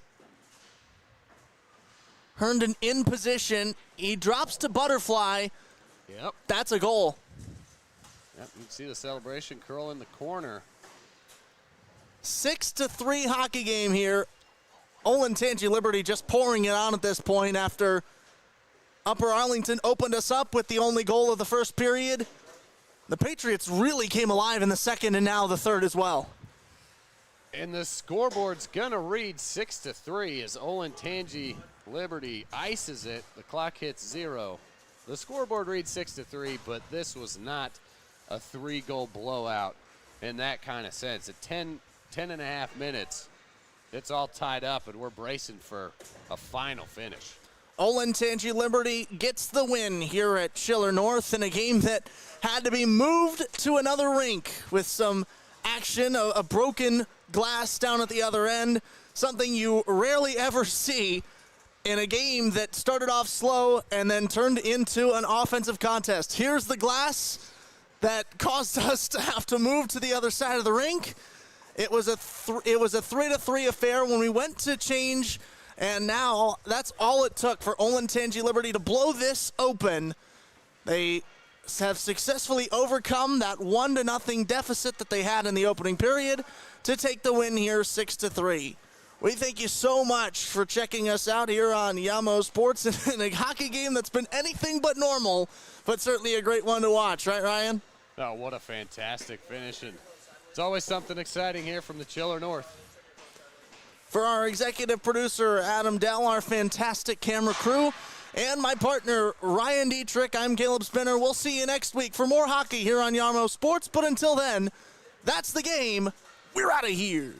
Herndon in position. He drops to Butterfly. Yep. That's a goal. Yep, you can see the celebration curl in the corner. 6-3 hockey game here. Olentangy Liberty just pouring it on at this point after Upper Arlington opened us up with the only goal of the first period. The Patriots really came alive in the second and now the third as well. And the scoreboard's gonna read 6-3 as Olentangy Liberty ices it. The clock hits 0. The scoreboard reads 6-3, but this was not a 3-goal blowout in that kind of sense. At 10 and a half minutes, it's all tied up, and we're bracing for a final finish. Olentangy Liberty gets the win here at Schiller North in a game that had to be moved to another rink with some action, a broken glass down at the other end, something you rarely ever see in a game that started off slow and then turned into an offensive contest. Here's the glass that caused us to have to move to the other side of the rink. It was a 3-3 affair when we went to change, and now that's all it took for Olentangy Liberty to blow this open. They have successfully overcome that 1-0 deficit that they had in the opening period to take the win here 6-3. We thank you so much for checking us out here on Yamo Sports in a hockey game that's been anything but normal, but certainly a great one to watch, right, Ryan? Oh, what a fantastic finish. And it's always something exciting here from the Schiller North. For our executive producer, Adam Dell, our fantastic camera crew, and my partner, Ryan Dietrich, I'm Caleb Spinner. We'll see you next week for more hockey here on Yarmo Sports. But until then, that's the game. We're out of here.